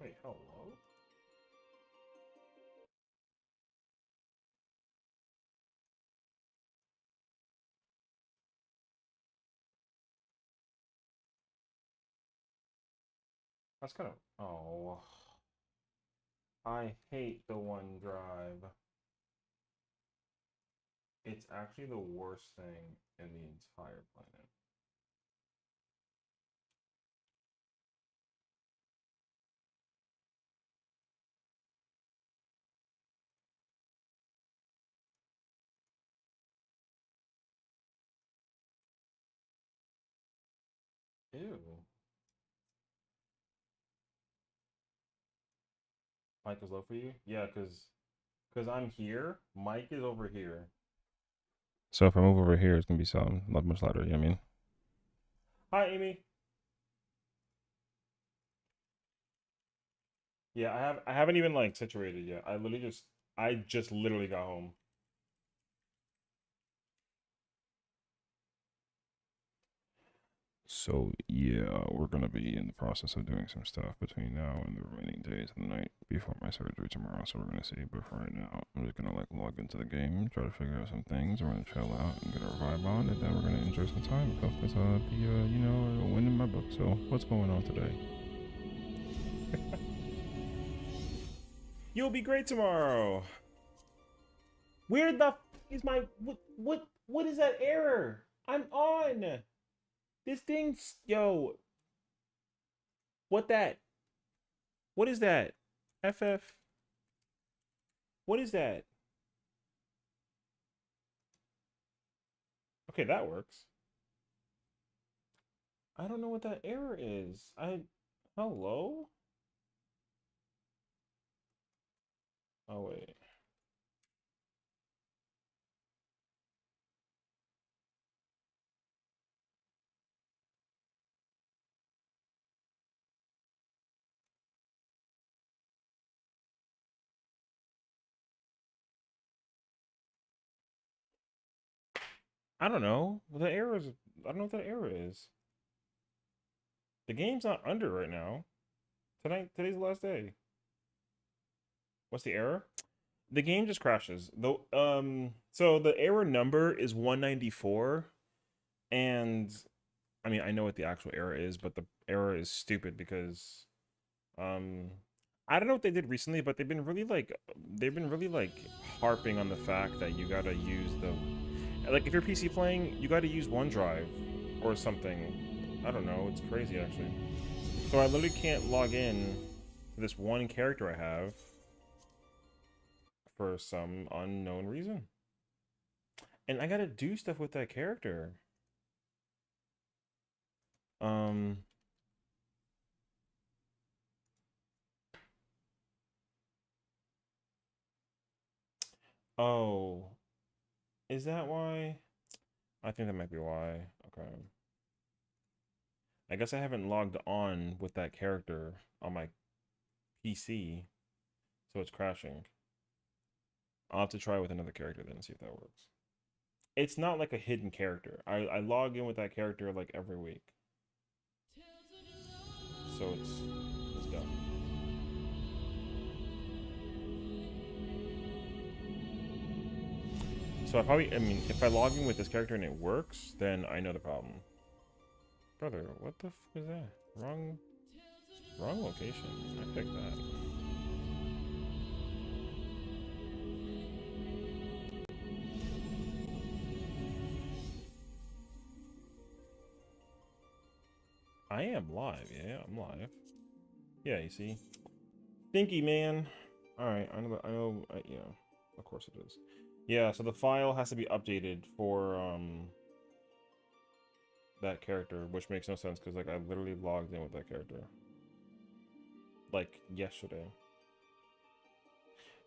Wait, hello? That's kind of... Oh. I hate the OneDrive. It's actually the worst thing in the entire planet. Ew. Mic is low for you? Yeah, because I'm here. Mic is over here. So if I move over here, it's gonna be sound much louder. You know what I mean? Hi, Amy. Yeah, I haven't even like situated yet. I just literally got home. So yeah, we're gonna be in the process of doing some stuff between now and the remaining days of the night before my surgery tomorrow. So we're gonna see. But for right now, I'm just gonna like log into the game, try to figure out some things. We're gonna chill out and get our vibe on, and then we're gonna enjoy some time. Hope this be you know, a win in my book. So what's going on today? You'll be great tomorrow. Where the is my what is that error? I'm on. This thing's yo. What that? What is that? FF. What is that? Okay, that works. I don't know what that error is. Hello? Oh wait. I don't know. The error is I don't know what that error is. The game's not under right now. Today's the last day. What's the error? The game just crashes. So the error number is 194, and I mean I know what the actual error is, but the error is stupid because um I don't know what they did recently, but they've been really like harping on the fact that you gotta use the like if you're PC playing, you gotta use OneDrive or something. I don't know, it's crazy actually. So I literally can't log in to this one character I have for some unknown reason. And I gotta do stuff with that character. Um oh, is that why? I think that might be why. Okay. I guess I haven't logged on with that character on my PC, so it's crashing. I'll have to try with another character then and see if that works. It's not like a hidden character. I log in with that character like every week. So it's dumb. So I mean, if I log in with this character and it works, then I know the problem. Brother, what the f is that? Wrong location. I picked that. I am live. Yeah, I'm live. Yeah, you see. Stinky man. All right, yeah, of course it is. Yeah, so the file has to be updated for that character, which makes no sense because like I literally logged in with that character like yesterday.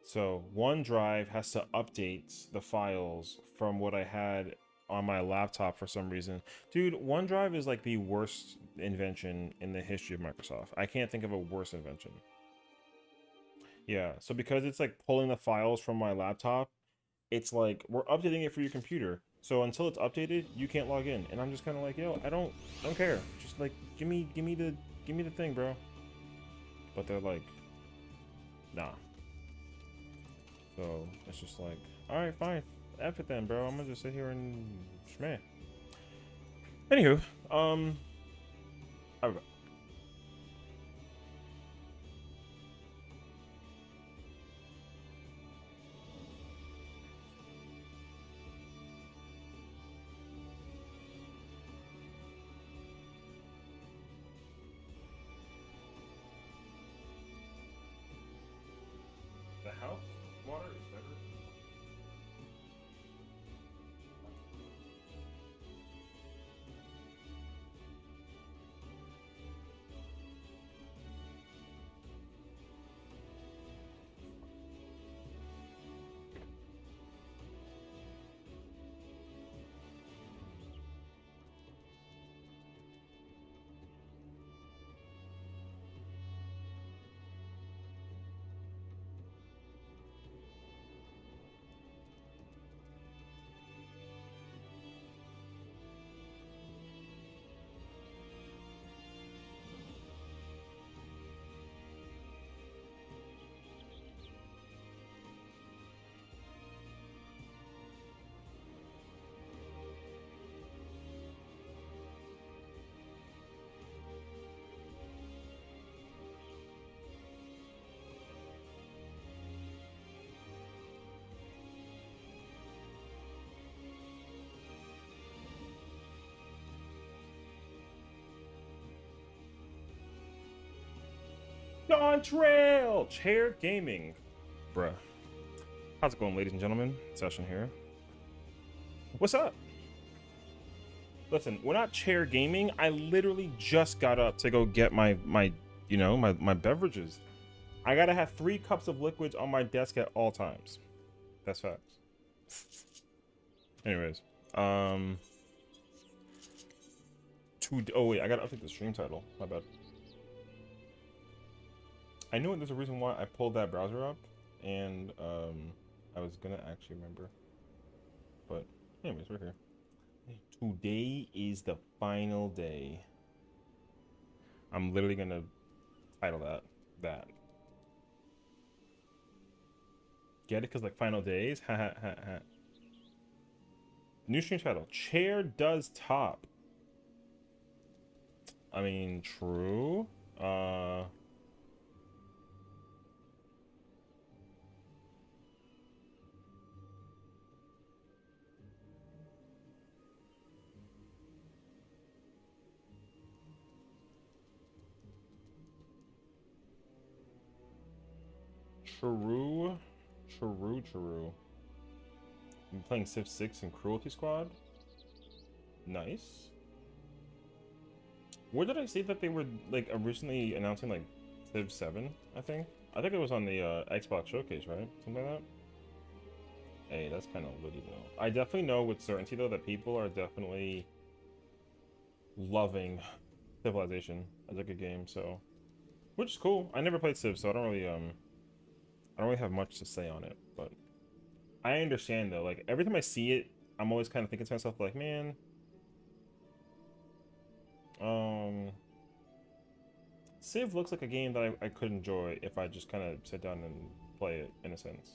So OneDrive has to update the files from what I had on my laptop for some reason. Dude, OneDrive is like the worst invention in the history of Microsoft. I can't think of a worse invention. Yeah, so because it's like pulling the files from my laptop, it's like we're updating it for your computer. So until it's updated, you can't log in. And I'm just kind of like, yo, I don't care. Just like give me the thing, bro. but they're like, nah. So it's just like, all right, fine, F it then, bro. I'm gonna just sit here and schmeh. Anywho, I the house water is better. On trail, chair gaming, bruh. How's it going, ladies and gentlemen? Sessiion here. What's up? Listen, we're not chair gaming. I literally just got up to go get my beverages. I gotta have 3 cups of liquids on my desk at all times. That's facts. Anyways, oh wait, I gotta update the stream title. My bad. I knew there's a reason why I pulled that browser up, and I was gonna actually remember. But anyways, we're here. Today is the final day. I'm literally gonna title that. Get it? Cause like final days. Ha ha ha ha. New stream title. Chair does top. I mean, true. True. I'm playing Civ 6 and Cruelty Squad. Nice. Where did I see that they were like originally announcing like Civ 7? I think it was on the Xbox showcase, right? Something like that. Hey, that's kind of litty though. I definitely know with certainty though that people are definitely loving Civilization as like a game, so which is cool. I never played Civ, so I don't really have much to say on it, but I understand though. Like every time I see it, I'm always kind of thinking to myself, like, man, Civ looks like a game that I could enjoy if I just kind of sit down and play it in a sense.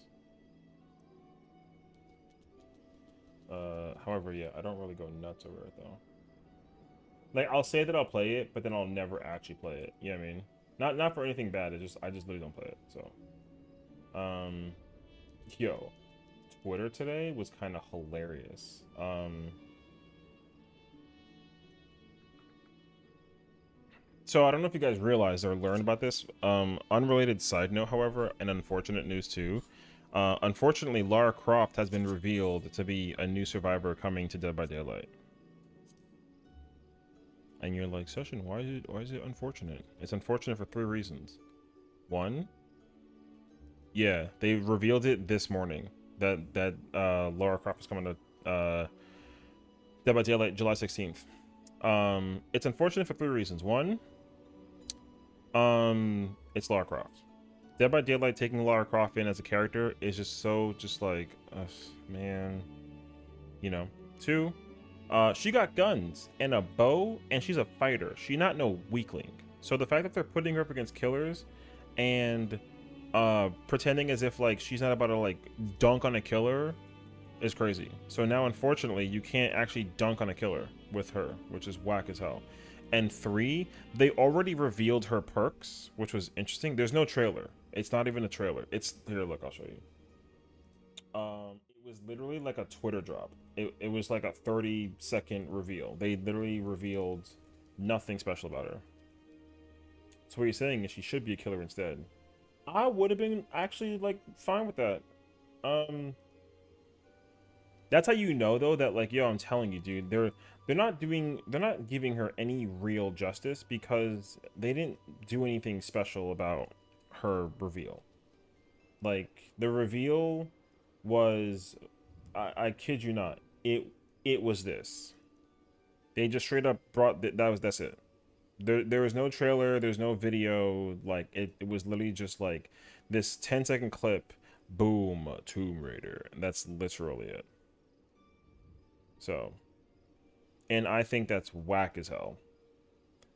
However, yeah, I don't really go nuts over it though. Like I'll say that I'll play it, but then I'll never actually play it. You know what I mean? Not for anything bad. I just literally don't play it. So, yo, Twitter today was kind of hilarious. So I don't know if you guys realized or learned about this. Unrelated side note, however, and unfortunate news too. Unfortunately, Lara Croft has been revealed to be a new survivor coming to Dead by Daylight. And you're like, Sessiion, why is it unfortunate? It's unfortunate for 3 reasons. 1, yeah, they revealed it this morning that Lara Croft is coming to Dead by Daylight July 16th. It's unfortunate for 3 reasons. 1, it's Lara Croft. Dead by Daylight taking Lara Croft in as a character is just so like, man, you know. 2, she got guns and a bow, and she's a fighter. She's not no weakling. So the fact that they're putting her up against killers, and pretending as if like she's not about to like dunk on a killer is crazy. So now unfortunately you can't actually dunk on a killer with her, which is whack as hell. And 3, they already revealed her perks, which was interesting. There's no trailer. It's not even a trailer. It's here, look, I'll show you. It was literally like a Twitter drop. It was like a 30-second reveal. They literally revealed nothing special about her. So what you're saying is she should be a killer instead. I would have been actually like fine with that. That's how you know though that like, yo, I'm telling you, dude, they're not giving her any real justice because they didn't do anything special about her reveal. Like the reveal was, I kid you not, it was this. They just straight up brought that's it. There was no trailer, there's no video, like it was literally just like this 10-second clip, boom, Tomb Raider, and that's literally it. So, and I think that's whack as hell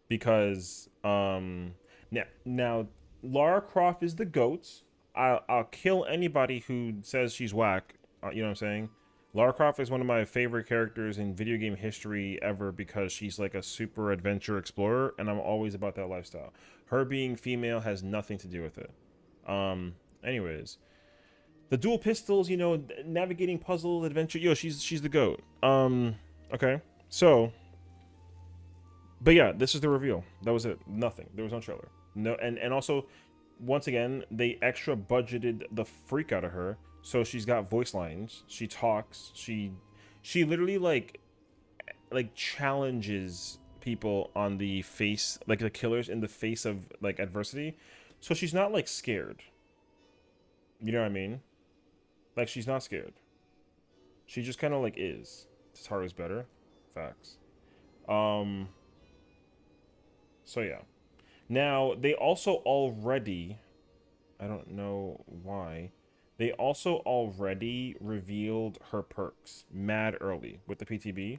because now Lara Croft is the GOAT. I'll kill anybody who says she's whack. You know what I'm saying? Lara Croft is one of my favorite characters in video game history ever because she's like a super adventure explorer, and I'm always about that lifestyle. Her being female has nothing to do with it. Anyways, the dual pistols, you know, navigating puzzle adventure. Yo, she's the GOAT. Okay, so, but yeah, this is the reveal. That was it. Nothing. There was no trailer. No, and also, once again, they extra budgeted the freak out of her. So she's got voice lines. She talks. She literally like challenges people on the face, like the killers in the face of like adversity. So she's not like scared. You know what I mean? Like she's not scared. She just kind of like is. Tataru's better. Facts. So yeah. Now they also already, I don't know why, they also already revealed her perks mad early with the PTB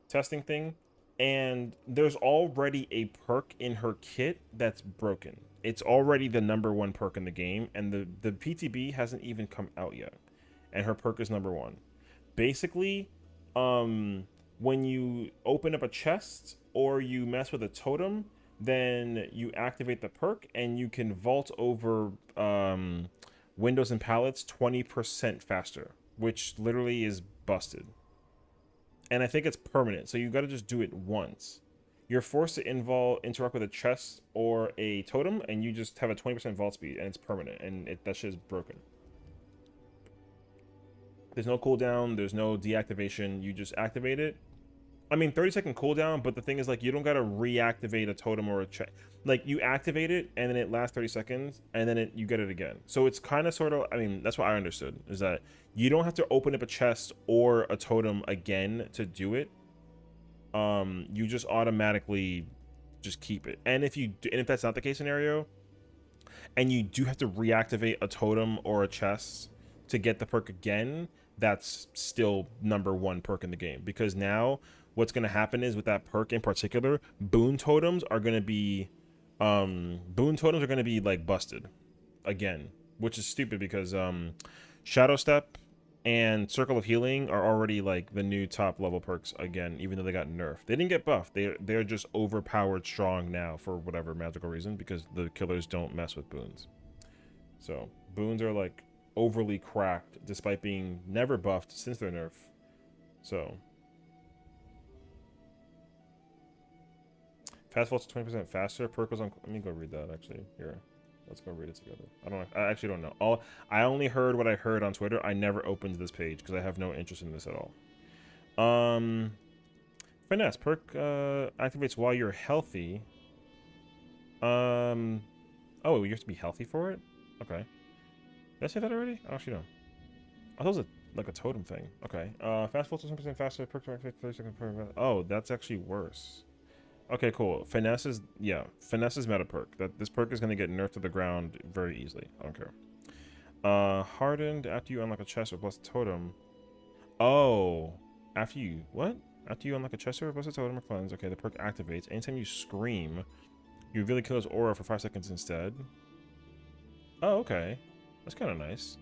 testing thing, and there's already a perk in her kit that's broken. It's already the #1 perk in the game, and the PTB hasn't even come out yet, and her perk is #1. Basically, when you open up a chest or you mess with a totem, then you activate the perk and you can vault over windows and pallets 20% faster, which literally is busted. And I think it's permanent, so you got to just do it once. You're forced to interact with a chest or a totem, and you just have a 20% vault speed, and it's permanent, and that shit is broken. There's no cooldown, there's no deactivation, you just activate it. I mean, 30-second cooldown, but the thing is, like, you don't gotta reactivate a totem or a check. Like, you activate it, and then it lasts 30 seconds, and then you get it again. So it's kind of sort of, I mean, that's what I understood, is that you don't have to open up a chest or a totem again to do it. You just automatically just keep it. And if that's not the case scenario, and you do have to reactivate a totem or a chest to get the perk again, that's still #1 perk in the game, because now what's going to happen is with that perk in particular, boon totems are going to be like busted again, which is stupid because Shadow Step and Circle of Healing are already like the new top level perks again, even though they got nerfed. They didn't get buffed. They're just overpowered strong now for whatever magical reason, because the killers don't mess with boons. So boons are like overly cracked despite being never buffed since their nerf. So fast vault's 20% faster. Perk was on. Let me go read that actually. Here, let's go read it together. I actually don't know. I only heard what I heard on Twitter. I never opened this page because I have no interest in this at all. Finesse perk activates while you're healthy. Oh, you have to be healthy for it. Okay. Did I say that already? I actually don't. I thought it was like a totem thing. Okay. Fast vault 10% faster. Perk 30 seconds per. Oh, that's actually worse. Okay, cool. Finesse is meta perk. This perk is gonna get nerfed to the ground very easily. I don't care. Hardened after you unlock a chest or plus totem. Oh, after you unlock a chest or plus a totem or cleanse. Okay, the perk activates anytime you scream. You reveal the killer's aura for 5 seconds instead. Oh, okay. That's kind of nice.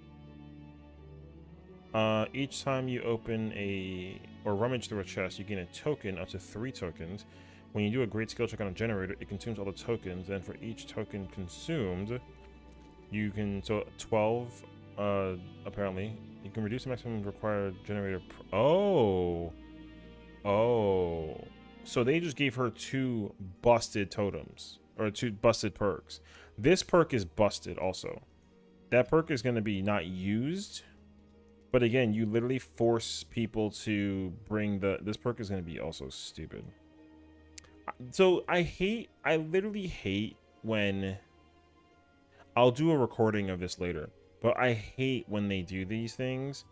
Each time you open or rummage through a chest, you gain a token, up to 3 tokens. When you do a great skill check on a generator, it consumes all the tokens, and for each token consumed, you can, so 12, apparently, you can reduce the maximum required generator. Oh. Oh. So they just gave her 2 busted totems, or 2 busted perks. This perk is busted also. That perk is going to be not used. But again, you literally force people to bring this perk is going to be also stupid. So I literally hate when, I'll do a recording of this later, but I hate when they do these things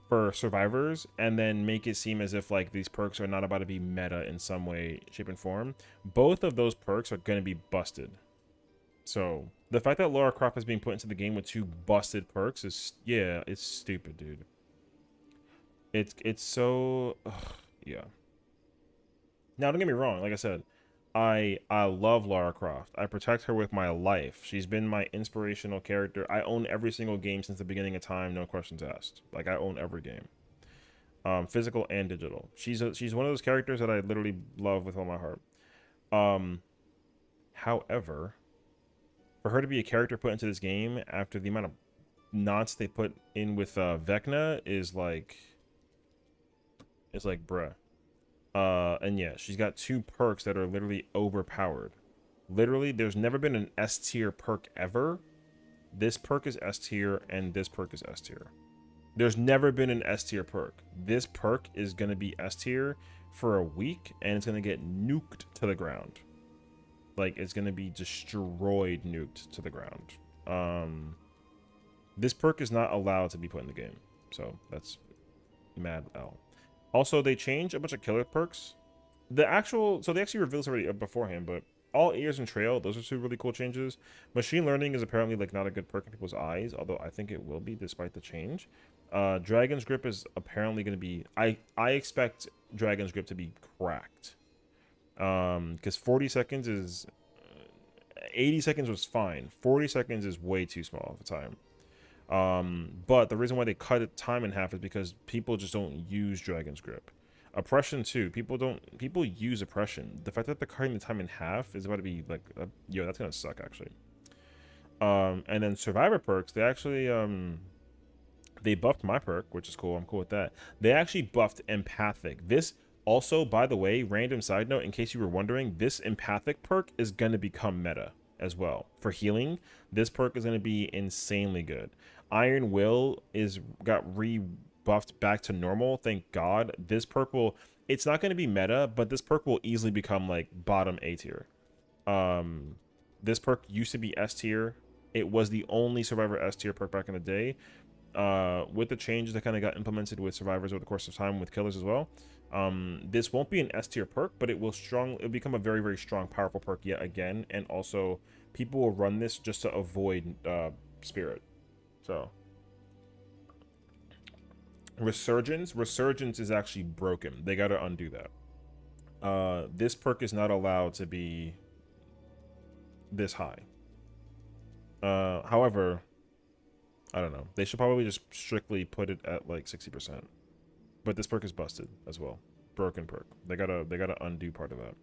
for survivors and then make it seem as if like these perks are not about to be meta in some way, shape, and form. Both of those perks are going to be busted. So the fact that Lara Croft is being put into the game with 2 busted perks is, yeah, it's stupid, dude. It's so, ugh, yeah. Now don't get me wrong, like I said, I love Lara Croft. I protect her with my life. She's been my inspirational character. I own every single game since the beginning of time, no questions asked. Like, I own every game, physical and digital. She's one of those characters that I literally love with all my heart. However, for her to be a character put into this game after the amount of nonce they put in with Vecna is like, it's like, bruh. And yeah, she's got 2 perks that are literally overpowered. Literally, there's never been an S tier perk ever. This perk is S tier, and this perk is S tier. There's never been an S tier perk. This perk is going to be S tier for a week, and it's going to get nuked to the ground. Like, it's going to be destroyed, nuked to the ground. This perk is not allowed to be put in the game. So, that's mad L. Also, they changed a bunch of killer perks. So they actually revealed this already beforehand, but all ears and trail, those are 2 really cool changes. Machine learning is apparently like not a good perk in people's eyes, although I think it will be despite the change. Dragon's Grip is apparently going to be, I expect Dragon's Grip to be cracked. Because 40 seconds is, 80 seconds was fine. 40 seconds is way too small of a time. But the reason why they cut time in half is because people just don't use Dragon's Grip. Oppression too. People use oppression. The fact that they're cutting the time in half is about to be like, yo, that's gonna suck actually. And then survivor perks, they actually they buffed my perk, which is cool. I'm cool with that. They actually buffed empathic. This also, by the way, random side note, in case you were wondering, this empathic perk is gonna become meta as well. For healing, this perk is gonna be insanely good. Iron Will got rebuffed back to normal, thank God. This perk will, it's not going to be meta, but this perk will easily become like bottom A tier. This perk used to be S tier. It was the only Survivor S tier perk back in the day. With the changes that kind of got implemented with survivors over the course of time with killers as well, this won't be an S tier perk, but it'll become a very, very strong, powerful perk yet again. And also, people will run this just to avoid Spirit. So, Resurgence is actually broken. They gotta undo that. This perk is not allowed to be this high. However, I don't know. They should probably just strictly put it at like 60%. But this perk is busted as well. Broken perk. They gotta undo part of that.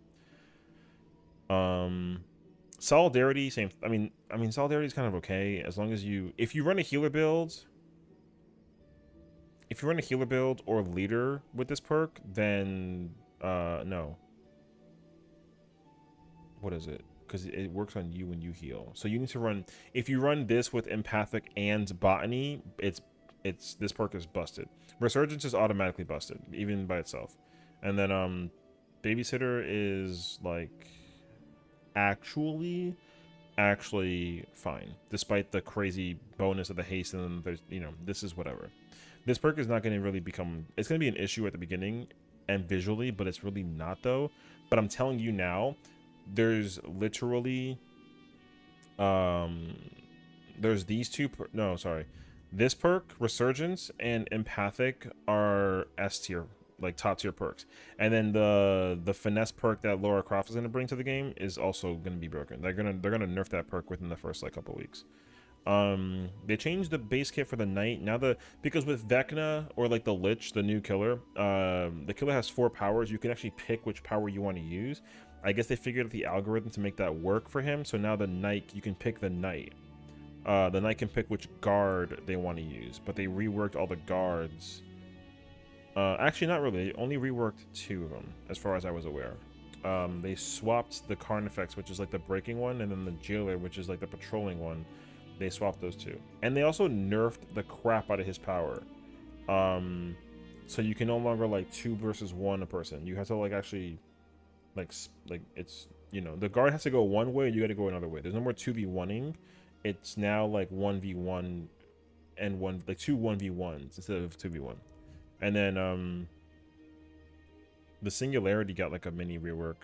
Solidarity, same. I mean, Solidarity is kind of okay as long as if you run a healer build, or leader with this perk, then no. What is it? Because it works on you when you heal. So you need to run. If you run this with empathic and botany, this perk is busted. Resurgence is automatically busted, even by itself. And then babysitter is like actually fine, despite the crazy bonus of the haste, and then there's, this is whatever. This perk is not going to really become, it's going to be an issue at the beginning and visually, but it's really not though. But I'm telling you now, there's literally there's these two this perk, Resurgence, and Empathic are S tier, like top tier perks. And then the finesse perk that Lara Croft is going to bring to the game is also going to be broken. They're gonna nerf that perk within the first like couple weeks. They changed the base kit for the knight. Now because with Vecna or like the Lich, the new killer, the killer has 4 powers. You can actually pick which power you want to use. I guess they figured out the algorithm to make that work for him. So now the knight, you can pick the knight. The knight can pick which guard they want to use, but they reworked all the guards. Actually, not really. They only reworked 2 of them, as far as I was aware. They swapped the Carnifex, which is like the breaking one, and then the Jailer, which is like the patrolling one. They swapped those 2, and they also nerfed the crap out of his power. So you can no longer like 2 versus 1 a person. You have to like actually, like it's, you know, the guard has to go one way, you got to go another way. There's no more 2v1ing. It's now like 1v1 and like 2 1v1s instead of 2v1. And then the Singularity got like a mini rework.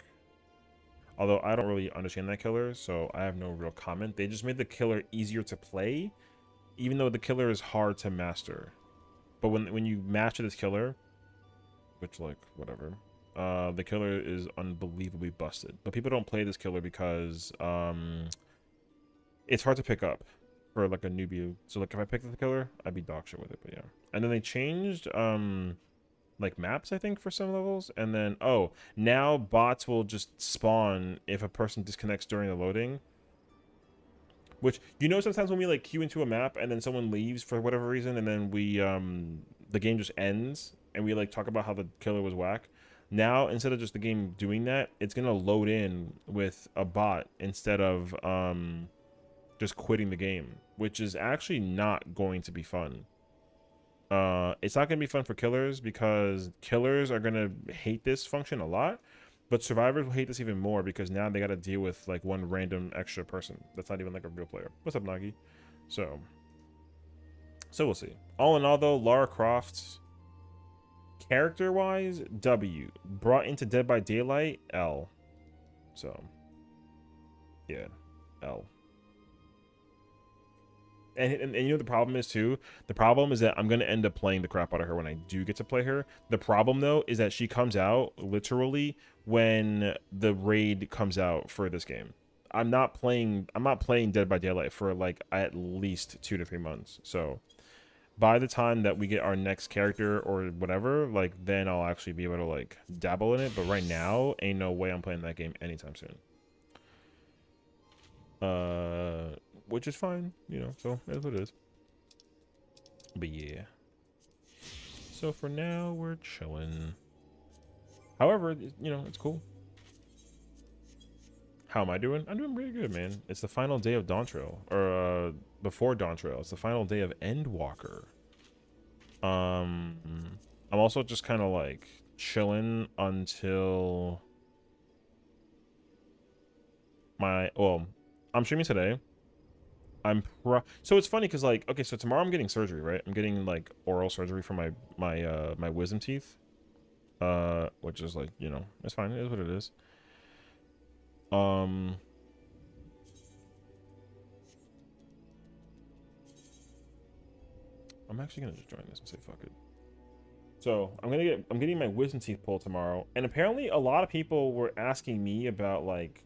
Although I don't really understand that killer, so I have no real comment. They just made the killer easier to play, even though the killer is hard to master. But when you master this killer, which like whatever, the killer is unbelievably busted. But people don't play this killer because it's hard to pick up for like a newbie. So like if I picked the killer, I'd be dog shit with it. But yeah. And then they changed like maps, I think, for some levels. And then now bots will just spawn if a person disconnects during the loading. Which, you know, sometimes when we like queue into a map and then someone leaves for whatever reason, and then we the game just ends and we like talk about how the killer was whack. Now instead of just the game doing that, it's gonna load in with a bot instead of just quitting the game, which is actually not going to be fun. It's not gonna be fun for killers because killers are gonna hate this function a lot, but survivors will hate this even more because now they got to deal with like one random extra person that's not even like a real player. What's up, Nagi? So we'll see. All in all, though, Lara Croft, character-wise, W. Brought into Dead by Daylight, L. So yeah, L. And you know the problem is too? The problem is that I'm going to end up playing the crap out of her when I do get to play her. The problem though is that she comes out literally when the raid comes out for this game. I'm not playing Dead by Daylight for like at least 2 to 3 months. So by the time that we get our next character or whatever, like then I'll actually be able to like dabble in it. But right now, ain't no way I'm playing that game anytime soon. Which is fine, you know, so that's what it is. But yeah. So for now, we're chilling. However, you know, it's cool. How am I doing? I'm doing pretty good, man. It's the final day of Dawn Trail. Or, before Dawn Trail. It's the final day of Endwalker. I'm also just kind of, like, chilling until well, I'm streaming today. So it's funny because like, okay, so tomorrow I'm getting surgery, right? I'm getting like oral surgery for my wisdom teeth, which is like, you know, it's fine. It is what it is. I'm actually gonna just join this and say fuck it. So I'm getting my wisdom teeth pulled tomorrow, and apparently a lot of people were asking me about like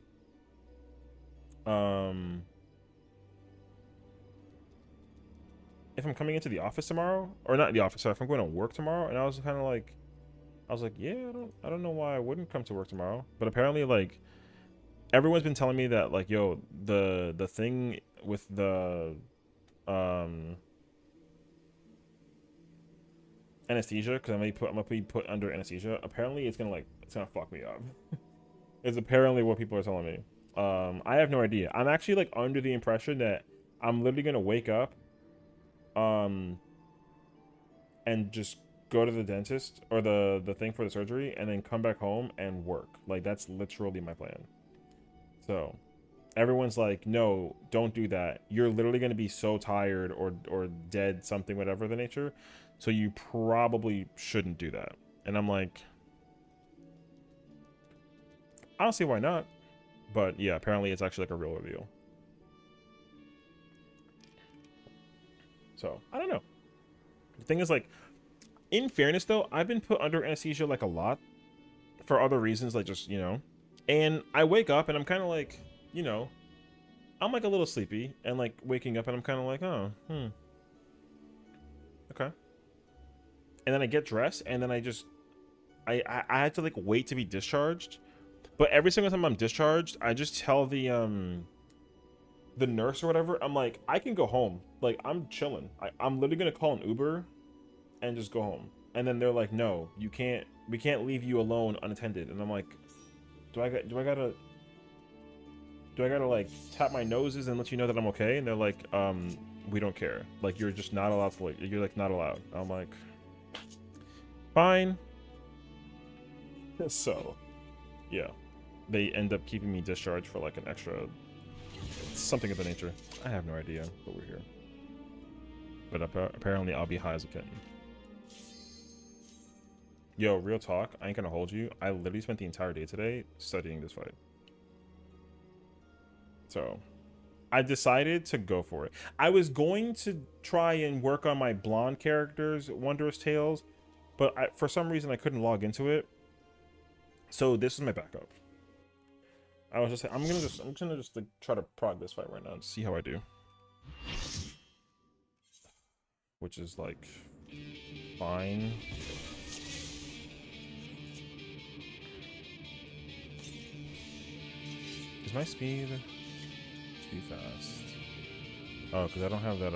if I'm coming into the office tomorrow, or not the office, sorry, if I'm going to work tomorrow. And I was kind of like, yeah, I don't know why I wouldn't come to work tomorrow. But apparently, like, everyone's been telling me that, like, yo, the thing with the anesthesia, because I'm gonna be put under anesthesia. Apparently, it's gonna fuck me up. It's apparently what people are telling me. I have no idea. I'm actually like under the impression that I'm literally gonna wake up and just go to the dentist or the thing for the surgery and then come back home and work. Like that's literally my plan. So everyone's like, no, don't do that. You're literally going to be so tired or dead, something, whatever the nature. So you probably shouldn't do that. And I'm like, I don't see why not. But yeah, apparently it's actually like a real deal. So I don't know. The thing is, like, in fairness though, I've been put under anesthesia like a lot for other reasons, like just, you know, and I wake up and I'm kind of like, you know, I'm like a little sleepy and like waking up and I'm kind of like, oh, okay. And then I get dressed and then I had to like wait to be discharged. But every single time I'm discharged, I just tell the nurse or whatever, I'm like, I can go home. Like, I'm chilling. I'm literally gonna call an Uber and just go home. And then they're like, no, you can't. We can't leave you alone unattended. And I'm like, do I gotta like tap my noses and let you know that I'm okay? And they're like, we don't care. Like, you're just not allowed to. Like, you're like not allowed. I'm like, fine. So, yeah, they end up keeping me discharged for like an extra something of the nature. I have no idea, but we're here. But apparently, I'll be high as a kitten. Yo, real talk, I ain't gonna hold you. I literally spent the entire day today studying this fight. So, I decided to go for it. I was going to try and work on my blonde character's Wondrous Tales, but for some reason I couldn't log into it. So this is my backup. I was just, I'm gonna just like, try to prog this fight right now and see how I do. Which is like fine. Is my speed too fast? Oh, because I don't have that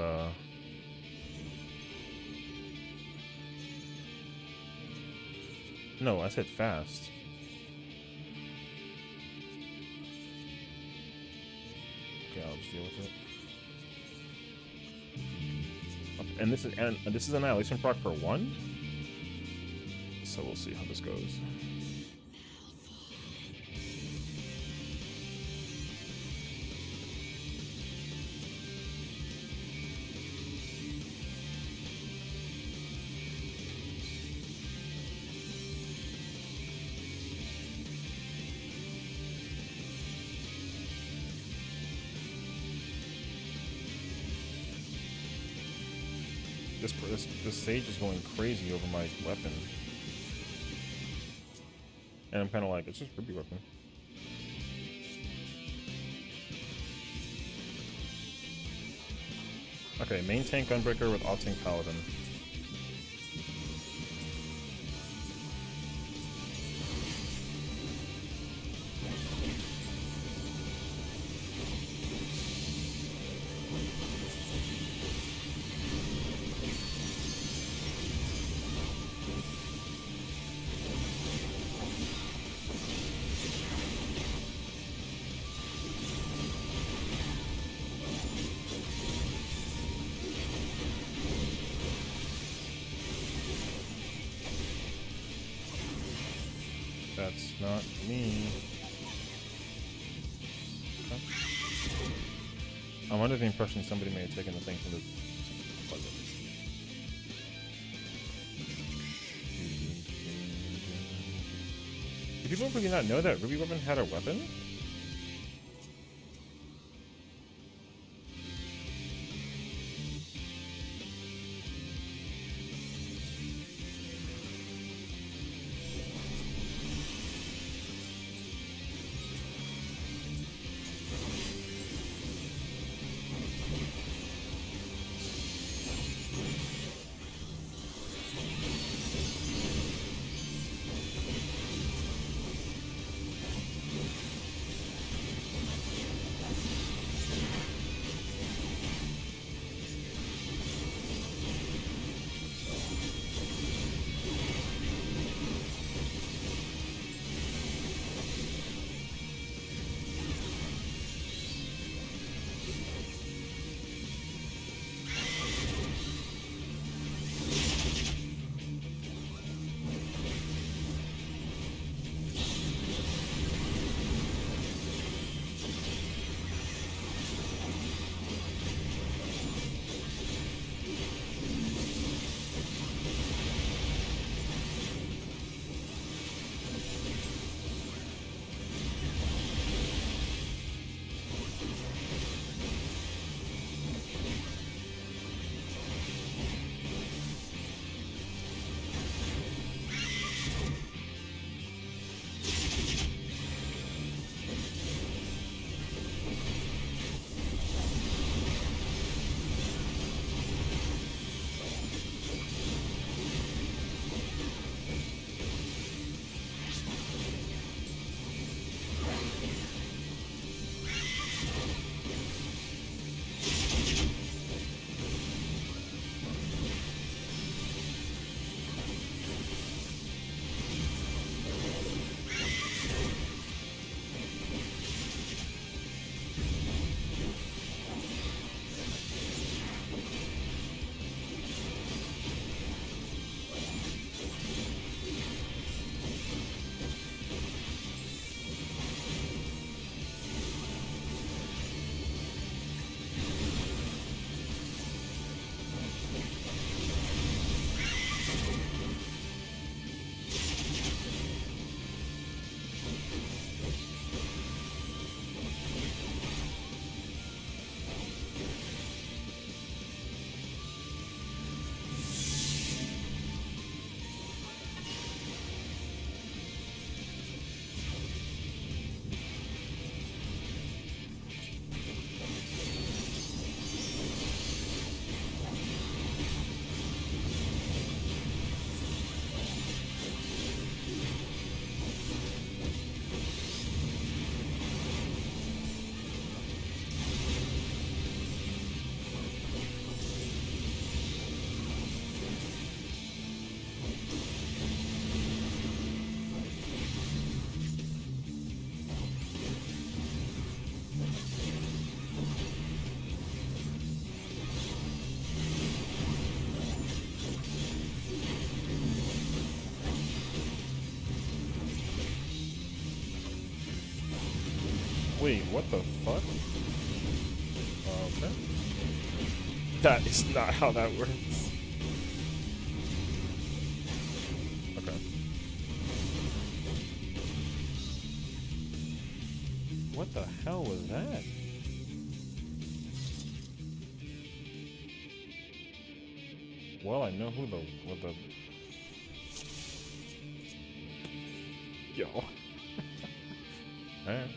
No, I said fast. Okay, I'll just deal with it. And this is Annihilation proc for 1? So we'll see how this goes. This sage is going crazy over my weapon. And I'm kind of like, it's just a ruby weapon. Okay, main tank Gunbreaker with off tank Paladin. That's not me. Okay. I'm under the impression somebody may have taken the thing from the budget. Do people really not know that Ruby Weapon had a weapon? Wait, what the fuck? Okay. That is not how that works. Okay. What the hell was that? Well, I know who what the yo. Man.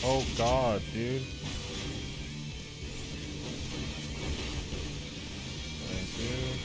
Oh god, dude. Thank you.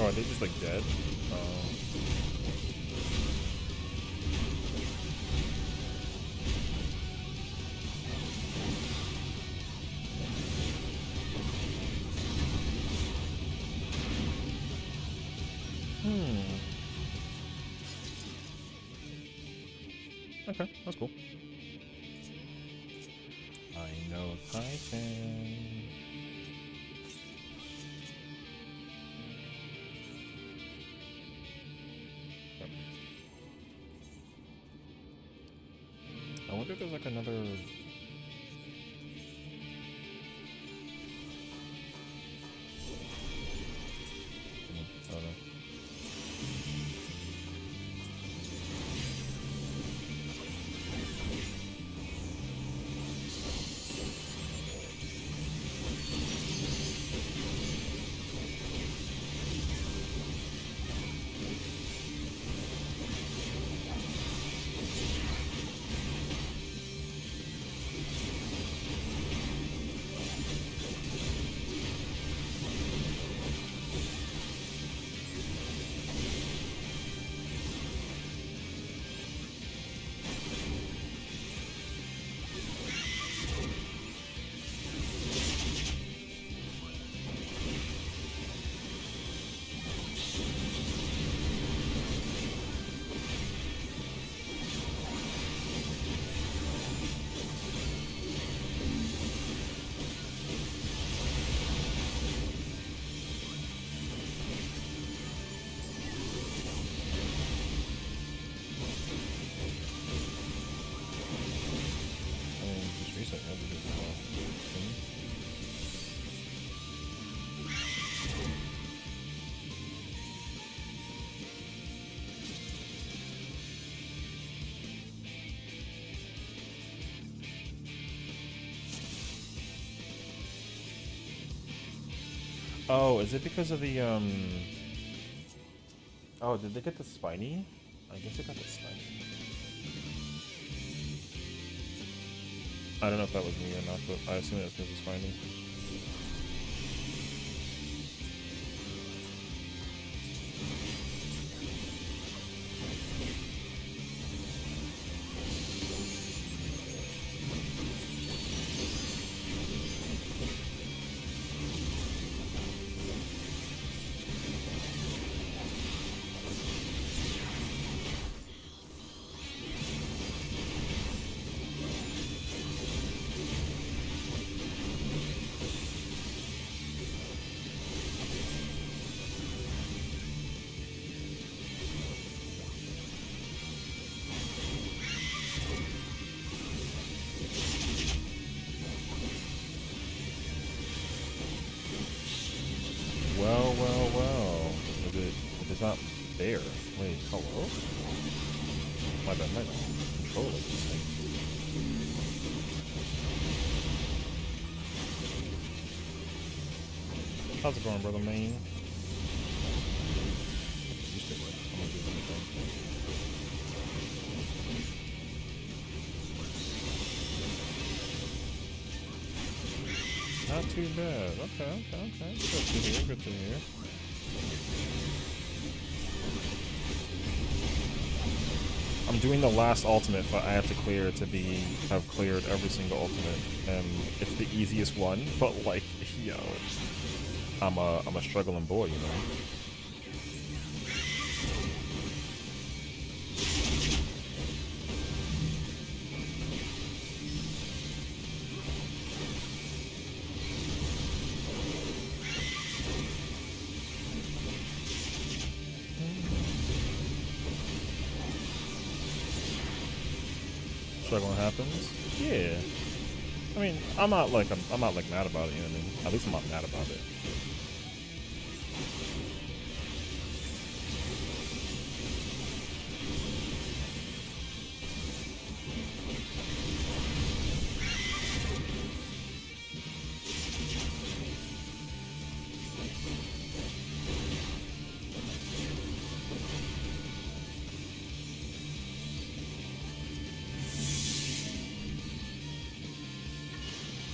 Oh, are they just like dead? Oh. Okay, that's cool. I know Python. I wonder if there's like another. I don't know. Oh, is it because of the Oh, did they get the spiny? I guess they got the spiny. I don't know if that was me or not, but I assume it was because of spiny. Well. It's not there. Wait, hello? My bad, my controller this thing. How's it going, brother Main? You stay away. I'm gonna do anything. Not too bad. Okay. Good to hear. I'm doing the last ultimate, but I have to clear to have cleared every single ultimate, and it's the easiest one. But like, yo, I'm a struggling boy, you know. Struggling happens. Yeah. I mean, I'm not like mad about it. You know what I mean? At least I'm not mad about it.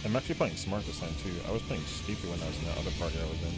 I'm actually playing smart this time too. I was playing stupid when I was in the other party I was in.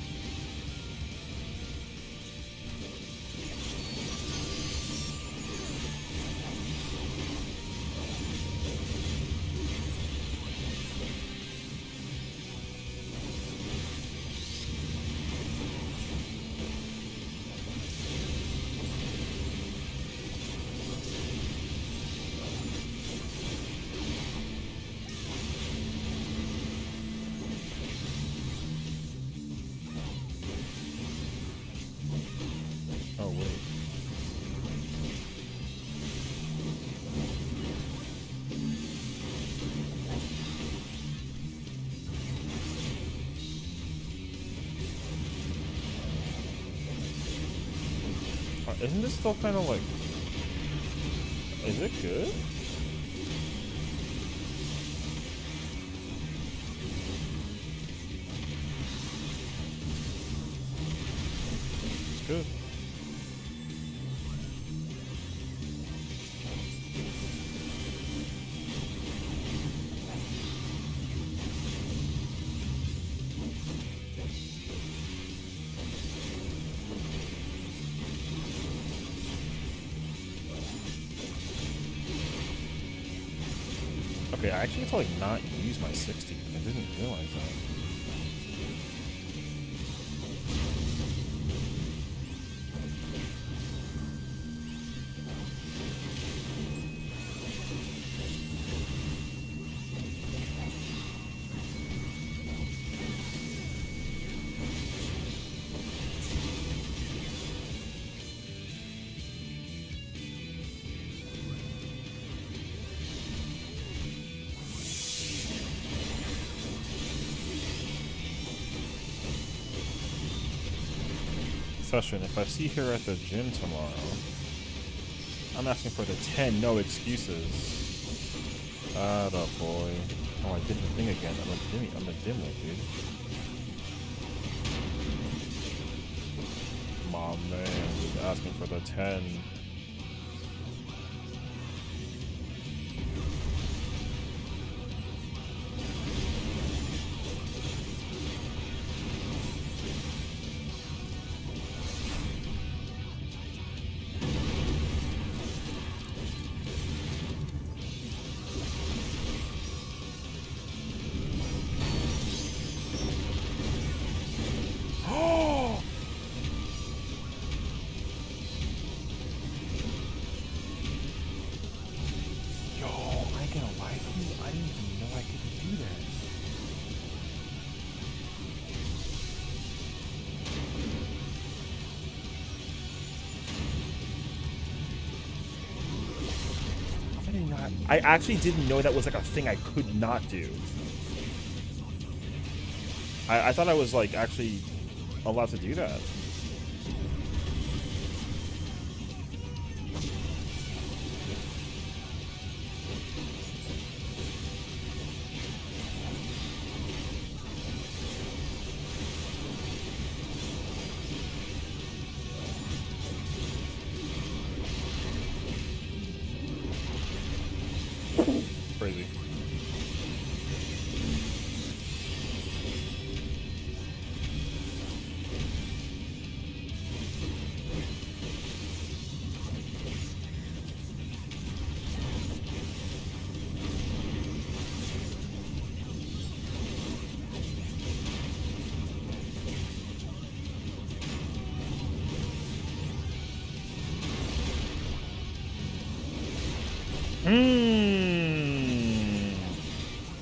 Isn't this still kind of like... Is it good? It's good. Okay, I actually get to like not use my 60. I didn't realize that. Sessiion, if I see her at the gym tomorrow, I'm asking for the 10, no excuses. Atta boy. Oh, I did the thing again. I'm a dimwit, dude. My man, dude, asking for the 10. I actually didn't know that was like a thing I could not do. I thought I was like actually allowed to do that. Crazy.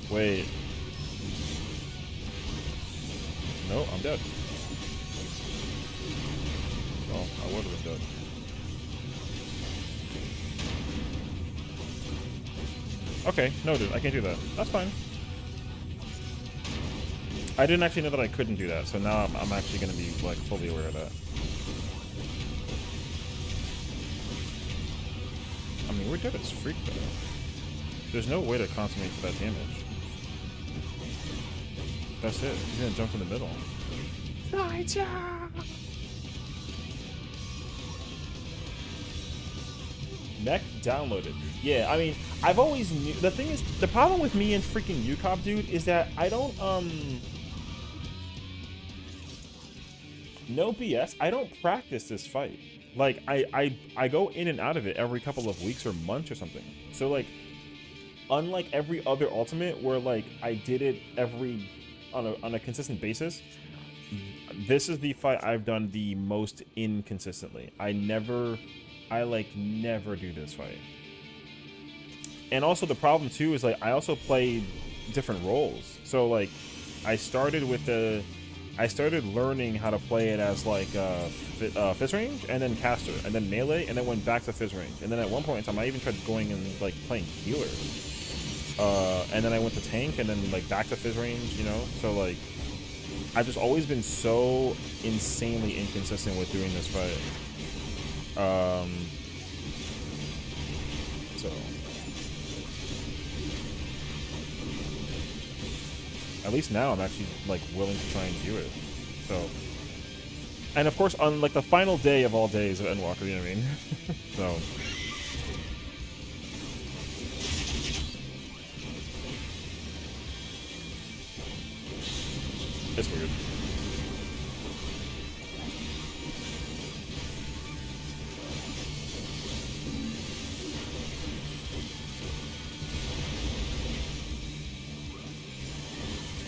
Wait. No, I'm dead. Oh, I would have been dead. Okay, noted. I can't do that. That's fine. I didn't actually know that I couldn't do that, so now I'm actually going to be like fully aware of that. I mean, we're dead as freak though. There's no way to consummate that damage. That's it. He's gonna jump in the middle. Mech downloaded. Yeah, I mean, I've always knew. The thing is, the problem with me and freaking UCOP, dude, is that I don't, no BS, I don't practice this fight. Like, I go in and out of it every couple of weeks or months or something. So, like, unlike every other Ultimate where, like, I did it every, on a consistent basis, this is the fight I've done the most inconsistently. I never do this fight. And also the problem too is like I also played different roles. So like I started learning how to play it as like fizz range and then caster and then melee and then went back to fizz range. And then at one point in time I even tried going and like playing healer. And then I went to tank and then like back to fizz range, you know? So like I've just always been so insanely inconsistent with doing this fight. So at least now I'm actually like willing to try and do it. So, and of course on like the final day of all days of Endwalker, you know what I mean? So it's weird.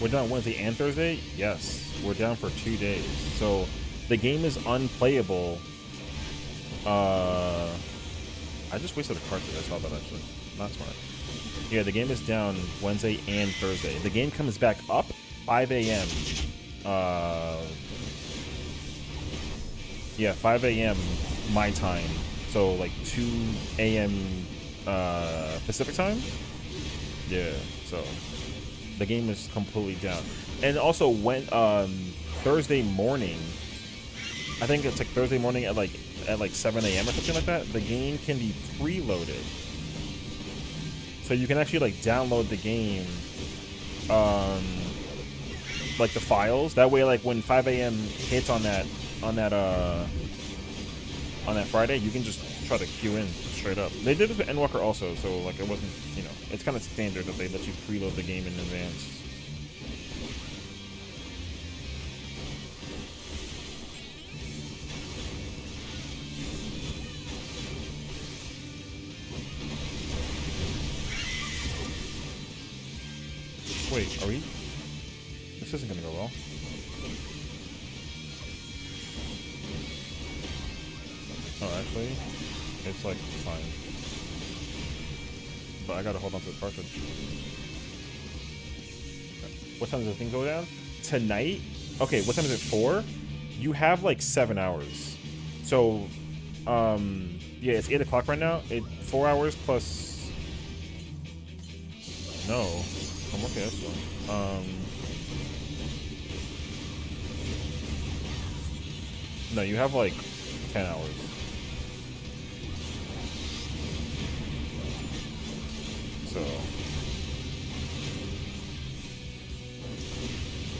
We're down Wednesday and Thursday? Yes. We're down for 2 days. So the game is unplayable. I just wasted a cartridge. I saw that actually. Not smart. Yeah, the game is down Wednesday and Thursday. The game comes back up 5 a.m. Yeah, 5 a.m. my time. So like 2 a.m. Pacific time? Yeah, so the game is completely down. And also when Thursday morning, I think it's like Thursday morning at like 7 a.m. or something like that, the game can be preloaded. So you can actually like download the game, like the files. That way, like when 5 a.m. hits on that Friday, you can just try to queue in straight up. They did this with Endwalker also, so like it wasn't, you know, it's kind of standard that they let you preload the game in advance. Wait, are we? This isn't gonna go well. Oh, actually, it's like fine. But I gotta hold on to the cartridge. Okay. What time does the thing go down? Tonight? Okay, what time is it? 4? You have like 7 hours. So, yeah, it's 8 o'clock right now. 4 hours plus. No, I'm looking at this one. No, you have like 10 hours. So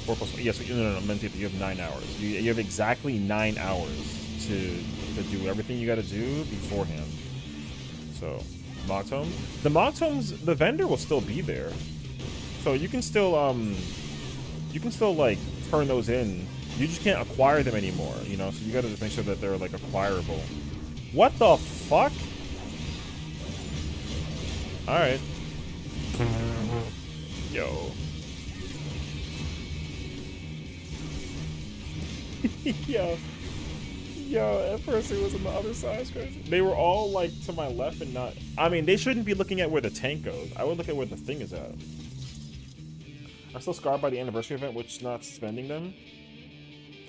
4 plus, yes, no, mentally, you have 9 hours. You have exactly 9 hours to do everything you got to do beforehand. So Mocktomes, the Mocktomes, the vendor will still be there, so you can still like turn those in. You just can't acquire them anymore, you know. So you got to just make sure that they're like acquirable. What the fuck? All right. Yo. Yo, at first it was on the other side. It's crazy. They were all like to my left and not. I mean, they shouldn't be looking at where the tank goes. I would look at where the thing is at. I'm still scarred by the anniversary event, which is not spending them.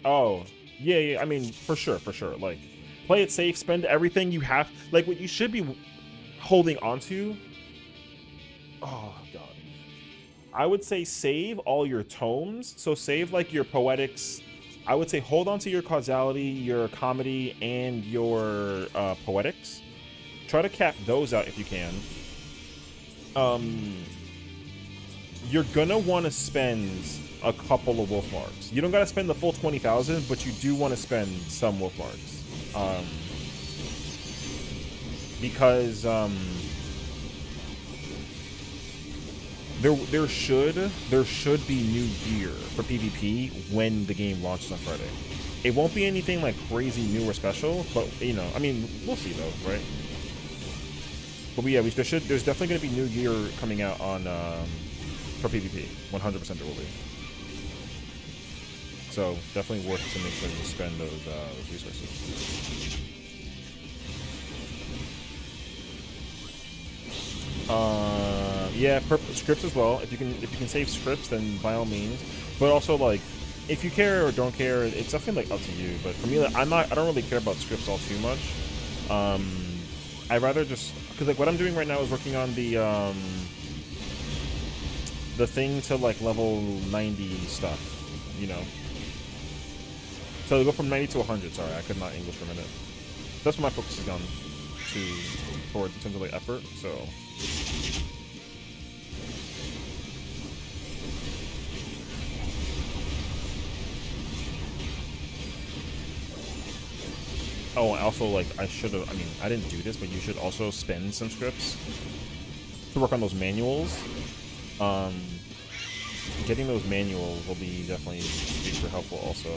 Oh, yeah. I mean, for sure. Like, play it safe, spend everything you have. Like, what you should be holding onto. Oh, God. I would say save all your tomes. So save, like, your poetics. I would say hold on to your causality, your comedy, and your poetics. Try to cap those out if you can. You're gonna want to spend a couple of wolf marks. You don't gotta spend the full 20,000, but you do want to spend some wolf marks. Because there should be new gear for PvP when the game launches on Friday. It won't be anything like crazy new or special, but you know, I mean, we'll see though, right? But yeah, there's definitely going to be new gear coming out on for PvP. 100% there will be. So definitely worth to make sure you spend those resources. Yeah, scripts as well. If you can save scripts, then by all means. But also, like, if you care or don't care, it's definitely like up to you. But for me, like, I don't really care about scripts all too much. I'd rather just, because like what I'm doing right now is working on the thing to like level 90 stuff, you know. So go from 90 to 100. Sorry, I could not English for a minute. That's what my focus has gone towards in terms of like effort. So. Oh, also, like, I should have, I mean, I didn't do this, but you should also spend some scripts to work on those manuals. Getting those manuals will be definitely super helpful also.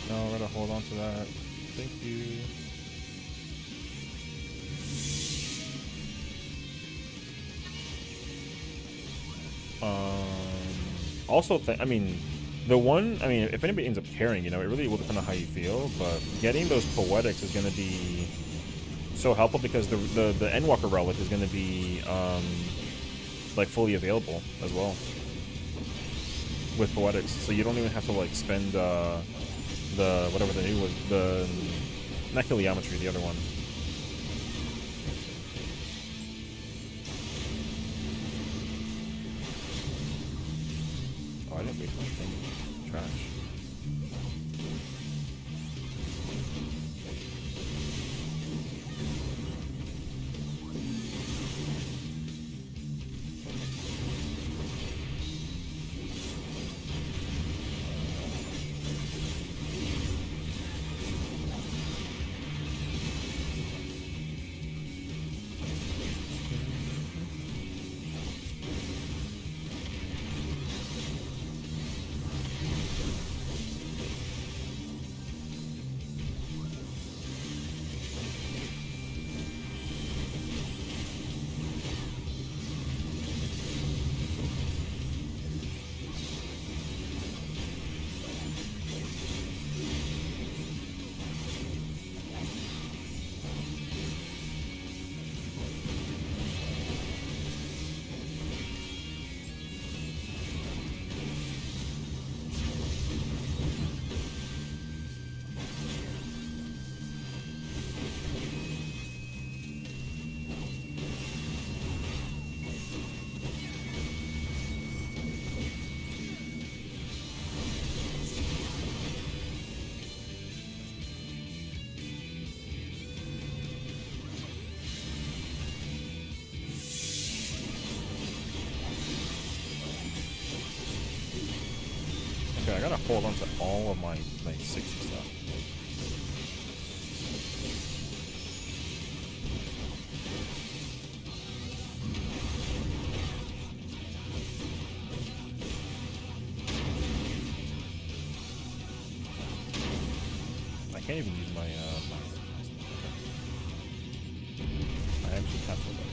No, I gotta hold on to that. Thank you. Also, I mean, the one, I mean, if anybody ends up caring, you know, it really will depend on how you feel, but getting those poetics is gonna be so helpful because the Endwalker relic is gonna be, like, fully available as well with poetics, so you don't even have to, like, spend, the, whatever the new was, the, not Heliometry, the other one. Oh, I didn't waste my thing. Trash. Okay, I gotta hold on to all of my 60 stuff. I can't even use my, I actually canceled that.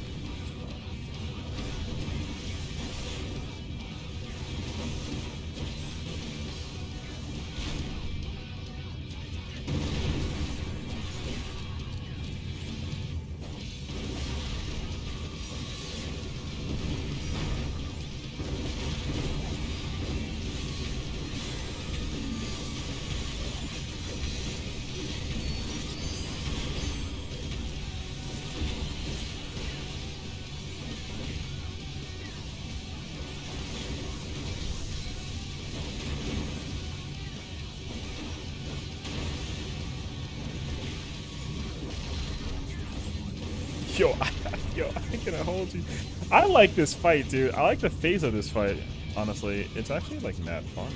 Yo, I cannot hold you. I like this fight, dude. I like the phase of this fight, honestly. It's actually, like, mad fun.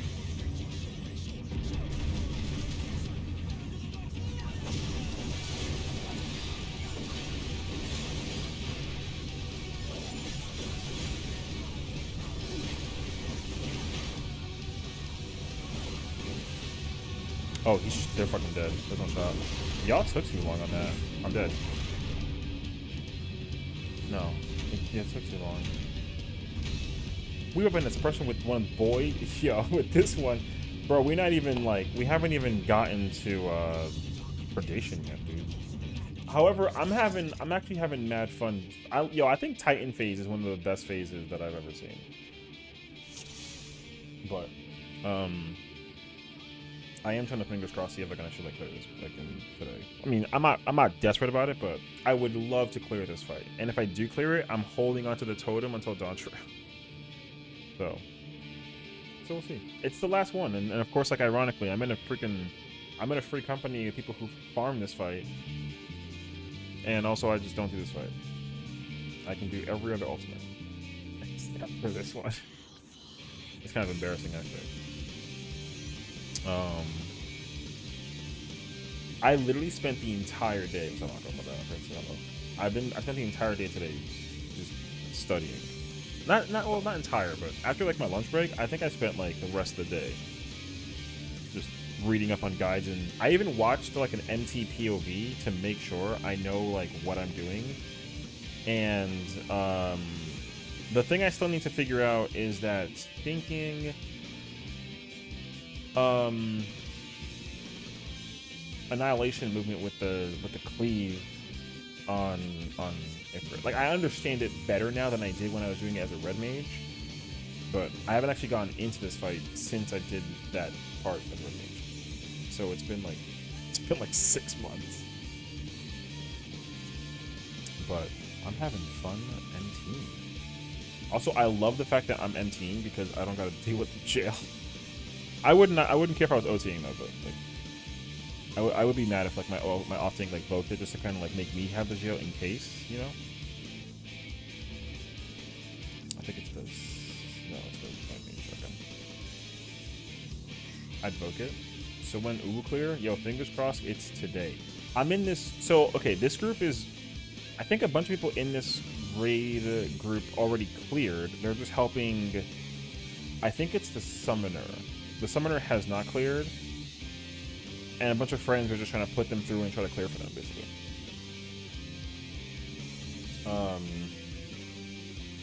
Oh, they're fucking dead. There's no shot. Y'all took too long on that. I'm dead. No. It took too long. We were in this person with one boy. Yo, with this one. Bro, we're not even like, we haven't even gotten to predation yet, dude. However, I'm actually having mad fun. I think Titan phase is one of the best phases that I've ever seen. But, I am trying to fingers crossed see if I can actually like clear this like today. I mean, I'm not desperate about it, but I would love to clear this fight. And if I do clear it, I'm holding onto the totem until dawn trail. So we'll see. It's the last one, and of course, like ironically, I'm in a free company of people who farm this fight, and also I just don't do this fight. I can do every other ultimate except for this one. It's kind of embarrassing, actually. I literally spent the entire day. So I'm not going about that. I spent the entire day today just studying. Not entire, but after like my lunch break, I think I spent like the rest of the day just reading up on guides, and I even watched like an MT POV to make sure I know like what I'm doing. And the thing I still need to figure out is that thinking annihilation movement with the cleave on Ifrit. Like, I understand it better now than I did when I was doing it as a red mage, but I haven't actually gone into this fight since I did that part as red mage. So it's been like 6 months. But I'm having fun MTing. Also, I love the fact that I'm MTing because I don't gotta deal with the jail. I wouldn't care if I was OTing though, but like I would be mad if like my off tank like both it just to kind of like make me have the jail in case, you know. I think it's this. No, it's the shotgun. I'd book it. So when Uwu clear, yo, fingers crossed, it's today. I'm in this. So okay, this group is. I think a bunch of people in this raid group already cleared. They're just helping. I think it's the summoner. The summoner has not cleared. And a bunch of friends are just trying to put them through and try to clear for them, basically.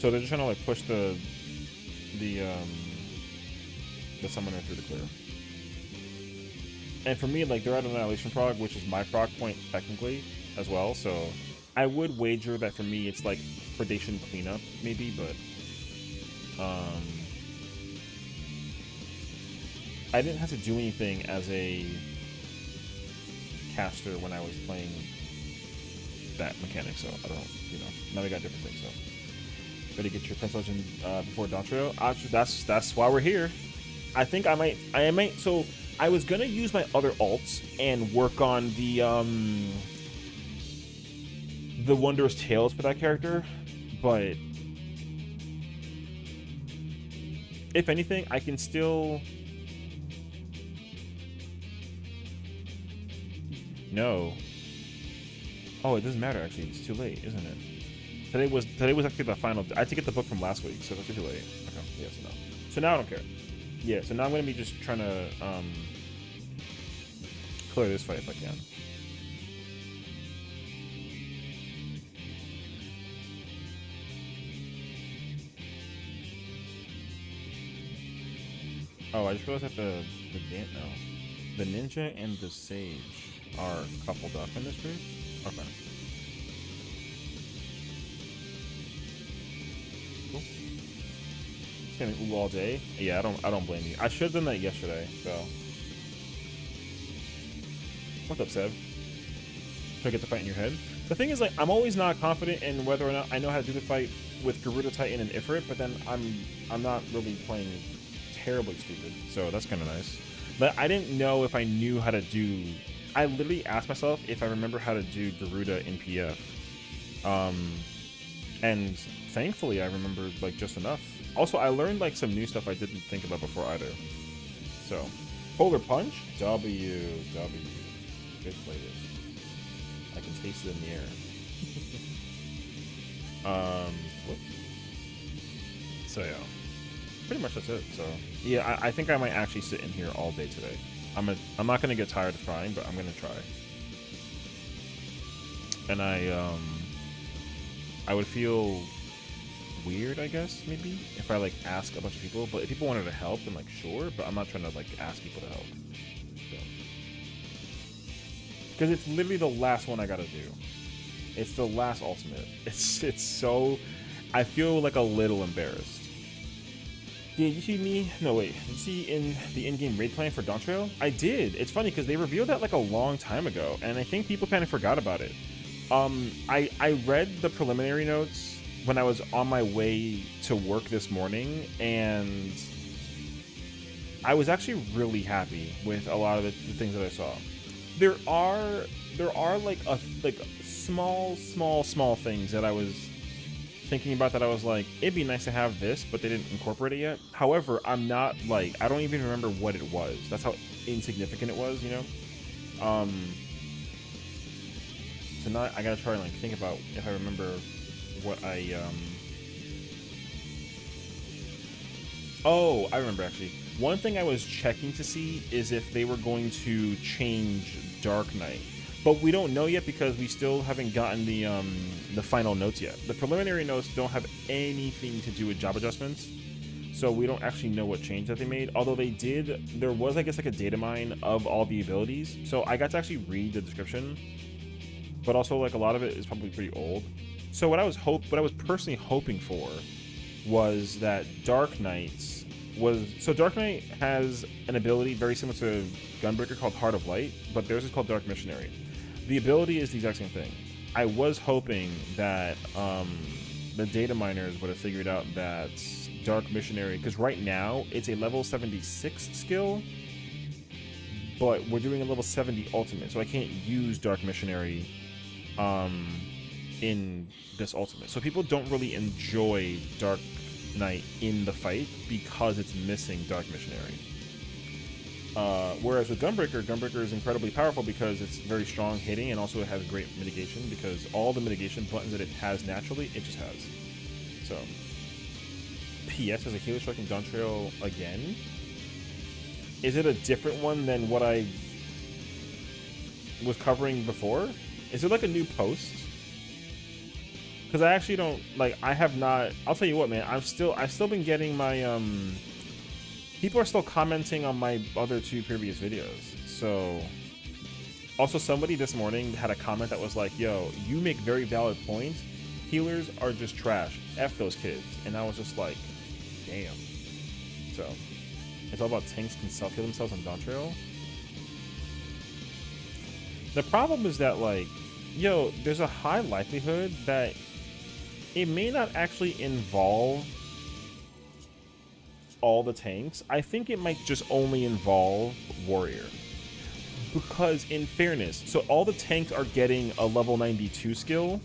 So they're just trying to like push the summoner through the clear. And for me, like they're at an annihilation prog, which is my prog point technically as well. So I would wager that for me it's like predation cleanup maybe, but I didn't have to do anything as a caster when I was playing that mechanic, so I don't, you know, now we got different things, so better get your Prince Legend before dawn trail. That's why we're here. I think I might, so I was gonna use my other alts and work on the Wondrous Tales for that character, but if anything, I can still. No. Oh, it doesn't matter actually. It's too late, isn't it? Today was actually the final. I had to get the book from last week, so it's too late. Okay. Yeah. So no. So now I don't care. Yeah. So now I'm gonna be just trying to clear this fight if I can. Oh, I just realized that the ninja and the sage are coupled up in this group. Okay. Cool. It's gonna all day. Yeah, I don't blame you. I should have done that yesterday. So, what's up, Seb? Try to get the fight in your head. The thing is, like, I'm always not confident in whether or not I know how to do the fight with Garuda Titan and Ifrit, but then I'm not really playing terribly stupid, so that's kind of nice. But I didn't know if I knew how to do. I literally asked myself if I remember how to do Garuda in PF, and thankfully I remembered like just enough. Also, I learned like some new stuff I didn't think about before either. So, Polar Punch, W. Good flavor. I can taste it in the air. Whoops. So yeah. Pretty much that's it. So yeah, I think I might actually sit in here all day today. I'm not gonna get tired of trying, but I'm gonna try. And I would feel weird, I guess, maybe, if I like ask a bunch of people. But if people wanted to help, then like sure, but I'm not trying to like ask people to help. Because it's literally the last one I gotta do. It's the last ultimate. It's so, I feel like a little embarrassed. Did you see me? No, wait. Did you see in the in-game raid plan for Dawntrail? I did. It's funny because they revealed that like a long time ago, and I think people kind of forgot about it. I read the preliminary notes when I was on my way to work this morning, and I was actually really happy with a lot of the things that I saw. There are like small things that I was thinking about that I was like, it'd be nice to have this, but they didn't incorporate it yet. However, I'm not like, I don't even remember what it was. That's how insignificant it was, you know? So now I gotta try and like think about if I remember what oh, I remember actually. One thing I was checking to see is if they were going to change Dark Knight. But we don't know yet because we still haven't gotten the final notes yet. The preliminary notes don't have anything to do with job adjustments, so we don't actually know what change that they made. Although they did, there was I guess like a data mine of all the abilities, so I got to actually read the description. But also like a lot of it is probably pretty old. So what I was personally hoping for was that Dark Knight's so Dark Knight has an ability very similar to Gunbreaker called Heart of Light, but theirs is called Dark Missionary. The ability is the exact same thing. I was hoping that the data miners would have figured out that Dark Missionary, because right now it's a level 76 skill, but we're doing a level 70 ultimate, so I can't use Dark Missionary in this ultimate. So people don't really enjoy Dark Knight in the fight because it's missing Dark Missionary. Whereas with Gunbreaker is incredibly powerful because it's very strong hitting, and also it has great mitigation because all the mitigation buttons that it has naturally, it just has. So, PS as a healer striking Dawntrail again. Is it a different one than what I was covering before? Is it like a new post? Because I actually don't like. I have not. I'll tell you what, man. I've still been getting my people are still commenting on my other two previous videos. So, also somebody this morning had a comment that was like, "Yo, you make very valid points. Healers are just trash. F those kids." And I was just like, "Damn." So, it's all about tanks can self-heal themselves on Dawntrail. The problem is that like, yo, there's a high likelihood that it may not actually involve all the tanks. I think it might just only involve Warrior. Because in fairness, so all the tanks are getting a level 92 skill.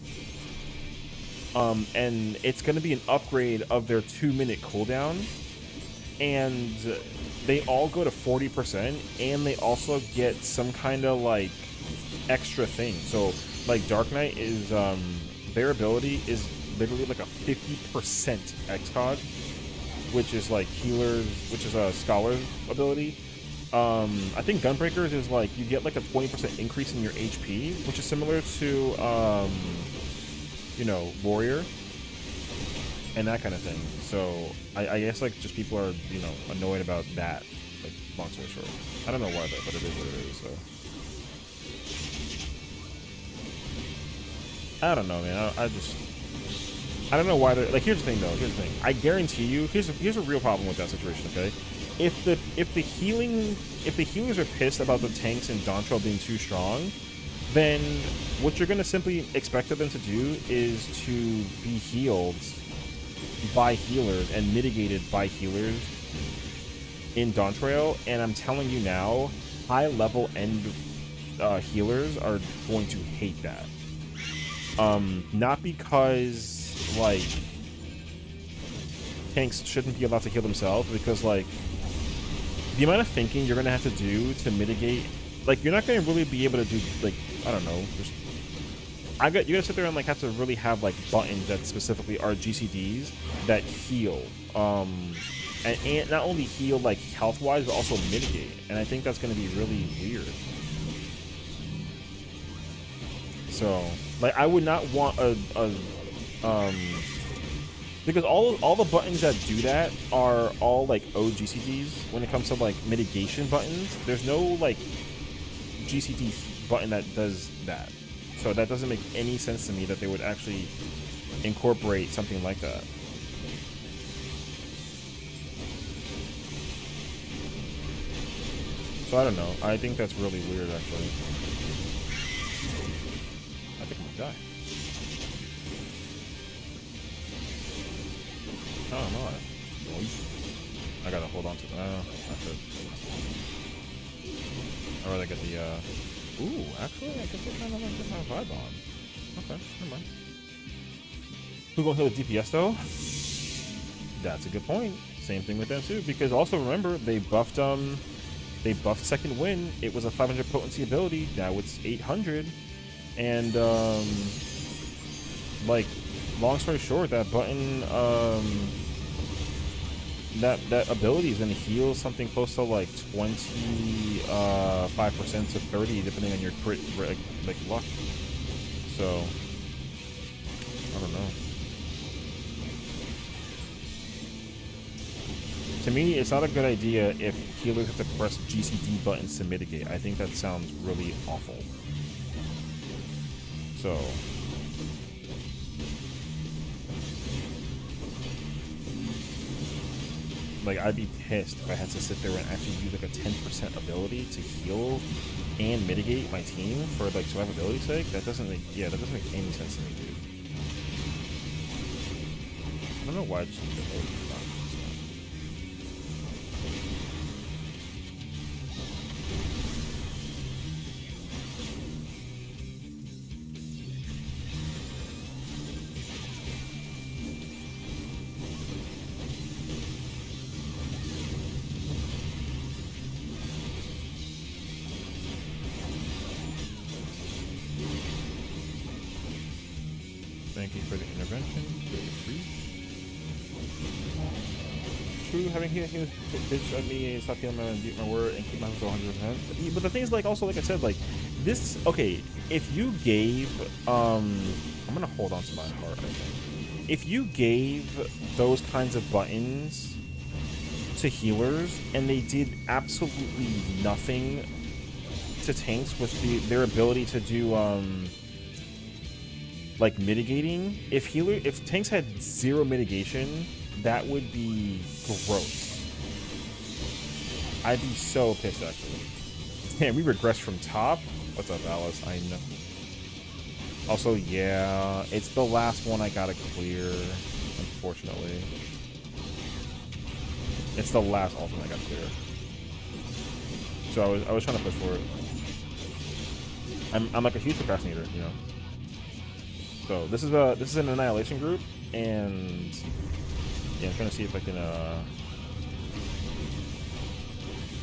And it's going to be an upgrade of their 2-minute cooldown. And they all go to 40%. And they also get some kind of like extra thing. So like Dark Knight is, their ability is literally like a 50% XCOG, which is like healers, which is a scholar ability. I think Gunbreakers is like you get like a 20% increase in your HP, which is similar to you know, Warrior and that kind of thing. So I guess like just people are, you know, annoyed about that. Like long story short, I don't know why though, but it is what it is. So I don't know, man. I don't know why they're like. Here's the thing, though. Here's the thing. I guarantee you. Here's a real problem with that situation. Okay, if the healers are pissed about the tanks and Dawntrail being too strong, then what you're gonna simply expect of them to do is to be healed by healers and mitigated by healers in Dawntrail. And I'm telling you now, high level end healers are going to hate that. Not because like tanks shouldn't be allowed to heal themselves, because like the amount of thinking you're gonna have to do to mitigate, like you're not gonna really be able to do like, I don't know, just you gotta sit there and like have to really have like buttons that specifically are GCDs that heal, and not only heal like health wise but also mitigate, and I think that's gonna be really weird. So like I would not want a Because all the buttons that do that are all like OGCDs when it comes to like mitigation buttons. There's no like GCD button that does that. So that doesn't make any sense to me that they would actually incorporate something like that. So I don't know. I think that's really weird, actually. I think I'm gonna die. Oh, no. I gotta hold on to that. That's it. I'd rather get the, Ooh, actually, I guess I kind of like get my vibe on. Okay, never mind. Who gonna heal the DPS, though? That's a good point. Same thing with them, too. Because also, remember, they buffed Second Wind. It was a 500 potency ability. Now it's 800. And, like, long story short, that button, that ability is going to heal something close to like 25% to 30, depending on your crit, like luck. So I don't know. To me, it's not a good idea if healers have to press GCD buttons to mitigate. I think that sounds really awful. So like, I'd be pissed if I had to sit there and actually use like a 10% ability to heal and mitigate my team for like survivability's sake. That doesn't make, yeah, that doesn't make any sense to me, dude. I don't know why I just did that. Thank you for the intervention. True, having he bitch at me, stop healing my and beat my word and keep my to 100%. But the thing is, like, also, like I said, like, this, okay, if you gave, I'm gonna hold on to my heart, I think. If you gave those kinds of buttons to healers and they did absolutely nothing to tanks with their ability to do, like mitigating, if tanks had zero mitigation, that would be gross. I'd be so pissed, actually. Damn, we regressed from top. What's up, Alice? I know. Also, yeah, it's the last one I gotta clear, unfortunately. It's the last ultimate I gotta clear. So I was trying to push for it. I'm like a huge procrastinator, you know. So this is an annihilation group, and yeah, I'm trying to see if I can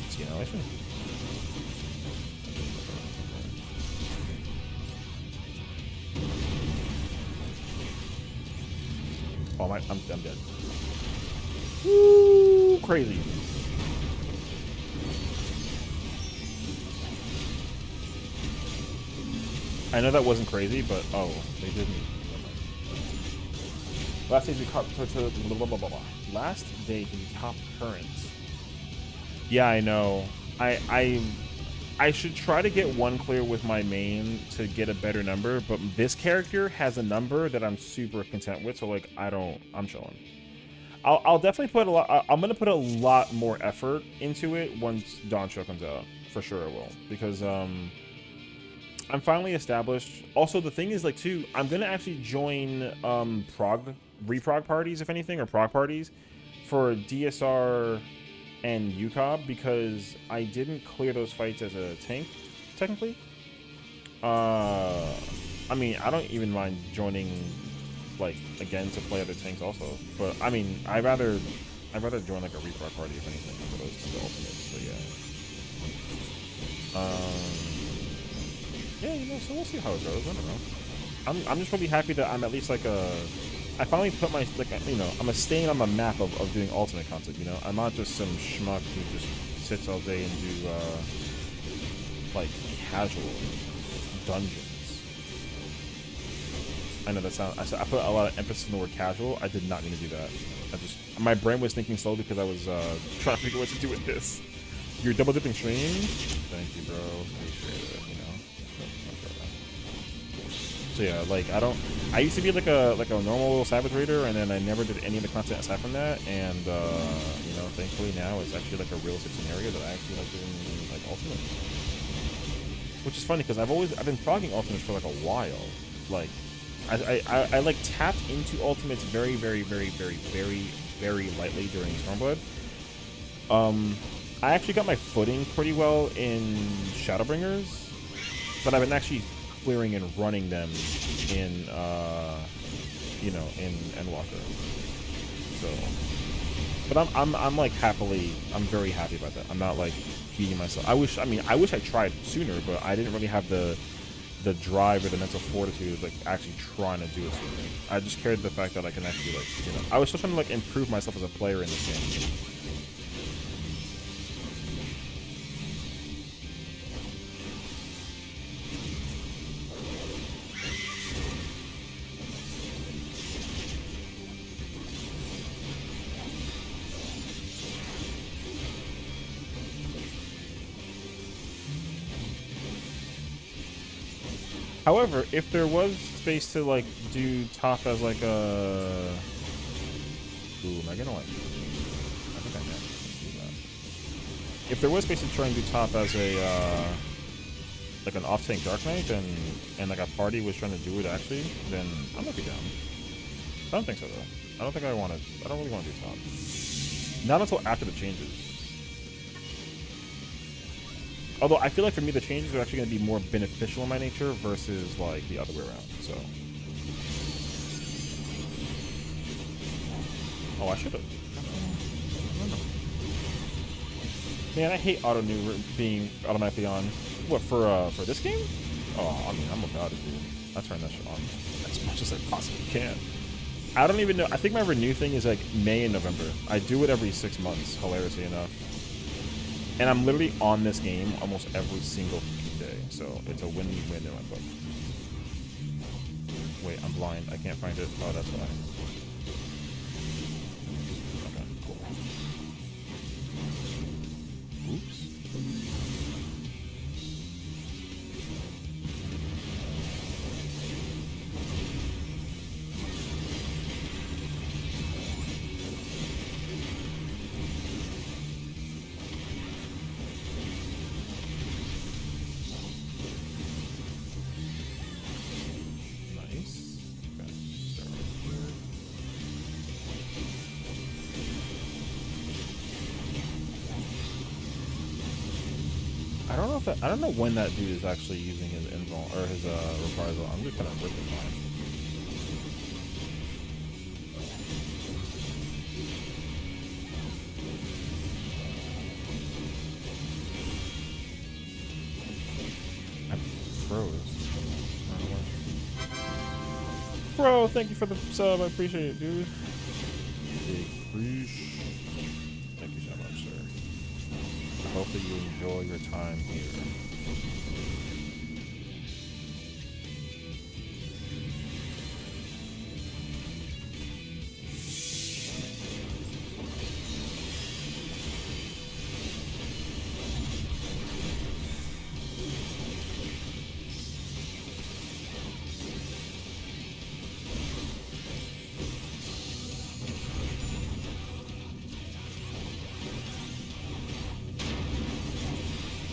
see annihilation. Oh, I'm dead. Woo, crazy. I know that wasn't crazy, but oh, they didn't. Last day to blah, blah, blah, blah. Last day to top current. Yeah, I know. I should try to get one clear with my main to get a better number, but this character has a number that I'm super content with, so like I'm chilling. I'll definitely put a lot. I'm gonna put a lot more effort into it once Dawn Show comes out. For sure I will, because I'm finally established. Also, the thing is, like, too, I'm gonna actually join reprog parties, if anything, or prog parties for DSR and UCOB, because I didn't clear those fights as a tank, technically. I mean, I don't even mind joining, like, again to play other tanks also, but I mean, I'd rather join like a reprog party, if anything, for those two ultimates. So yeah. Yeah, you know, so we'll see how it goes. I don't know. I'm just really happy that I'm at least like I finally put my, like, you know, I'm a stain on the map of doing ultimate content, you know? I'm not just some schmuck who just sits all day and do, like, casual dungeons. I know that sound. I put a lot of emphasis on the word casual. I did not mean to do that. My brain was thinking slowly because I was trying to figure what to do with this. You're double dipping stream. Thank you, bro. Appreciate it. You know. So yeah, like I used to be like a normal Savage Raider, and then I never did any of the content aside from that. And you know, thankfully now it's actually like a realistic scenario that I actually like doing like Ultimates. Which is funny because I've been progging Ultimates for like a while. Like I like tapped into Ultimates very lightly during Stormblood. I actually got my footing pretty well in Shadowbringers, but I've been actually clearing and running them in you know, in Endwalker. So, but I'm like I'm very happy about that. I'm not like beating myself. I wish I tried sooner, but I didn't really have the drive or the mental fortitude like actually trying to do it sooner. I just cared the fact that I can actually like, you know, I was still trying to like improve myself as a player in this game. However, if there was space to like do top as like a, ooh, am I gonna like? I think I can do that. If there was space to try and do top as a like an off-tank Dark Knight, and like a party was trying to do it actually, then I'm gonna be down. I don't think so though. I don't think I want to. I don't really want to do top. Not until after the changes. Although I feel like for me the changes are actually going to be more beneficial in my nature versus like the other way around. So, oh, I should have. Man, I hate auto new being automatically on. What for this game? Oh, I mean, I'm about to do. I turn that shit on as much as I possibly can. I don't even know. I think my renew thing is like May and November. I do it every 6 months. Hilariously enough. And I'm literally on this game almost every single day, so it's a win-win in my book. Wait, I'm blind. I can't find it. Oh, that's why. Okay, cool. Oops. I don't know when that dude is actually using his invul or his reprisal. I'm just kind of ripping mine. I froze. Bro, thank you for the sub. I appreciate it, dude. Thank you so much, sir. I hope that you enjoy your time here.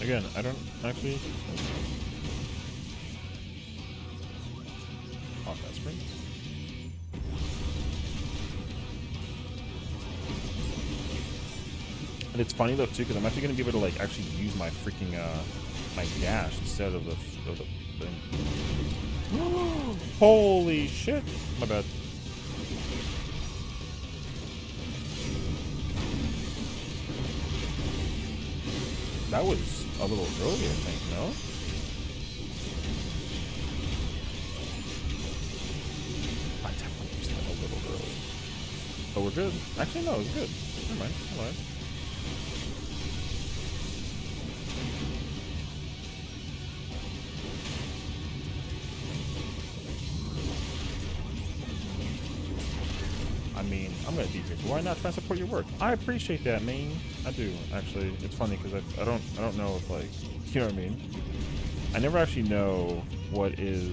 Again, I don't actually off that spring. And it's funny though too, because I'm actually gonna be able to like actually use my freaking my dash instead of the thing. Holy shit! My bad. That was a little early, I think, no? I definitely used that a little early. But we're good. Actually, no, it's good. Never mind. Never mind. I mean, I'm gonna DJ, so why not try to support your work? I appreciate that, man. I do, actually. It's funny because I don't know if, like, you know what I mean? I never actually know what is.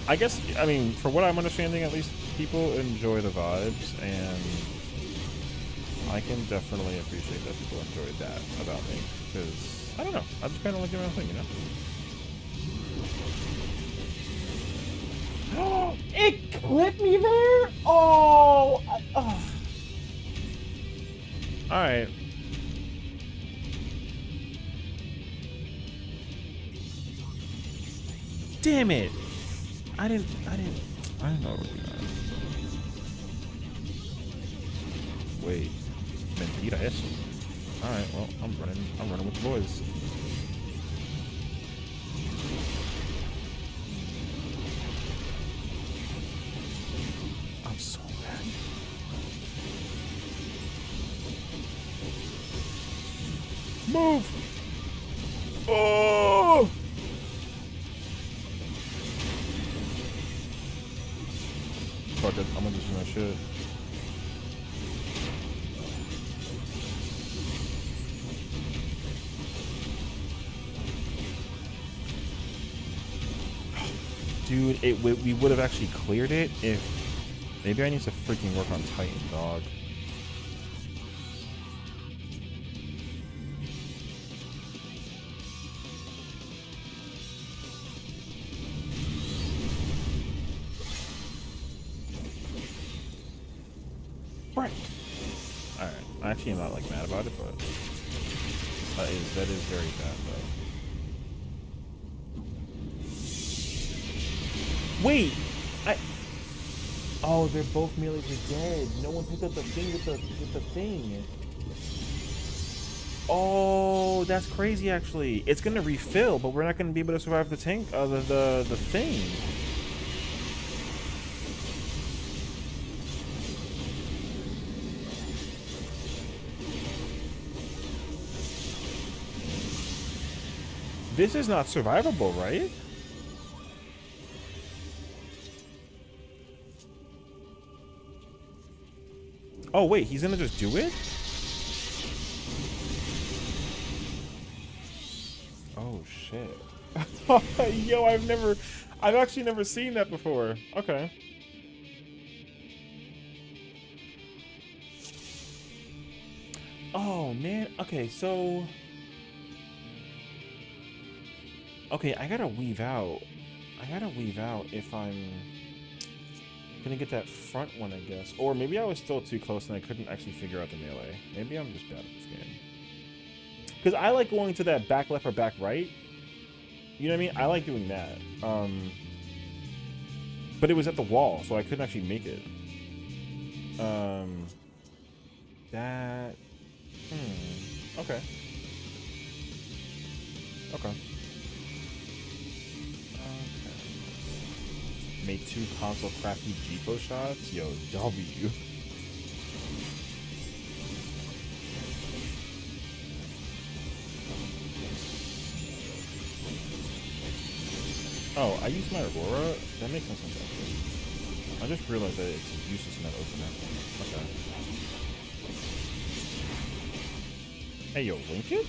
I guess, I mean, for what I'm understanding, at least people enjoy the vibes, and I can definitely appreciate that people enjoy that about me, because I don't know, I just kind of like doing my own thing, you know. It clipped me there? Oh! Alright. Damn it! I didn't know what we got. Wait. Mentira eso. Alright, well, I'm running with the boys. I'm so mad. Move! Oh! Fuck it, I'm gonna just do my shit. Dude, we would have actually cleared it if... Maybe I need to freaking work on Titan, dog. Right. Alright. I actually am not, like, mad about it, but... That is very bad, though. Wait! Oh, they're both melees are dead. No one picked up the thing with the thing. Oh, that's crazy, actually. It's gonna refill, but we're not gonna be able to survive the tank, the thing. This is not survivable, right? Oh, wait, he's gonna just do it? Oh, shit. Yo, I've actually never seen that before. Okay. Oh, man. Okay, so... Okay, I gotta weave out if I'm gonna get that front one, I guess. Or maybe I was still too close and I couldn't actually figure out the melee. Maybe I'm just bad at this game. Because I like going to that back left or back right. You know what I mean? I like doing that. But it was at the wall, so I couldn't actually make it. That... Okay. Okay. Make 2 console crappy Jipo shots? Yo, W. Oh, I used my Aurora? That makes no sense, actually. I just realized that it's useless in that opener. Okay. Hey, yo, link it?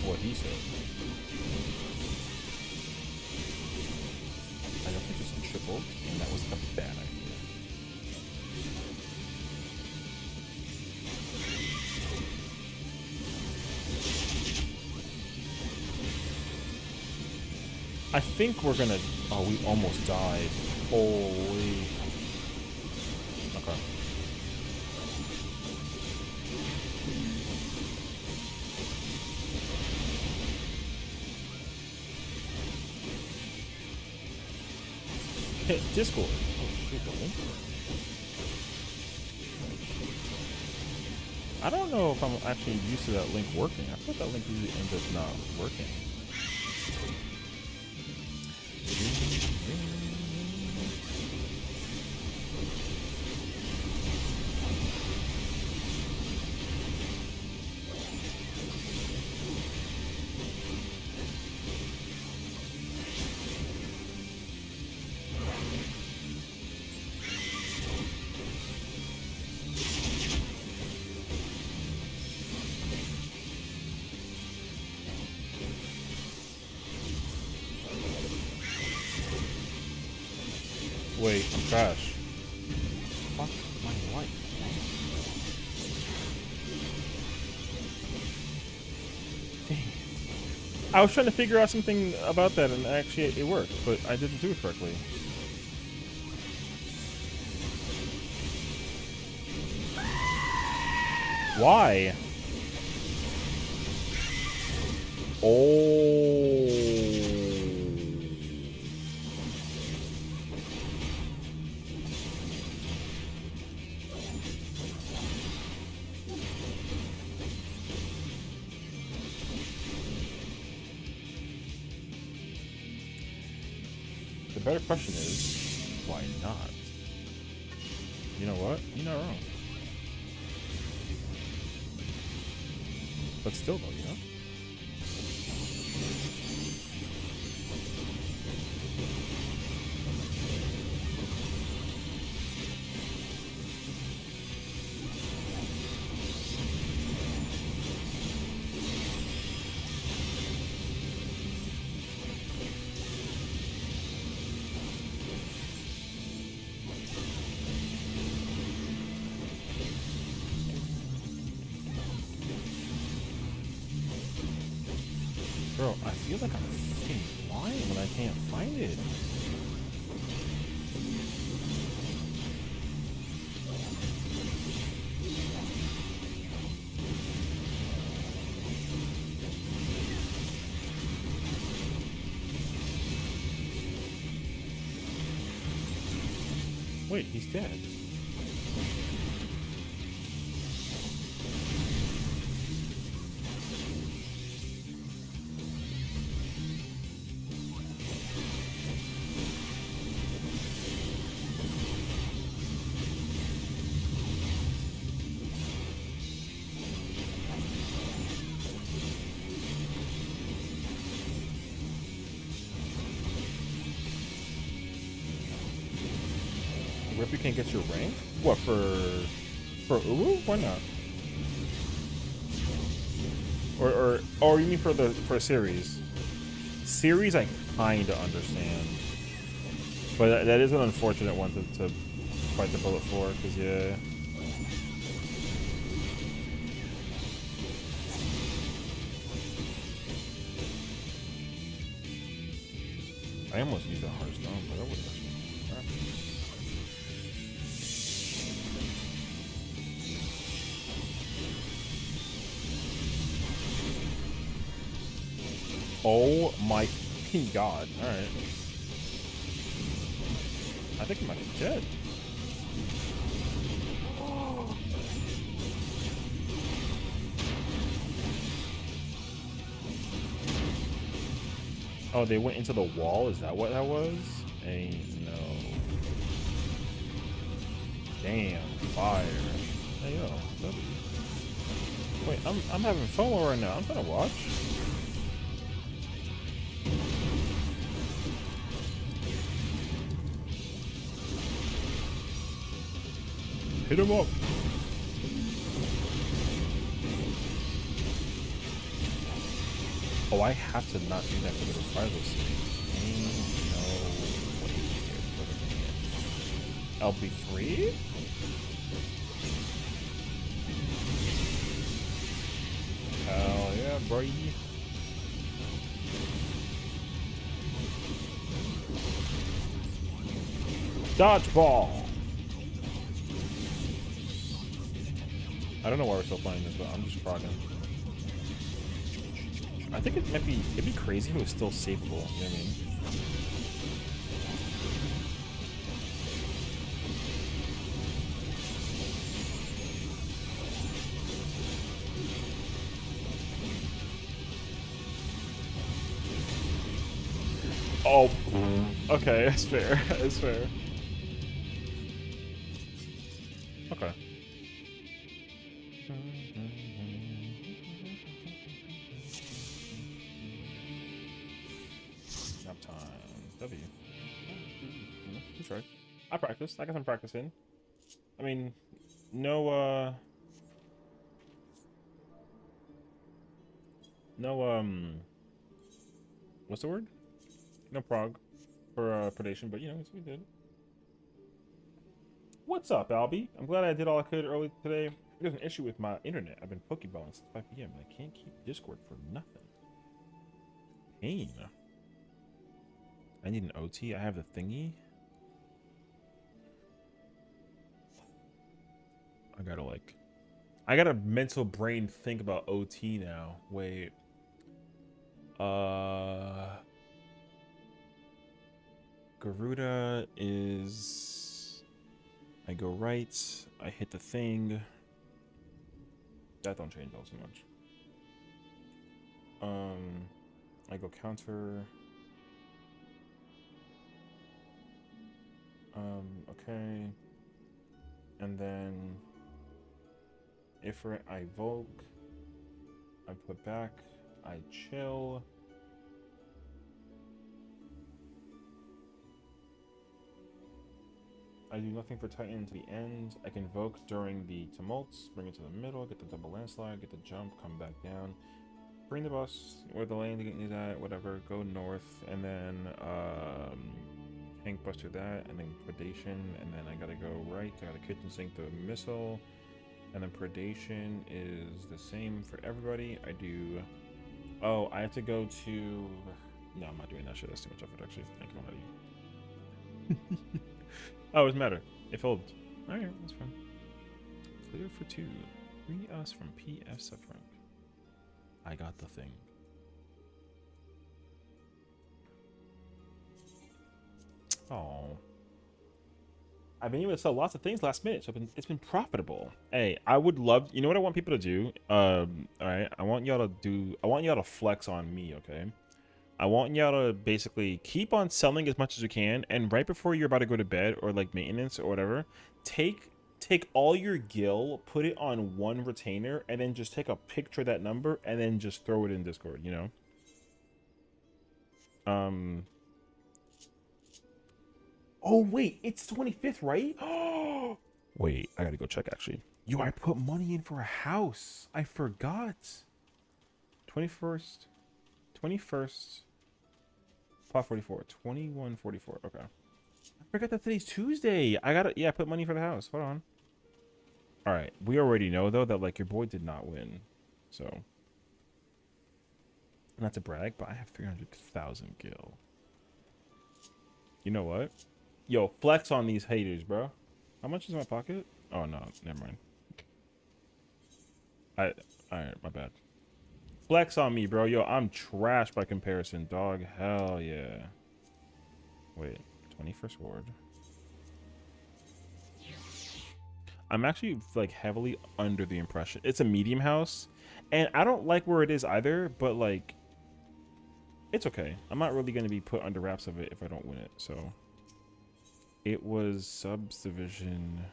What he said. I don't think just tripled, and that was a bad idea. I think we're gonna... Oh, we almost died. Holy... Okay. Hit Discord. Oh shit, the link. I don't know if I'm actually used to that link working. I thought that link usually ends up not working. Wait, I'm trash. Fuck my life. I was trying to figure out something about that, and actually it worked, but I didn't do it correctly. Why? Oh. The better question is, why not? You know what? You're not wrong. But still, though, you know? Bro, I feel like I'm fucking blind when I can't find it. Wait, he's dead. Rip, you can't get your rank? What, for Uru? Why not? Or you mean for series? Series I kinda understand. But that is an unfortunate one to fight the bullet for, because yeah. I almost used that hard stone, but that would have Oh my fucking god. Alright. I think I'm actually dead. Oh, they went into the wall? Is that what that was? Ain't no. Damn, fire. Hey yo, W. Wait, I'm having FOMO right now. I'm trying to watch. Hit him up. Oh, I have to not do that for the survival state. Ain't no way. LB3? Hell yeah, boy. Dodgeball! I don't know why we're still playing this, but I'm just progging. I think it'd be crazy if it was still saveable, you know what I mean? Oh, okay, that's fair, that's fair. Okay. Nap time. W. That's right. I practiced. I got some practice in. I mean, no, what's the word? No prog for predation, but you know, we did. What's up, Albie? I'm glad I did all I could early today. There's an issue with my internet. I've been pokeballing since 5 p.m. and I can't keep Discord for nothing. Pain. I need an OT. I have the thingy. I got a mental brain think about OT now. Wait. Garuda is... I go right. I hit the thing. That don't change all too much. I go counter. Okay. And then if I Volk, I put back, I chill. I do nothing for Titan to the end. I can Voke during the tumults, bring it to the middle, get the double landslide, get the jump, come back down, bring the bus where the lane is at, whatever, go north, and then Hank Buster that, and then Predation, and then I gotta go right, I gotta kitchen sink the missile, and then Predation is the same for everybody. I do... Oh, I have to go to... No, I'm not doing that shit, that's too much effort actually. Thank you, buddy. Oh, it doesn't matter. It folded. Alright, that's fine. Clear for 2. Free us from PF suffering. I got the thing. Oh. I've been able to sell lots of things last minute, so it's been profitable. Hey, I would love... You know what I want people to do? Alright, I want y'all to flex on me, okay? I want y'all to basically keep on selling as much as you can, and right before you're about to go to bed or like maintenance or whatever, take all your gil, put it on one retainer, and then just take a picture of that number and then just throw it in Discord, you know? Oh wait, it's 25th, right? Wait, I gotta go check actually. Yo, I put money in for a house. I forgot. 21st. Plot 44, 2144. Okay. I forgot that today's Tuesday. I put money for the house. Hold on. All right. We already know though that like your boy did not win. So, not to brag, but I have 300,000 gil. You know what? Yo, flex on these haters, bro. How much is in my pocket? Oh no, never mind. All right, my bad. Flex on me, bro. Yo, I'm trash by comparison, dog. Hell yeah. Wait, 21st ward. I'm actually like heavily under the impression it's a medium house, and I don't like where it is either, but like it's okay. I'm not really going to be put under wraps of it if I don't win it. So it was subdivision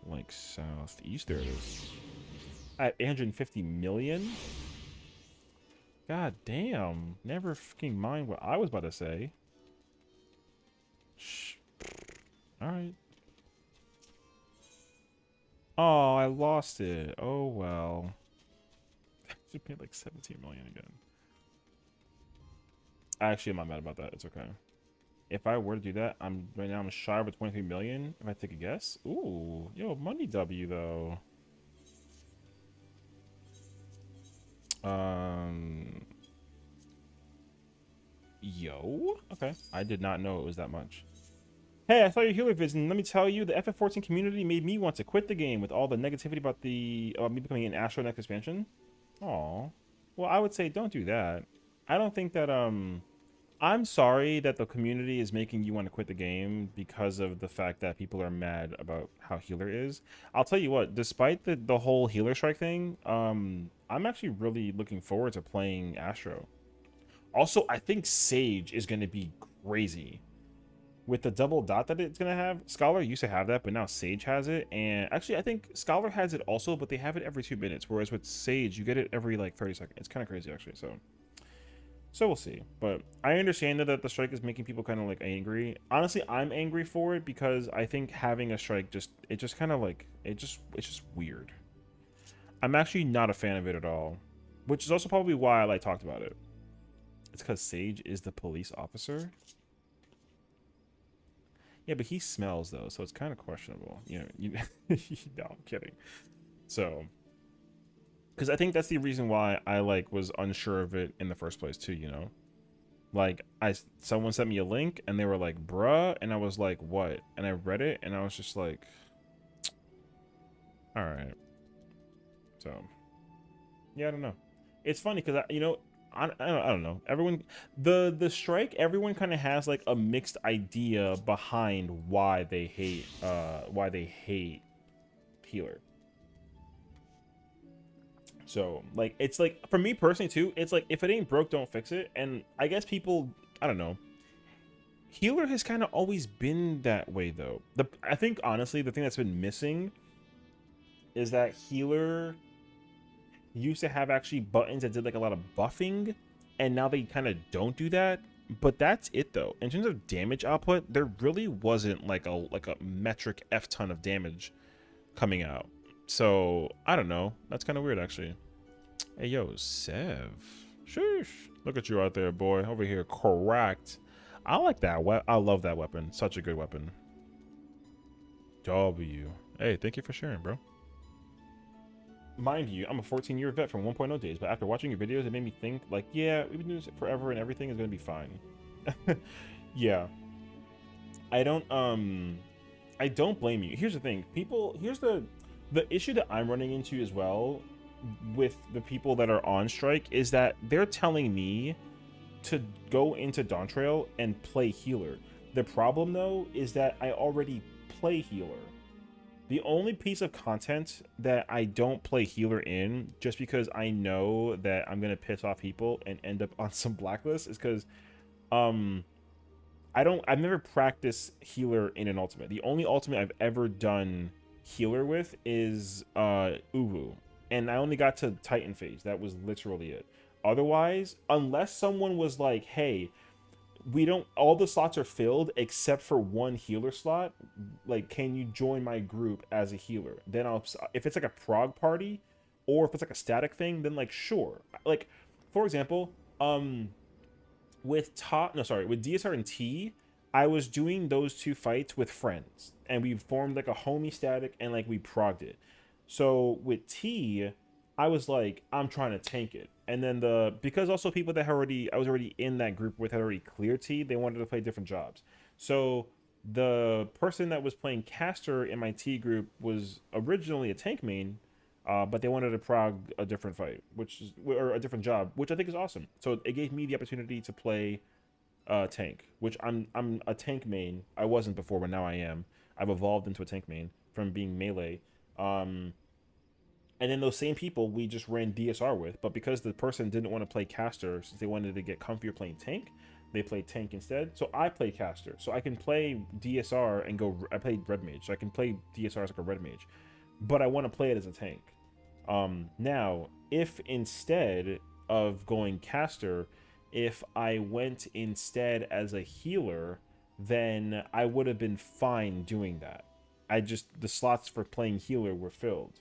like southeast. There it is. At 850 million? God damn. Never fucking mind what I was about to say. Shh. Alright. Oh, I lost it. Oh, well. I should pay like 17 million again. Actually, I'm not mad about that. It's okay. If I were to do that, right now I'm shy of 23 million. If I take a guess. Ooh. Yo, money W, though. Yo, okay. I did not know it was that much. Hey, I saw your healer visit. Let me tell you, the FF14 community made me want to quit the game with all the negativity about me becoming an Astro next expansion. Aw. Well, I would say don't do that. I don't think that I'm sorry that the community is making you want to quit the game because of the fact that people are mad about how healer is. I'll tell you what, despite the whole healer strike thing, I'm actually really looking forward to playing Astro. Also, I think Sage is going to be crazy. With the double dot that it's going to have, Scholar used to have that, but now Sage has it. And actually, I think Scholar has it also, but they have it every 2 minutes. Whereas with Sage, you get it every like 30 seconds. It's kind of crazy, actually. So we'll see. But I understand that the strike is making people kind of like angry. Honestly, I'm angry for it because I think having a strike it's just weird. I'm actually not a fan of it at all, which is also probably why I like talked about it. It's because Sage is the police officer. Yeah, but he smells though, so it's kind of questionable. No, I'm kidding. So, because I think that's the reason why I like was unsure of it in the first place too. Like someone sent me a link and they were like, "Bruh," and I was like, "What?" And I read it and I was just like, "All right." So, yeah, I don't know. It's funny because I don't know. Everyone, the strike, everyone kind of has like a mixed idea behind why they hate healer. So like it's like for me personally too, it's like if it ain't broke, don't fix it. And I guess people, I don't know. Healer has kind of always been that way though. I think honestly the thing that's been missing is that healer used to have actually buttons that did like a lot of buffing, and now they kind of don't do that. But that's it though. In terms of damage output, there really wasn't like a metric F ton of damage coming out. So I don't know. That's kind of weird actually. Hey yo, Sev. Sheesh. Look at you out there, boy. Over here, correct. I like that. I love that weapon. Such a good weapon. W. Hey, thank you for sharing, bro. Mind you, I'm a 14-year vet from 1.0 days, but after watching your videos, it made me think, like, yeah, we've been doing this forever and everything is going to be fine. Yeah. I don't blame you. Here's the thing. Here's the issue that I'm running into as well with the people that are on strike is that they're telling me to go into Dawntrail and play healer. The problem, though, is that I already play healer. The only piece of content that I don't play healer in, just because I know that I'm gonna piss off people and end up on some blacklist, is because I've never practiced healer in an ultimate. The only ultimate I've ever done healer with is Uwu, and I only got to Titan phase. That was literally it. Otherwise, unless someone was like, hey, all the slots are filled except for one healer slot, like, can you join my group as a healer? Then if it's like a prog party or if it's like a static thing, then like sure. Like for example, with DSR and T, I was doing those two fights with friends and we formed like a homie static and like we progged it. So with T, I was like, I'm trying to tank it. And then because also people that I was already in that group with had already cleared T, they wanted to play different jobs. So the person that was playing caster in my T group was originally a tank main, but they wanted to prog a different fight, or a different job, which I think is awesome. So it gave me the opportunity to play tank, which I'm a tank main. I wasn't before, but now I am. I've evolved into a tank main from being melee. And then those same people we just ran DSR with, but because the person didn't want to play caster since they wanted to get comfier playing tank, they played tank instead. So I play caster, so I can play DSR and go. I played red mage, so I can play DSR as like a red mage, but I want to play it as a tank. Now, if instead of going caster, if I went instead as a healer, then I would have been fine doing that. The slots for playing healer were filled.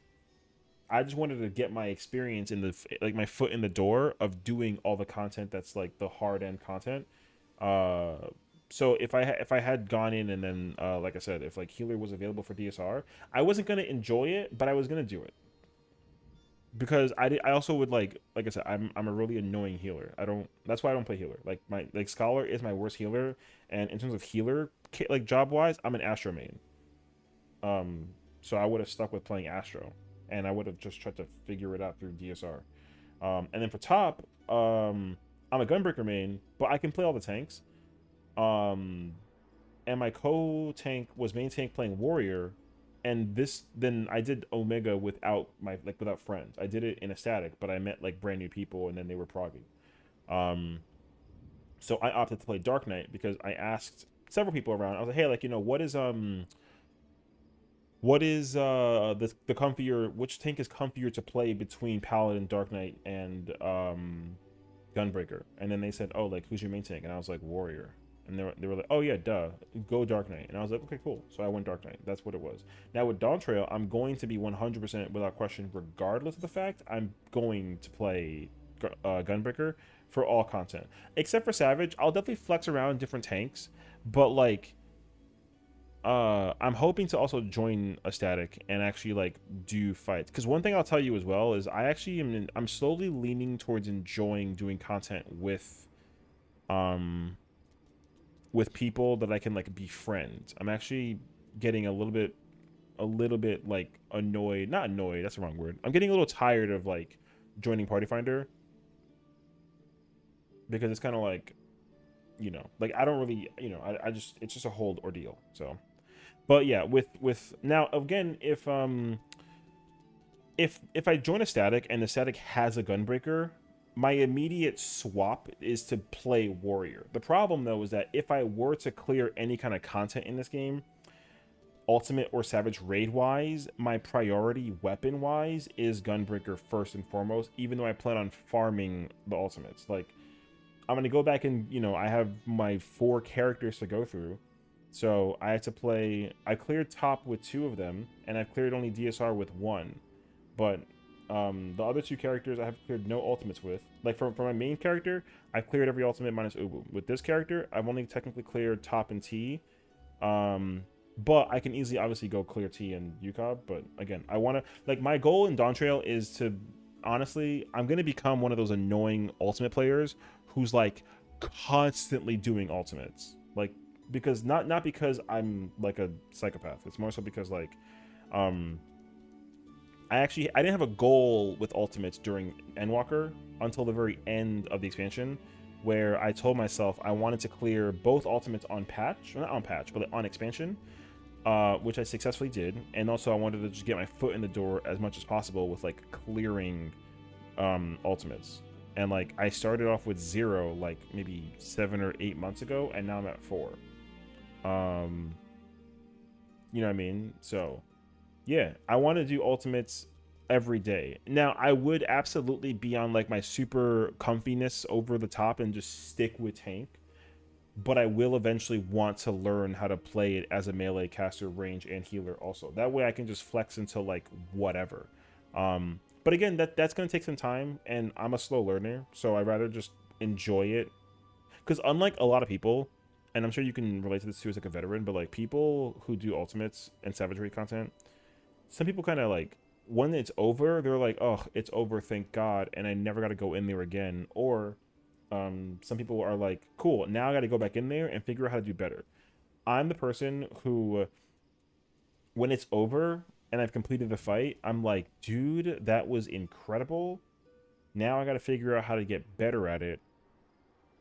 I just wanted to get my experience in my foot in the door of doing all the content that's like the hard end content. So if I had gone in and then like I said, if like healer was available for DSR, I wasn't gonna enjoy it, but I was gonna do it because I also would like I said, I'm a really annoying healer. That's why I don't play healer. Like Scholar is my worst healer, and in terms of healer like job wise, I'm an Astro main. So I would have stuck with playing Astro. And I would have just tried to figure it out through DSR. And then for top, I'm a Gunbreaker main, but I can play all the tanks. And my co-tank was main tank playing Warrior. And then I did Omega without friends. I did it in a static, but I met like brand new people and then they were progging. So I opted to play Dark Knight because I asked several people around. I was like, hey, like, what is the comfier? Which tank is comfier to play between Paladin, Dark Knight, and Gunbreaker? And then they said, "Oh, like who's your main tank?" And I was like, Warrior. And they were like, "Oh yeah, duh, go Dark Knight." And I was like, "Okay, cool." So I went Dark Knight. That's what it was. Now with Dawntrail, I'm going to be 100% without question, regardless of the fact I'm going to play Gunbreaker for all content, except for Savage. I'll definitely flex around different tanks, but like I'm hoping to also join a static and actually like do fights. Because one thing I'll tell you as well is I'm slowly leaning towards enjoying doing content um with people that I can like befriend. I'm actually getting a little bit like annoyed. Not annoyed, that's the wrong word. I'm getting a little tired of like joining Party Finder, because it's kind of like, you know, like I don't really, you know, I just, it's just a whole ordeal. So, but yeah, with now again, if I join a static and the static has a gunbreaker, my immediate swap is to play warrior. The problem though is that if I were to clear any kind of content in this game, ultimate or savage raid wise, my priority weapon wise is gunbreaker first and foremost, even though I plan on farming the ultimates. Like, I'm gonna go back and, you know, I have my 4 characters to go through, so I had to play. I cleared top with 2 of them, and I've cleared only DSR with 1. But the other 2 characters I have cleared no ultimates with. Like for my main character, I've cleared every ultimate minus Ubu. With this character, I've only technically cleared top and T. But I can easily obviously go clear T and UCOB. But again, I want to, like, my goal in Dawntrail is to, honestly, I'm going to become one of those annoying ultimate players who's like constantly doing ultimates. Like, because not because I'm like a psychopath. It's more so because like, I didn't have a goal with ultimates during Endwalker until the very end of the expansion, where I told myself I wanted to clear both ultimates on patch, well, not on patch, but on expansion, which I successfully did. And also I wanted to just get my foot in the door as much as possible with like clearing ultimates. And like I started off with 0 like maybe 7 or 8 months ago, and now I'm at 4. You know what I mean? So yeah, I want to do ultimates every day. Now, I would absolutely be on like my super comfiness over the top and just stick with tank, but I will eventually want to learn how to play it as a melee caster, range, and healer also. That way I can just flex into like whatever. But again, that's going to take some time, and I'm a slow learner, so I'd rather just enjoy it. Because unlike a lot of people, and I'm sure you can relate to this too as like a veteran, but like people who do ultimates and savagery content, some people kind of like, when it's over, they're like, oh, it's over, thank God, and I never got to go in there again. Or some people are like, cool, now I got to go back in there and figure out how to do better. I'm the person who, when it's over and I've completed the fight, I'm like, dude, that was incredible. Now I got to figure out how to get better at it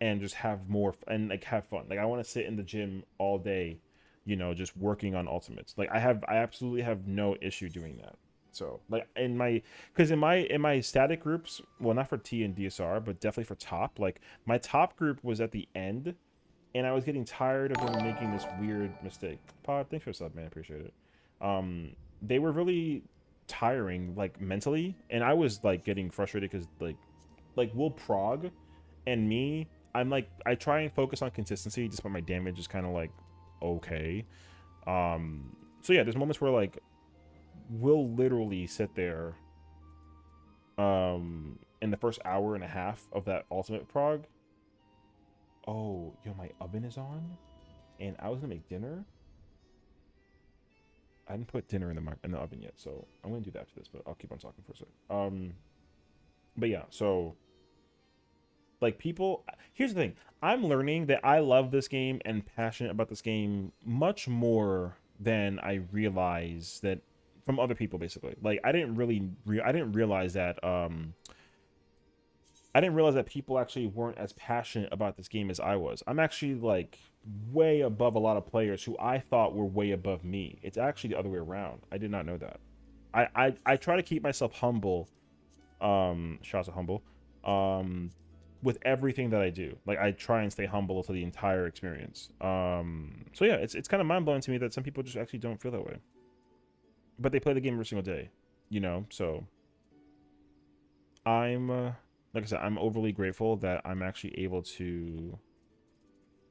and just have more and like have fun. Like, I want to sit in the gym all day, you know, just working on ultimates. Like, I absolutely have no issue doing that. So like in my static groups, well, not for T and DSR, but definitely for top, like my top group was at the end, and I was getting tired of them making this weird mistake. Pod, thanks for the sub, man, appreciate it. They were really tiring, like mentally, and I was like getting frustrated because like we'll prog, and me, I'm like, I try and focus on consistency despite my damage is kind of like okay. So yeah, there's moments where like we'll literally sit there in the first hour and a half of that ultimate prog. Oh, yo, my oven is on, and I was gonna make dinner. I didn't put dinner in the oven yet, so I'm gonna do that after this, but I'll keep on talking for a sec. But yeah, so like people, here's the thing, I'm learning that I love this game and passionate about this game much more than I realize that from other people. Basically, like I didn't realize that people actually weren't as passionate about this game as I was. I'm actually like way above a lot of players who I thought were way above me. It's actually the other way around. I did not know that. I try to keep myself humble, shots of humble, with everything that I do. Like I try and stay humble to the entire experience. So yeah, it's kind of mind blowing to me that some people just actually don't feel that way, but they play the game every single day, you know. So I'm like I said, I'm overly grateful that I'm actually able to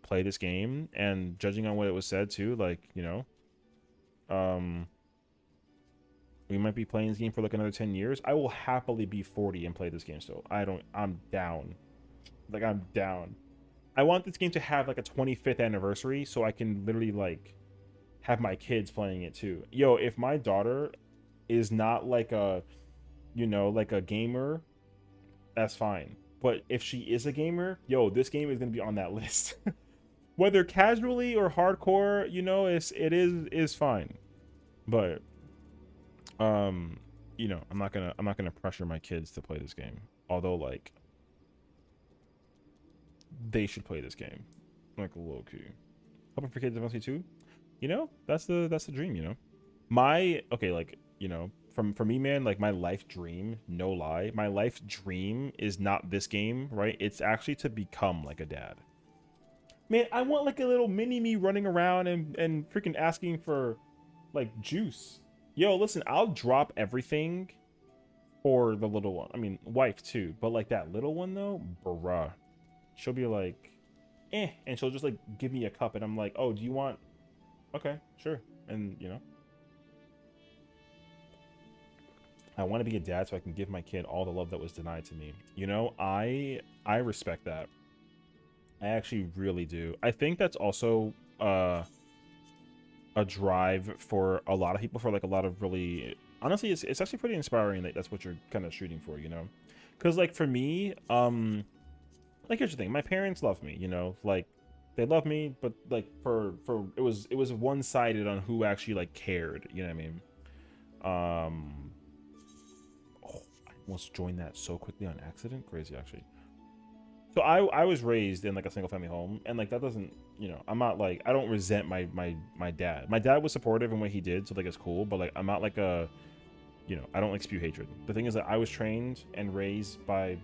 play this game. And judging on what it was said too, like, you know, we might be playing this game for like another 10 years. I will happily be 40 and play this game still. I'm down. Like, I'm down. I want this game to have like a 25th anniversary so I can literally like have my kids playing it too. Yo, if my daughter is not like a, you know, like a gamer, that's fine. But if she is a gamer, yo, this game is gonna be on that list. Whether casually or hardcore, you know, it is fine. But you know, I'm not gonna pressure my kids to play this game. Although like they should play this game. Like a low key. Hoping for kids eventually too. You know, that's the dream, you know. My okay, like, you know, for me, man, like my life dream, no lie, my life dream is not this game, right? It's actually to become like a dad. Man, I want like a little mini me running around and freaking asking for like juice. Yo, listen, I'll drop everything for the little one. I mean, wife too, but like that little one though, bruh. She'll be like, and she'll just like give me a cup, and I'm like, oh, do you want? Okay, sure. And you know, I want to be a dad so I can give my kid all the love that was denied to me. You know, I respect that. I actually really do. I think that's also a drive for a lot of people, for like a lot of really, honestly, it's actually pretty inspiring that that's what you're kind of shooting for, you know? Because like for me, like here's the thing, my parents love me, you know, like they love me, but like for it was one-sided on who actually like cared, you know what I mean? Oh, I almost joined that so quickly on accident. Crazy, actually. So I was raised in like a single family home, and like that doesn't, you know, I'm not like, I don't resent my dad. My dad was supportive in what he did, so like it's cool, but like I'm not like a, you know, I don't like spew hatred. The thing is that I was trained and raised by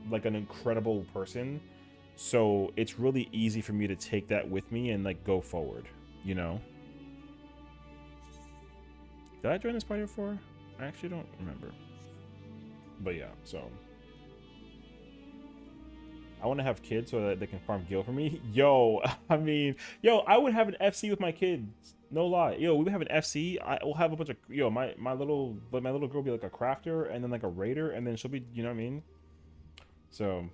like an incredible person, so it's really easy for me to take that with me and like go forward, you know. Did I join this party before? I actually don't remember, but yeah, so I want to have kids so that they can farm gil for me. Yo, I mean, yo, I would have an FC with my kids. No lie. Yo, we would have an FC. I will have a bunch of, yo, my little girl will be like a crafter, and then like a raider, and then she'll be, you know what I mean? So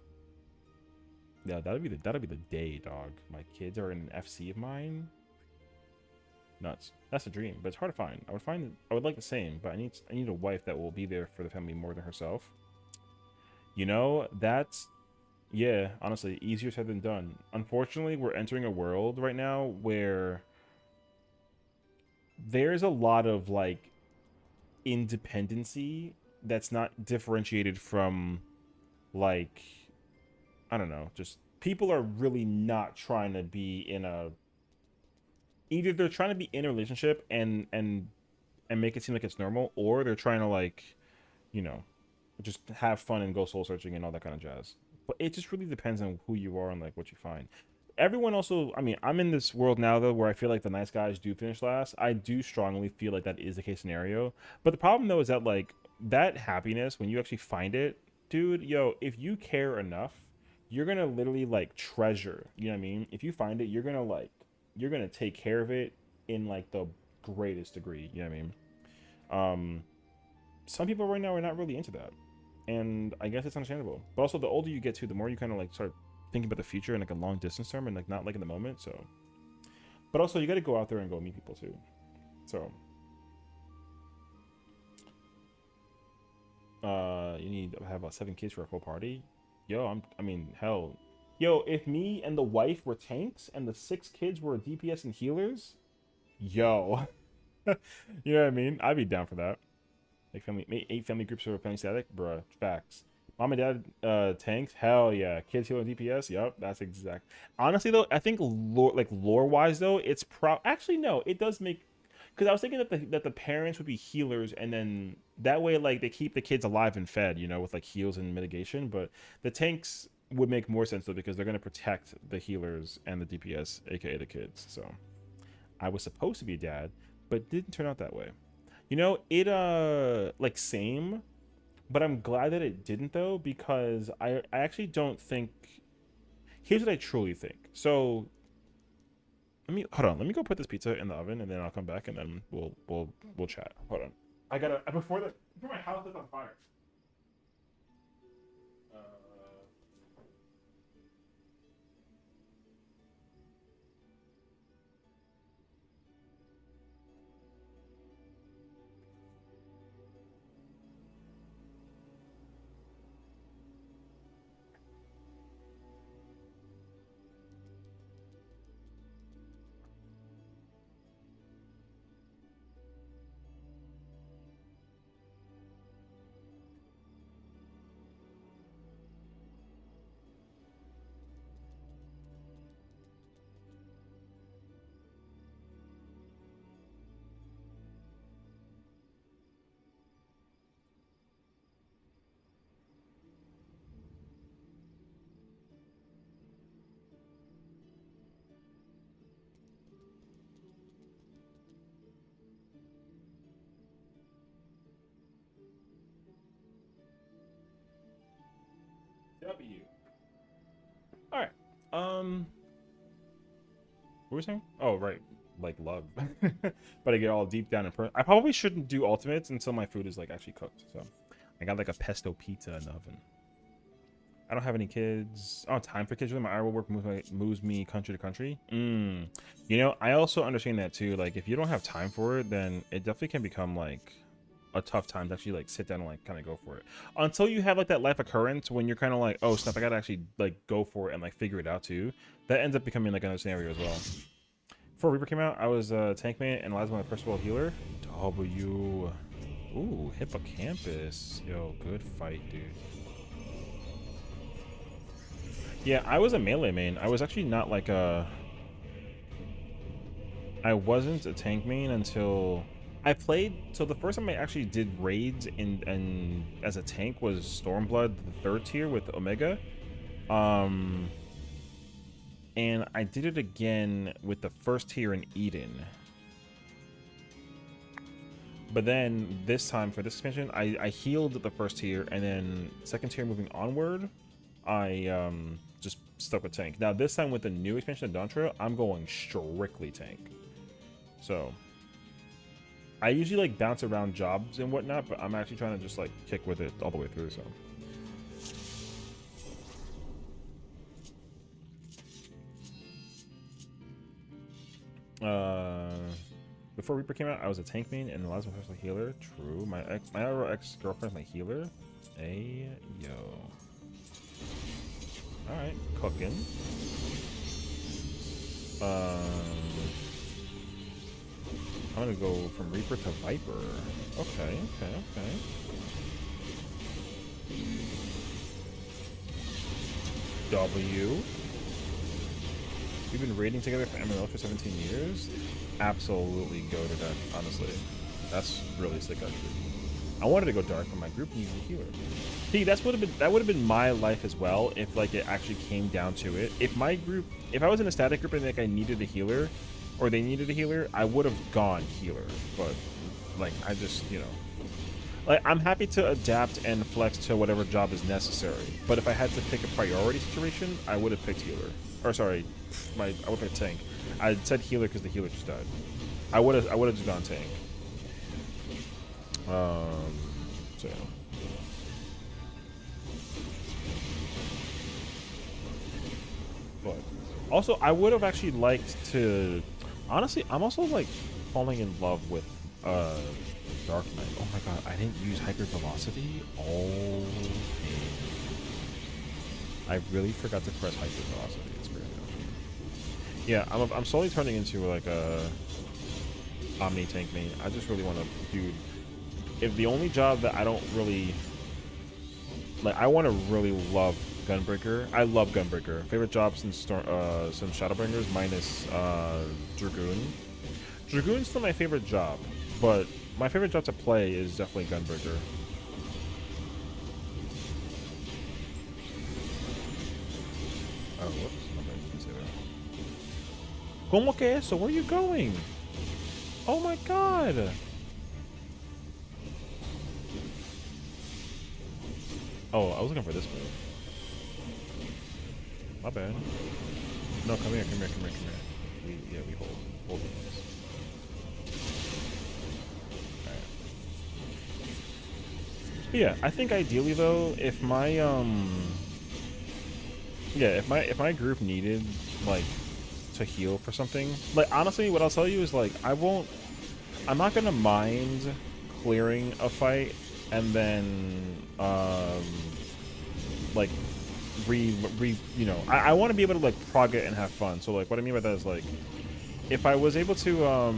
yeah, that'll be the day, dog. My kids are in an FC of mine. Nuts. That's a dream, but it's hard to find. I would like the same, but I need a wife that will be there for the family more than herself. You know, that's, yeah, honestly, easier said than done. Unfortunately, we're entering a world right now where there's a lot of like independency that's not differentiated from like, I don't know, just people are really not trying to be in a, either they're trying to be in a relationship and make it seem like it's normal, or they're trying to like, you know, just have fun and go soul searching and all that kind of jazz. But it just really depends on who you are and like what you find. Everyone also, I mean, I'm in this world now though where I feel like the nice guys do finish last. I do strongly feel like that is the case scenario. But the problem though is that like that happiness when you actually find it, dude, yo, if you care enough, you're gonna literally like treasure. You know what I mean? If you find it, you're gonna take care of it in like the greatest degree. You know what I mean? Um, some people right now are not really into that, and I guess it's understandable. But also, the older you get to, the more you kind of like start thinking about the future in like a long distance term and like not like in the moment. So, but also you got to go out there and go meet people too. So, you need to have about 7 kids for a full party. Yo, I mean, hell, yo, if me and the wife were tanks and the 6 kids were DPS and healers, yo, you know what I mean? I'd be down for that. Like 8 family groups for family static, bruh. Facts. Mom and dad, tanks. Hell yeah. Kids healing DPS. Yup, that's exact. Honestly though, I think lore wise though, it's actually no, it does make, because I was thinking that the parents would be healers, and then that way like they keep the kids alive and fed, you know, with like heals and mitigation. But the tanks would make more sense though because they're gonna protect the healers and the DPS, aka the kids. So I was supposed to be a dad, but didn't turn out that way. You know, it like same, but I'm glad that it didn't though, because I actually don't think, here's what I truly think. So let me go put this pizza in the oven, and then I'll come back and then we'll chat. Hold on. I gotta before my house is on fire. Uh, W. All right. What were we saying? Oh, right. Like love. But I get all deep down in I probably shouldn't do ultimates until my food is like actually cooked. So I got like a pesto pizza in the oven. I don't have any kids. I don't have time for kids. Really, my hour work moves me country to country. You know, I also understand that too. Like, if you don't have time for it, then it definitely can become like a tough time to actually like sit down and like kind of go for it. Until you have like that life occurrence when you're kind of like, oh snap, I gotta actually like go for it and like figure it out too. That ends up becoming like another scenario as well. Before Reaper came out, I was a tank man and Eliza my first world healer. W. Ooh, hippocampus. Yo, good fight, dude. Yeah, I was a melee main. I was actually not like a... I wasn't a tank main until... I played... So the first time I actually did raids and as a tank was Stormblood, the 3rd tier with Omega. And I did it again with the 1st tier in Eden. But then this time for this expansion, I healed the 1st tier, and then 2nd tier moving onward, I just stuck with tank. Now this time with the new expansion of Dawn Trail, I'm going strictly tank. So I usually like bounce around jobs and whatnot, but I'm actually trying to just like kick with it all the way through. So before Reaper came out, I was a tank main and Eliza was a healer. True. My ex-girlfriend's my healer. Hey yo. Alright, cooking. I'm gonna go from Reaper to Viper. Okay. W. We've been raiding together for MML for 17 years. Absolutely go to that, honestly. That's really sick, actually. I wanted to go dark, but my group needed a healer. See, that would have been my life as well if like it actually came down to it. If I was in a static group and like I needed a healer, or they needed a healer, I would have gone healer. But like I just, you know, like I'm happy to adapt and flex to whatever job is necessary. But if I had to pick a priority situation, I would have picked healer. Or sorry, I would pick tank. I said healer because the healer just died. I would have just gone tank. So but also I would have actually liked to, honestly, I'm also like falling in love with Dark Knight. Oh my god, I didn't use hyper velocity. Oh man. I really forgot to press hyper velocity. It's crazy. Yeah, I'm slowly turning into like a Omni tank main. I just really want to do. If the only job that I don't really like, I want to really love Gunbreaker. I love Gunbreaker. Favorite job since Shadowbringers minus Dragoon. Dragoon's still my favorite job, but my favorite job to play is definitely Gunbreaker. Oh, whoops. Okay, you can say that. ¿Cómo que eso? Where are you going? Oh my god! Oh, I was looking for this move. My bad. No, come here. We hold this. Alright. Yeah, I think ideally though, if my if my group needed like to heal for something, like honestly what I'll tell you is like I'm not gonna mind clearing a fight and then like you know, I want to be able to like prog it and have fun. So like what I mean by that is like if I was able to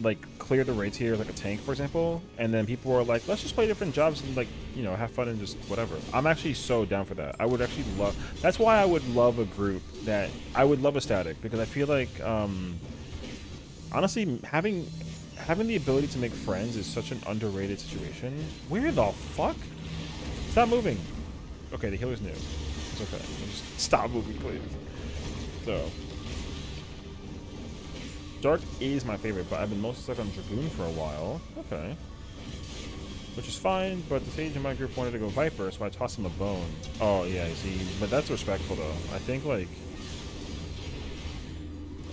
like clear the raids here like a tank for example, and then people were like, let's just play different jobs and like, you know, have fun and just whatever, I'm actually so down for that. I would actually love, that's why I would love a group that I would love a static, because I feel like honestly having the ability to make friends is such an underrated situation. Where the fuck? Stop moving. Okay, the healer's new. It's okay. Just stop moving, please. So, Dark is my favorite, but I've been mostly stuck on Dragoon for a while. Okay. which is fine, but the sage in my group wanted to go Viper, so I tossed him a bone. Oh, yeah, see, but that's respectful, though. I think, like,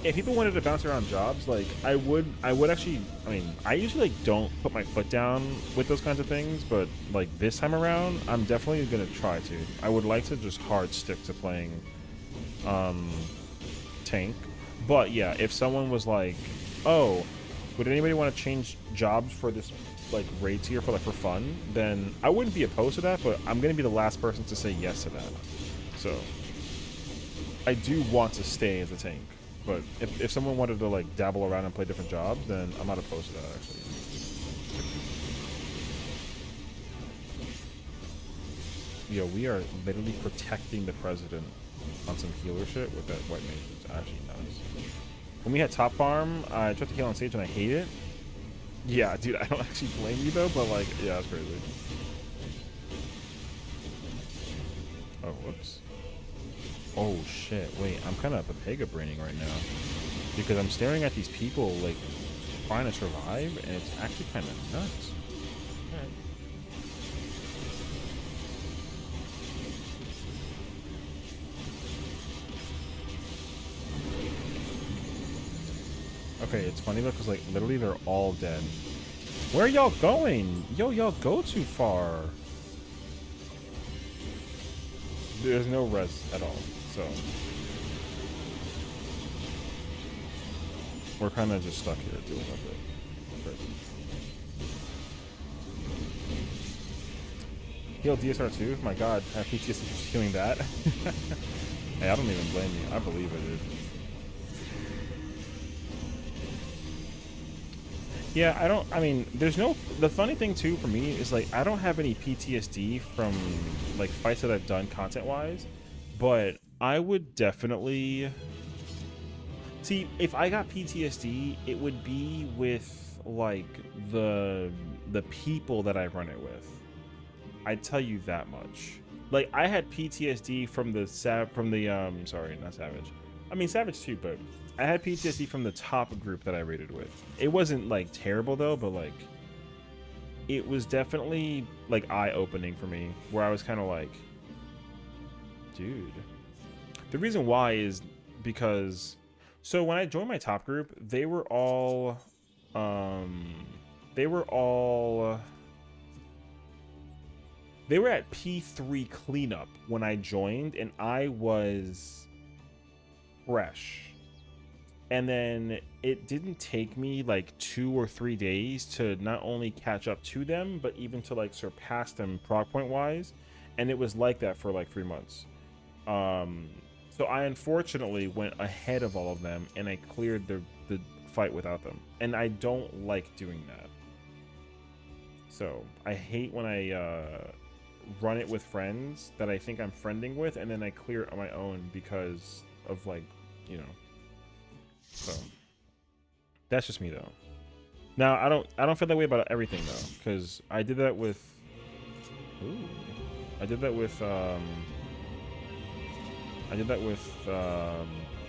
if people wanted to bounce around jobs, like, I would actually, I mean, I usually, like, don't put my foot down with those kinds of things, but, like, this time around, I'm definitely gonna try to. I would like to just hard stick to playing, tank. But, yeah, if someone was like, oh, would anybody want to change jobs for this, like, raid tier for, like, for fun, then I wouldn't be opposed to that, but I'm gonna be the last person to say yes to that. So, I do want to stay as a tank. But if someone wanted to, like, dabble around and play different jobs, then I'm not opposed to that, actually. Yo, we are literally protecting the president on some healer shit with that white mage. It's actually nuts. When we had top farm, I tried to heal on stage and I hate it. Yeah, dude, I don't actually blame you, though, but, like, yeah, that's crazy. Oh, whoops. Oh shit, wait, I'm kind of Pepega braining right now. Because I'm staring at these people, like, trying to survive, and it's actually kind of nuts. Okay, it's funny though, because, like, literally they're all dead. Where are y'all going? Yo, y'all go too far. There's no res at all, so we're kind of just stuck here dealing with it. Heal DSR too? My god, I have PTSD just healing that. Hey, I don't even blame you. I believe it, dude. Yeah, I mean, there's no, the funny thing too for me is, like, I don't have any PTSD from, like, fights that I've done content-wise, but I would definitely, see, if I got PTSD, it would be with, like, the people that I run it with. I'd tell you that much. Like, I had PTSD from the, sorry, not Savage. I mean, Savage too, but I had PTSD from the top group that I raided with. It wasn't, like, terrible, though, but, like, it was definitely, like, eye-opening for me, where I was kind of like, dude. The reason why is because, so when I joined my top group, they were all at P3 cleanup when I joined, and I was fresh. And then it didn't take me like 2 or 3 days to not only catch up to them, but even to, like, surpass them proc point wise. And it was like that for like 3 months. So I unfortunately went ahead of all of them, and I cleared the fight without them. And I don't like doing that. So I hate when I run it with friends that I think I'm friending with, and then I clear it on my own because of, like, you know. So that's just me, though. Now I don't feel that way about everything, though, because I did that with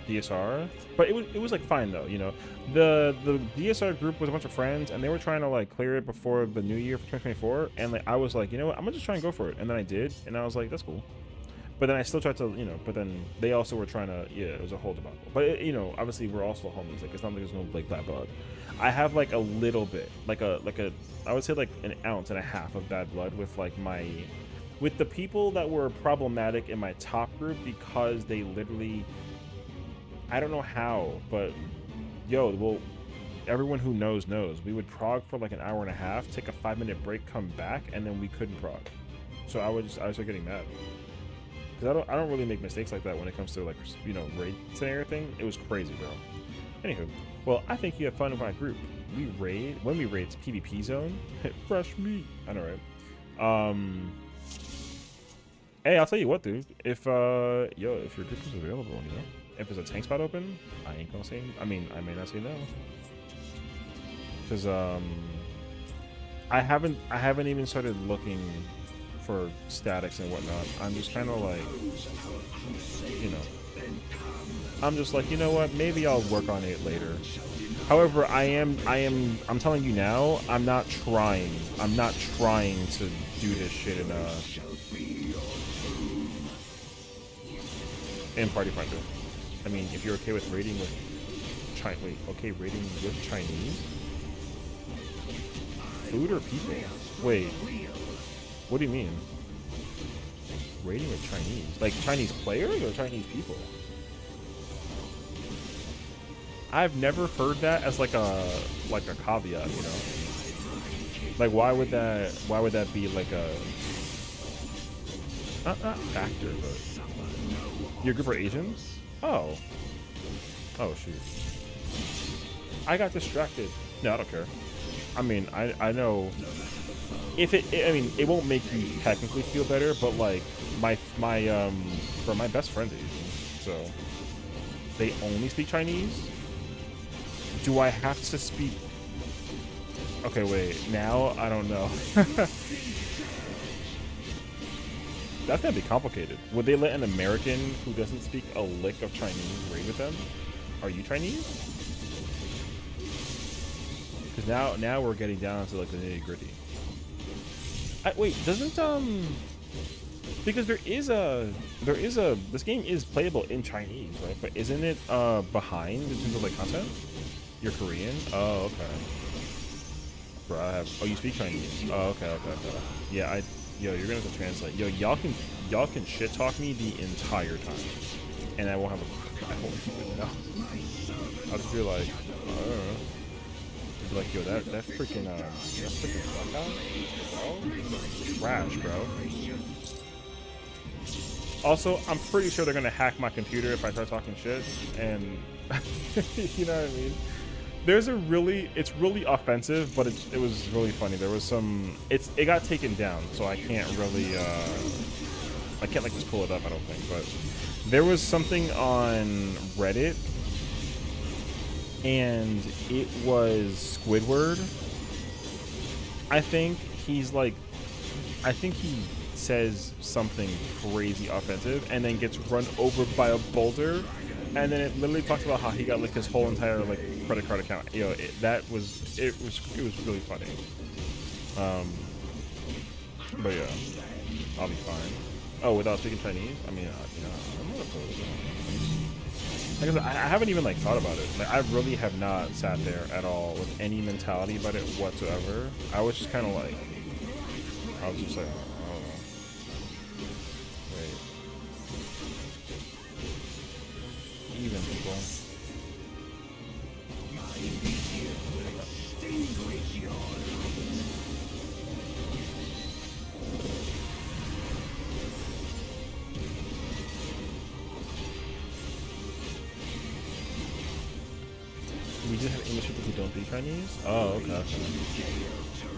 DSR, but it was like fine though, you know. The DSR group was a bunch of friends, and they were trying to, like, clear it before the new year for 2024, and, like, I was like, you know what, I'm gonna just try and go for it, and then I did, and I was like, that's cool. But then I still tried to, you know, but then they also were trying to, yeah, it was a whole debacle. But, it, you know, obviously we're also homies. Like, it's not like there's no, like, bad blood. I have, like, a little bit, like a, I would say, like, an ounce and a half of bad blood with, like, with the people that were problematic in my top group, because they literally, I don't know how, but, yo, well, everyone who knows. We would prog for, like, an hour and a half, take a 5-minute break, come back, and then we couldn't prog. So I was getting mad. I don't really make mistakes like that when it comes to, like, you know, raid scenario thing. It was crazy, bro. Anywho, well, I think you have fun with my group. When we raid, it's PvP zone. Fresh meat. I know, right? Hey, I'll tell you what, dude. If if your group is available, you know, if there's a tank spot open, I ain't gonna say. I mean, I may not say no. Because I haven't even started looking for statics and whatnot. I'm just kind of like, you know, I'm just like, you know what? Maybe I'll work on it later. However, I'm telling you now, I'm not trying to do this shit in Party Finder. I mean, if you're okay with raiding with raiding with Chinese? Food or people? Wait, what do you mean? Raiding with Chinese? Like Chinese players or Chinese people? I've never heard that as like a caveat, you know? Like why would that be like a not factor, but your group are Asians? Oh shoot. I got distracted. No, I don't care. I mean, I know if I mean, it won't make you technically feel better, but like my best friend's Asian, so they only speak Chinese. Do I have to speak? Okay, wait. Now I don't know. That's gonna be complicated. Would they let an American who doesn't speak a lick of Chinese raid with them? Are you Chinese? Because now we're getting down to like the nitty gritty. Wait, doesn't because this game is playable in Chinese, right? But isn't it behind in terms of like content? You're Korean? Oh, okay. Bro, you speak Chinese? Oh, okay. Yeah, yo, you're gonna have to translate. Yo, y'all can shit talk me the entire time, and I won't even know. I'll just be like, I don't know. Be like, yo, that freaking trash, bro. Also, I'm pretty sure they're gonna hack my computer if I start talking shit, and you know what I mean. It's really offensive, but it was really funny. There was it got taken down, so I can't really, I can't like just pull it up, I don't think, but there was something on Reddit, and it was Squidward. I think he says something crazy offensive, and then gets run over by a boulder. And then it literally talks about how he got like his whole entire like credit card account. You know, it was really funny. But yeah, I'll be fine. Oh, without speaking Chinese? I mean, I'm not opposed. Like I haven't even like thought about it. Like I really have not sat there at all with any mentality about it whatsoever. I was just kind of like, I was just like, I don't know. Wait. Even people. We just have English people who don't speak Chinese? Oh, okay.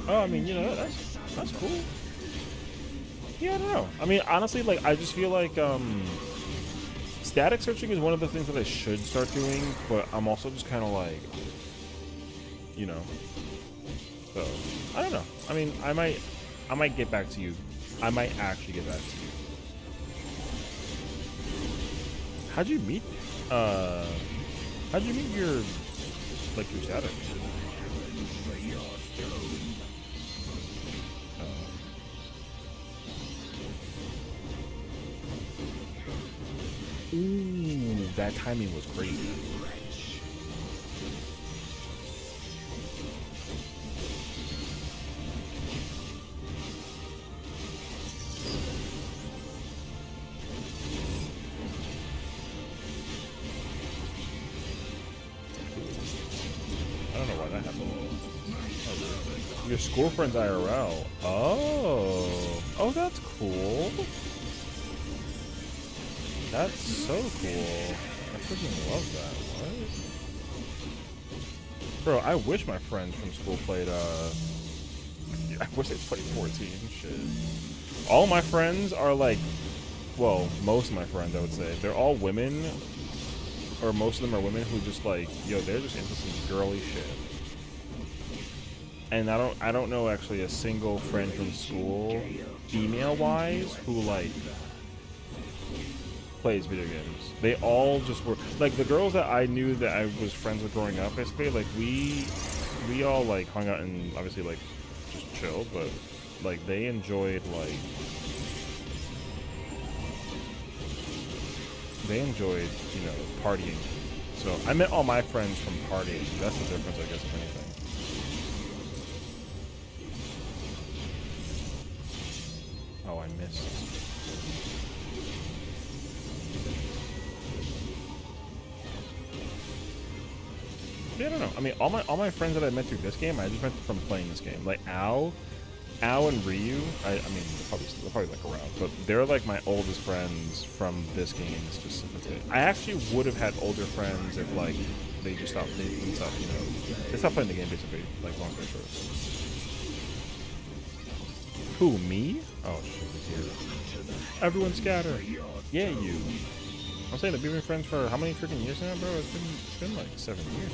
Oh, I mean, you know, that's cool. Yeah, I don't know. I mean, honestly, like, I just feel like, static searching is one of the things that I should start doing, but I'm also just kind of like, you know, so, I don't know. I mean, I might get back to you. I might actually get back to you. How'd you meet your static? Ooh, that timing was crazy. I don't know why that happened. Oh, your school friend's IRL. Oh, that's cool. That's so cool. I freaking love that. What? Bro, I wish my friends from school played, I wish they played 14. Shit. All my friends are like, well, most of my friends, I would say, they're all women, or most of them are women who just like, yo, they're just into some girly shit. And I don't know actually a single friend from school female wise who like plays video games. They all just were like the girls that I knew that I was friends with growing up. Basically, like we all like hung out and obviously like just chilled, but like they enjoyed you know partying. So I met all my friends from partying. That's the difference, I guess, if anything. Oh, I missed. Yeah, I don't know. I mean, all my friends that I met through this game, I just met from playing this game. Like Ao and Ryu. I mean, they're probably like around, but they're like my oldest friends from this game specifically. I actually would have had older friends if like they just stopped. They didn't stop. You know, they stopped playing the game basically. Like long story short. Who, me? Oh shit, he's here. Everyone scatter. Yeah, you. I'm saying that we've been friends for how many freaking years now, bro? It's been like 7 years.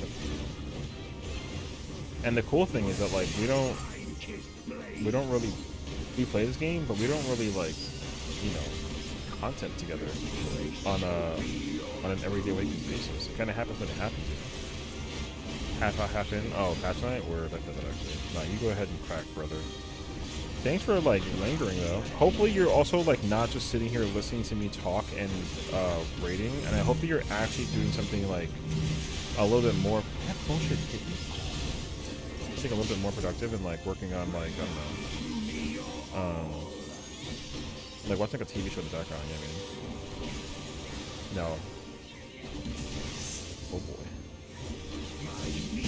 And the cool thing is that like we don't really play this game, but we don't really like, you know, content together on an everyday basis. It kind of happens when it happens. You know? Half out, half in. Oh, patch night. Where that does it actually? Nah, you go ahead and crack, brother. Thanks for like lingering though. Hopefully you're also like not just sitting here listening to me talk and rating, and I hope that you're actually doing something like a little bit more. That bullshit hit me. I think a little bit more productive and like working on like I don't know, like watching like a TV show in the background. You know what I mean? No. Oh boy.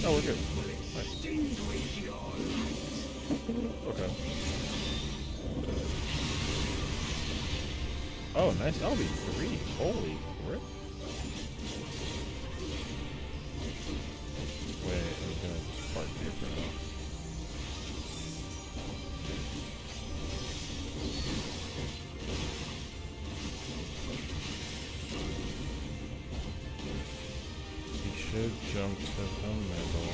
Oh, we're good. Nice. Okay. Oh, nice. That'll be 3. Holy rip. Wait, I'm gonna just park here for now. He should jump to the middle.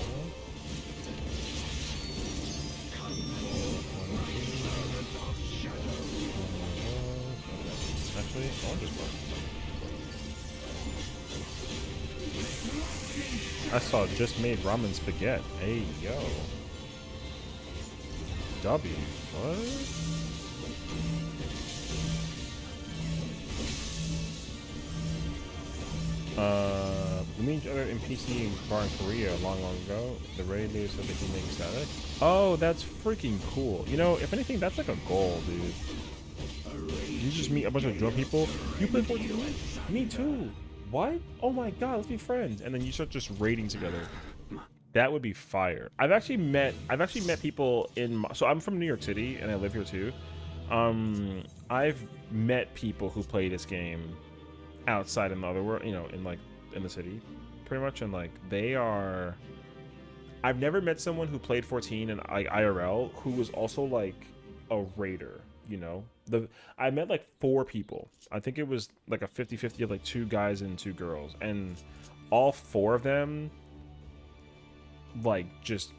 Actually, I'll just park. I saw just made ramen spaghetti. Hey, yo. W. What? We meet each other in PC bar in Korea long ago. The raid leader said that he makes static. Oh, that's freaking cool. You know, if anything, that's like a goal, dude. You just meet a bunch of drunk people. You play 14? Me too. What? Oh my god, let's be friends. And then you start just raiding together. That would be fire. I've actually met people in so I'm from New York City and I live here too. I've met people who play this game outside in the other world, you know, in the city pretty much, and like they are I've never met someone who played 14 and like IRL who was also like a raider, you know. I met like 4 people. I think it was like a 50-50 of like 2 guys and 2 girls, and all 4 of them like just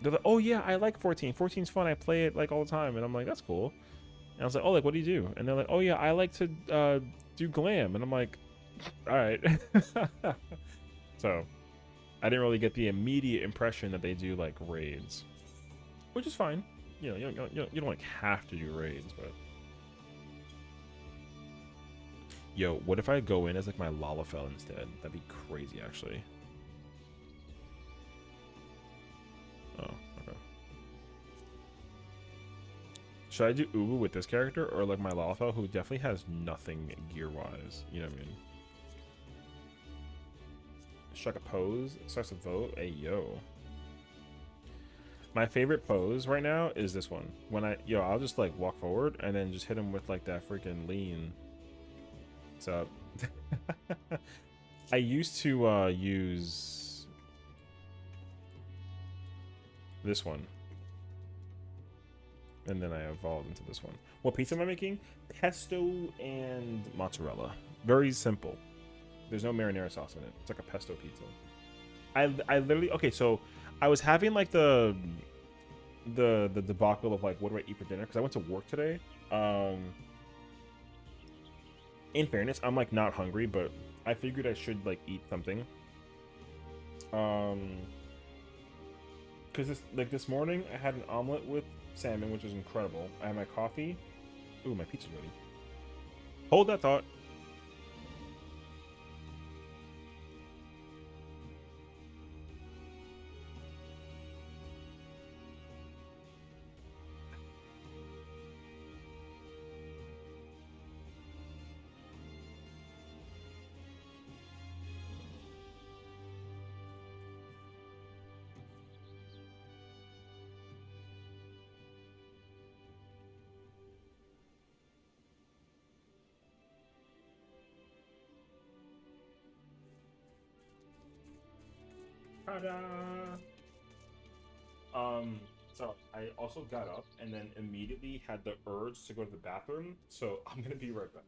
they're like, oh yeah, I like 14. 14's fun. I play it like all the time. And I'm like, that's cool. And I was like, oh, like what do you do? And they're like, oh yeah, I like to do glam. And I'm like, all right. So I didn't really get the immediate impression that they do like raids, which is fine. You know, you don't like have to do raids, but yo, what if I go in as like my Lalafell instead? That'd be crazy, actually. Oh, okay. Should I do Ubu with this character or like my Lalafell, who definitely has nothing gear-wise? You know what I mean? Strike a pose, starts a vote. Hey, yo. My favorite pose right now is this one. When I'll just like walk forward and then just hit him with like that freaking lean. What's up? I used to use this one. And then I evolved into this one. What pizza am I making? Pesto and mozzarella. Very simple. There's no marinara sauce in it. It's like a pesto pizza. I literally... Okay, so I was having like the the debacle of like what do I eat for dinner, because I went to work today. In fairness, I'm like not hungry, but I figured I should like eat something. Because this morning I had an omelet with salmon, which is incredible. I had my coffee. Ooh, my pizza's ready. Hold that thought. Ta-da! So I also got up and then immediately had the urge to go to the bathroom, so I'm gonna be right back.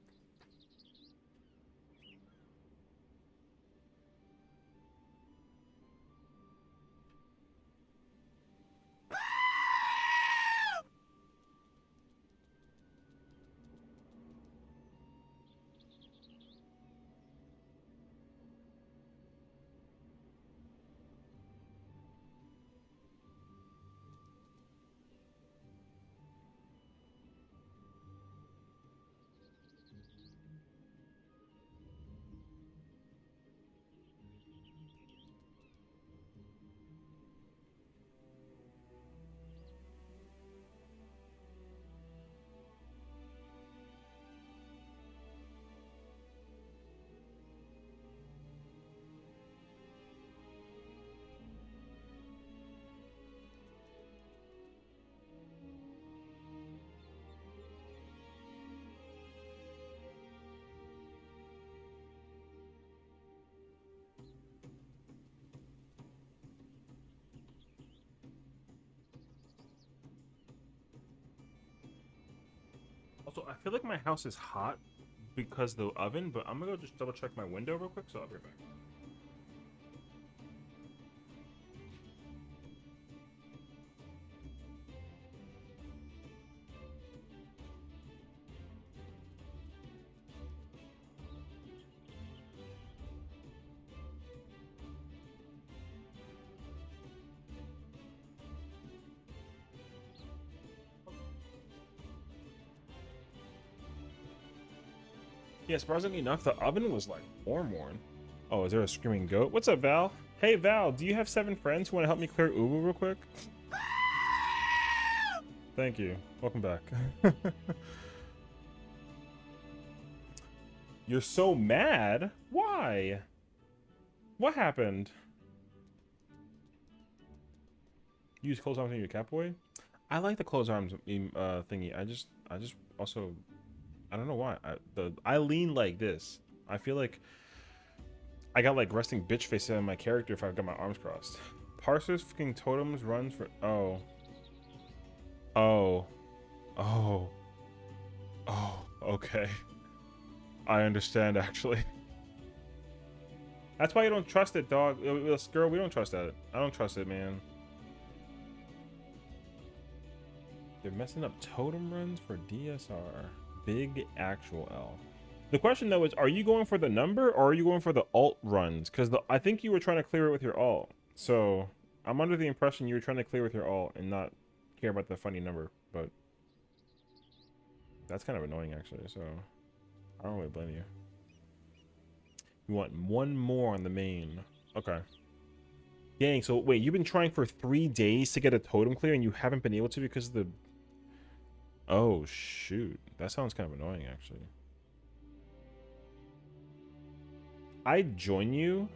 Also, I feel like my house is hot because of the oven, but I'm gonna go just double check my window real quick, so I'll be right back. Yeah, surprisingly enough, the oven was like warm. Oh, is there a screaming goat? What's up, Val? Hey, Val, do you have 7 friends who want to help me clear Ubu real quick? Thank you. Welcome back. You're so mad? Why? What happened? You use closed arms on your Catboy? I like the closed arms thingy. I just also, I don't know why. I lean like this. I feel like I got like resting bitch face on my character if I've got my arms crossed. Parsers fucking totems runs for oh. Okay. I understand actually. That's why you don't trust it, dog. Girl, we don't trust that. I don't trust it, man. They're messing up totem runs for DSR. Big actual L. The question though is, are you going for the number or are you going for the alt runs? Because I think you were trying to clear it with your alt. So I'm under the impression you were trying to clear with your alt and not care about the funny number. But that's kind of annoying actually. So I don't really blame you. You want one more on the main. Okay. Dang, so wait, you've been trying for 3 days to get a totem clear and you haven't been able to because of the... Oh, shoot. That sounds kind of annoying, actually. I'd join you.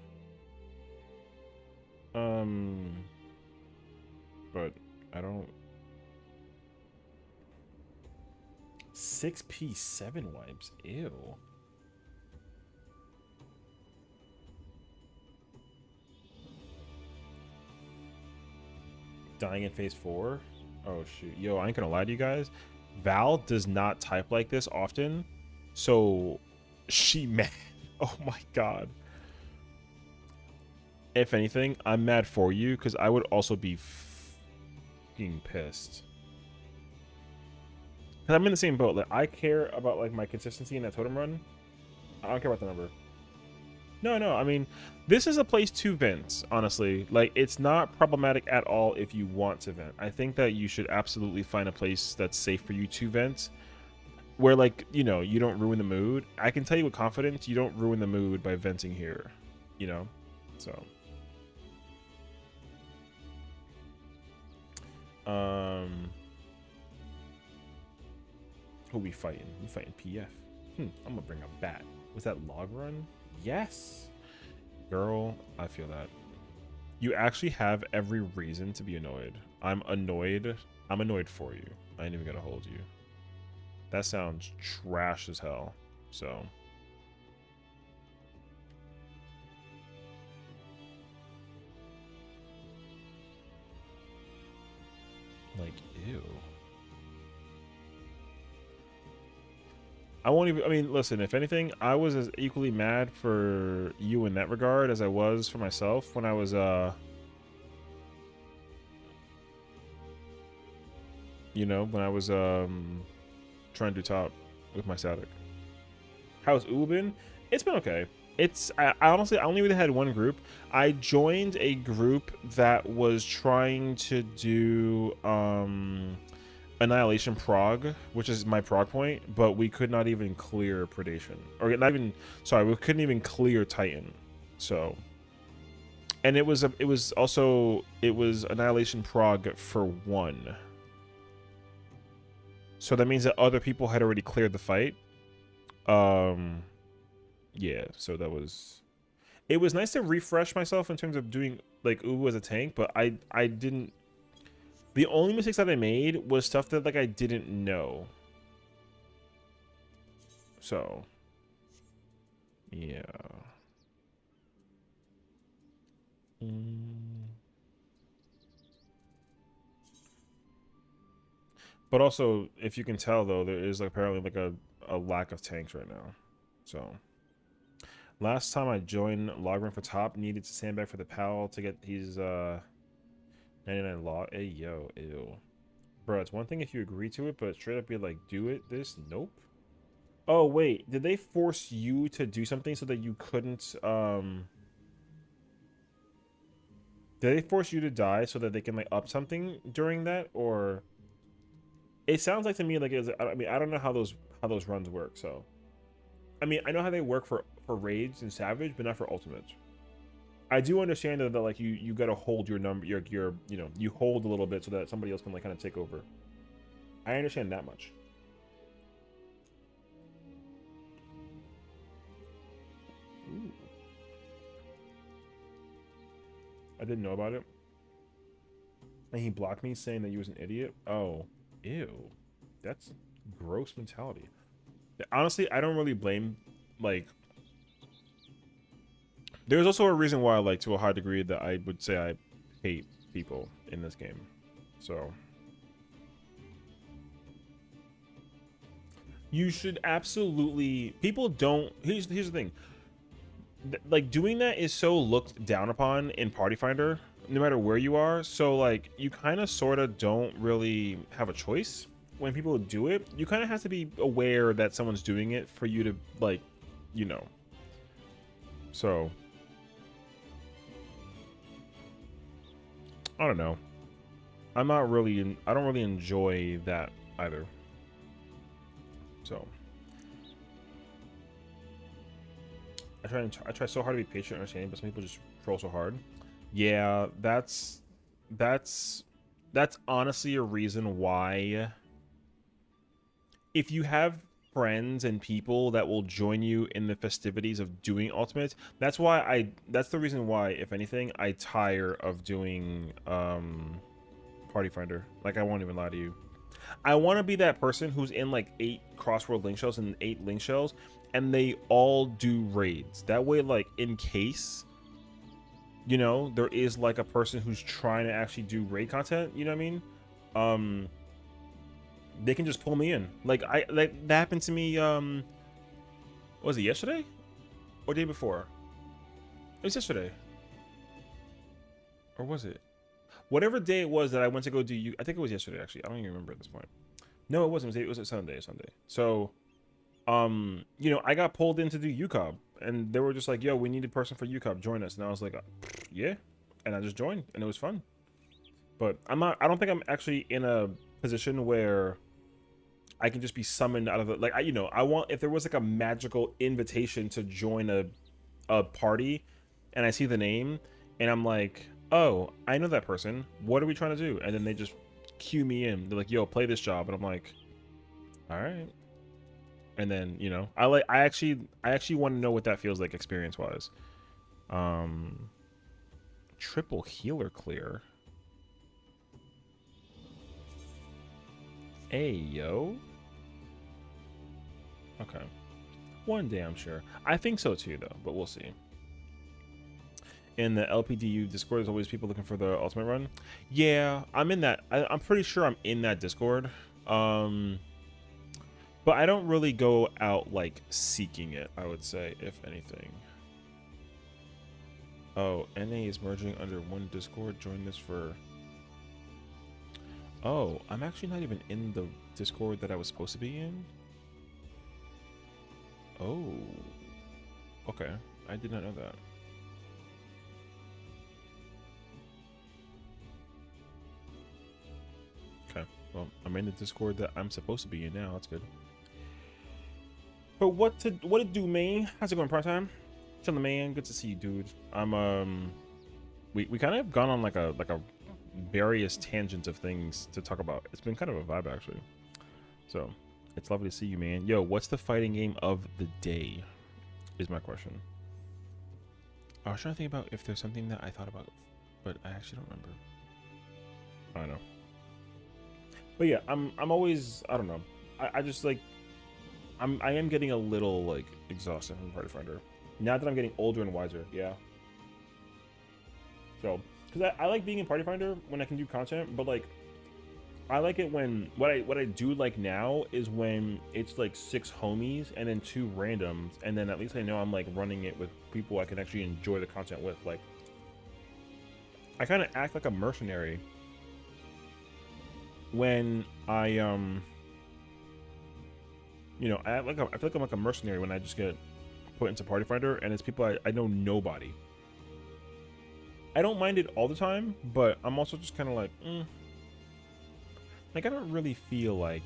But I don't... 6P7 wipes? Ew. Dying in phase 4? Oh shoot. Yo, I ain't gonna lie to you guys. Val does not type like this often. So she mad. Oh my god. If anything, I'm mad for you because I would also be fucking pissed. Cause I'm in the same boat. Like I care about like my consistency in that totem run. I don't care about the number. No. I mean, this is a place to vent. Honestly, like it's not problematic at all if you want to vent. I think that you should absolutely find a place that's safe for you to vent, where like you know you don't ruin the mood. I can tell you with confidence, you don't ruin the mood by venting here. You know, so. Who we fighting? We fighting PF. I'm gonna bring a bat. Was that log run? Yes. Girl, I feel that. You actually have every reason to be annoyed. I'm annoyed. I'm annoyed for you. I ain't even gonna hold you. That sounds trash as hell. So. Like, ew. I won't even, I mean, listen, if anything, I was as equally mad for you in that regard as I was for myself when I was, you know, when I was, trying to do top with my static. How's Uwu been? It's been okay. I honestly, I only really had one group. I joined a group that was trying to do, Annihilation Prog, which is my prog point, but we could not even clear Predation. Or not even, sorry, we couldn't even clear Titan. So, and it was Annihilation Prog for 1. So that means that other people had already cleared the fight. Yeah, so that was, it was nice to refresh myself in terms of doing like Uwu as a tank, but I didn't. The only mistakes that I made was stuff that like I didn't know. So, yeah. But also, if you can tell though, there is like apparently like a lack of tanks right now. So, last time I joined Logran for top, needed to sandbag for the pal to get his 99 log. Hey yo, ew. Bro, it's one thing if you agree to it, but straight up be like, do it, this? Nope. Oh, wait. Did they force you to do something so that you couldn't, Did they force you to die so that they can, like, up something during that? Or... It sounds like to me like I mean, I don't know how those runs work, so... I mean, I know how they work for Raids and Savage, but not for Ultimate. I do understand that like, you gotta hold your number, your you know, you hold a little bit so that somebody else can, like, kind of take over. I understand that much. Ooh. I didn't know about it. And he blocked me saying that you was an idiot. Oh, ew. That's gross mentality. Honestly, I don't really blame, like... There's also a reason why, like, to a high degree, that I would say I hate people in this game. So... You should absolutely... People don't... Here's the thing. Like, doing that is so looked down upon in Party Finder, no matter where you are. So, like, you kind of sort of don't really have a choice when people do it. You kind of have to be aware that someone's doing it for you to, like, you know. So... I don't know. I don't really enjoy that either. So I try so hard to be patient and understanding, but some people just troll so hard. Yeah, that's honestly a reason why, if you have friends and people that will join you in the festivities of doing ultimates, that's the reason why, if anything, I tire of doing Party Finder. Like, I won't even lie to you. I want to be that person who's in like 8 crossword link shells and 8 link shells, and they all do raids. That way, like, in case, you know, there is like a person who's trying to actually do raid content, you know what I mean? They can just pull me in. Like, that happened to me, was it yesterday? Or day before? It was yesterday. Or was it? whatever day it was that I went to go do you. I think it was yesterday actually. I don't even remember at this point. No, it wasn't. It was a Sunday. So, you know, I got pulled in to do UCOB, and they were just like, "Yo, we need a person for UCOB. Join us." And I was like, "Yeah," and I just joined, and it was fun. But I'm not. I don't think I'm actually in a position where I can just be summoned out of the like. You know, I want if there was like a magical invitation to join a party, and I see the name, and I'm like, "Oh, I know that person. What are we trying to do?" And then they just cue me in. They're like, "Yo, play this job," and I'm like, "All right." And then, you know, I actually want to know what that feels like experience wise. Triple healer clear. Hey yo. Okay. One day I'm sure. I think so too though, but we'll see. In the LPDU Discord, there's always people looking for the ultimate run. Yeah, I'm in that. I'm pretty sure I'm in that Discord. But I don't really go out like seeking it, I would say, if anything. Oh, NA is merging under one Discord. Join this for... Oh, I'm actually not even in the Discord that I was supposed to be in. Oh. Okay. I did not know that. Okay. Well, I'm in the Discord that I'm supposed to be in now. That's good. But what to do, man? How's it going, part time? Chilling, man. Good to see you, dude. I'm we kind of have gone on like a various tangents of things to talk about. It's been kind of a vibe actually. So it's lovely to see you, man. Yo, what's the fighting game of the day? Is my question. I was trying to think about if there's something that I thought about, but I actually don't remember. I don't know. But yeah, I'm always, I don't know. I just like I am getting a little like exhausted from Party Finder. Now that I'm getting older and wiser, yeah. So, because I like being in Party Finder when I can do content, but like, I like it when what I do like now is when it's like 6 homies and then 2 randoms, and then at least I know I'm like running it with people I can actually enjoy the content with. Like, I kind of act like a mercenary when I you know, I feel like I'm like a mercenary when I just get put into Party Finder, and it's people I know nobody. I don't mind it all the time, but I'm also just kind of like, like I don't really feel like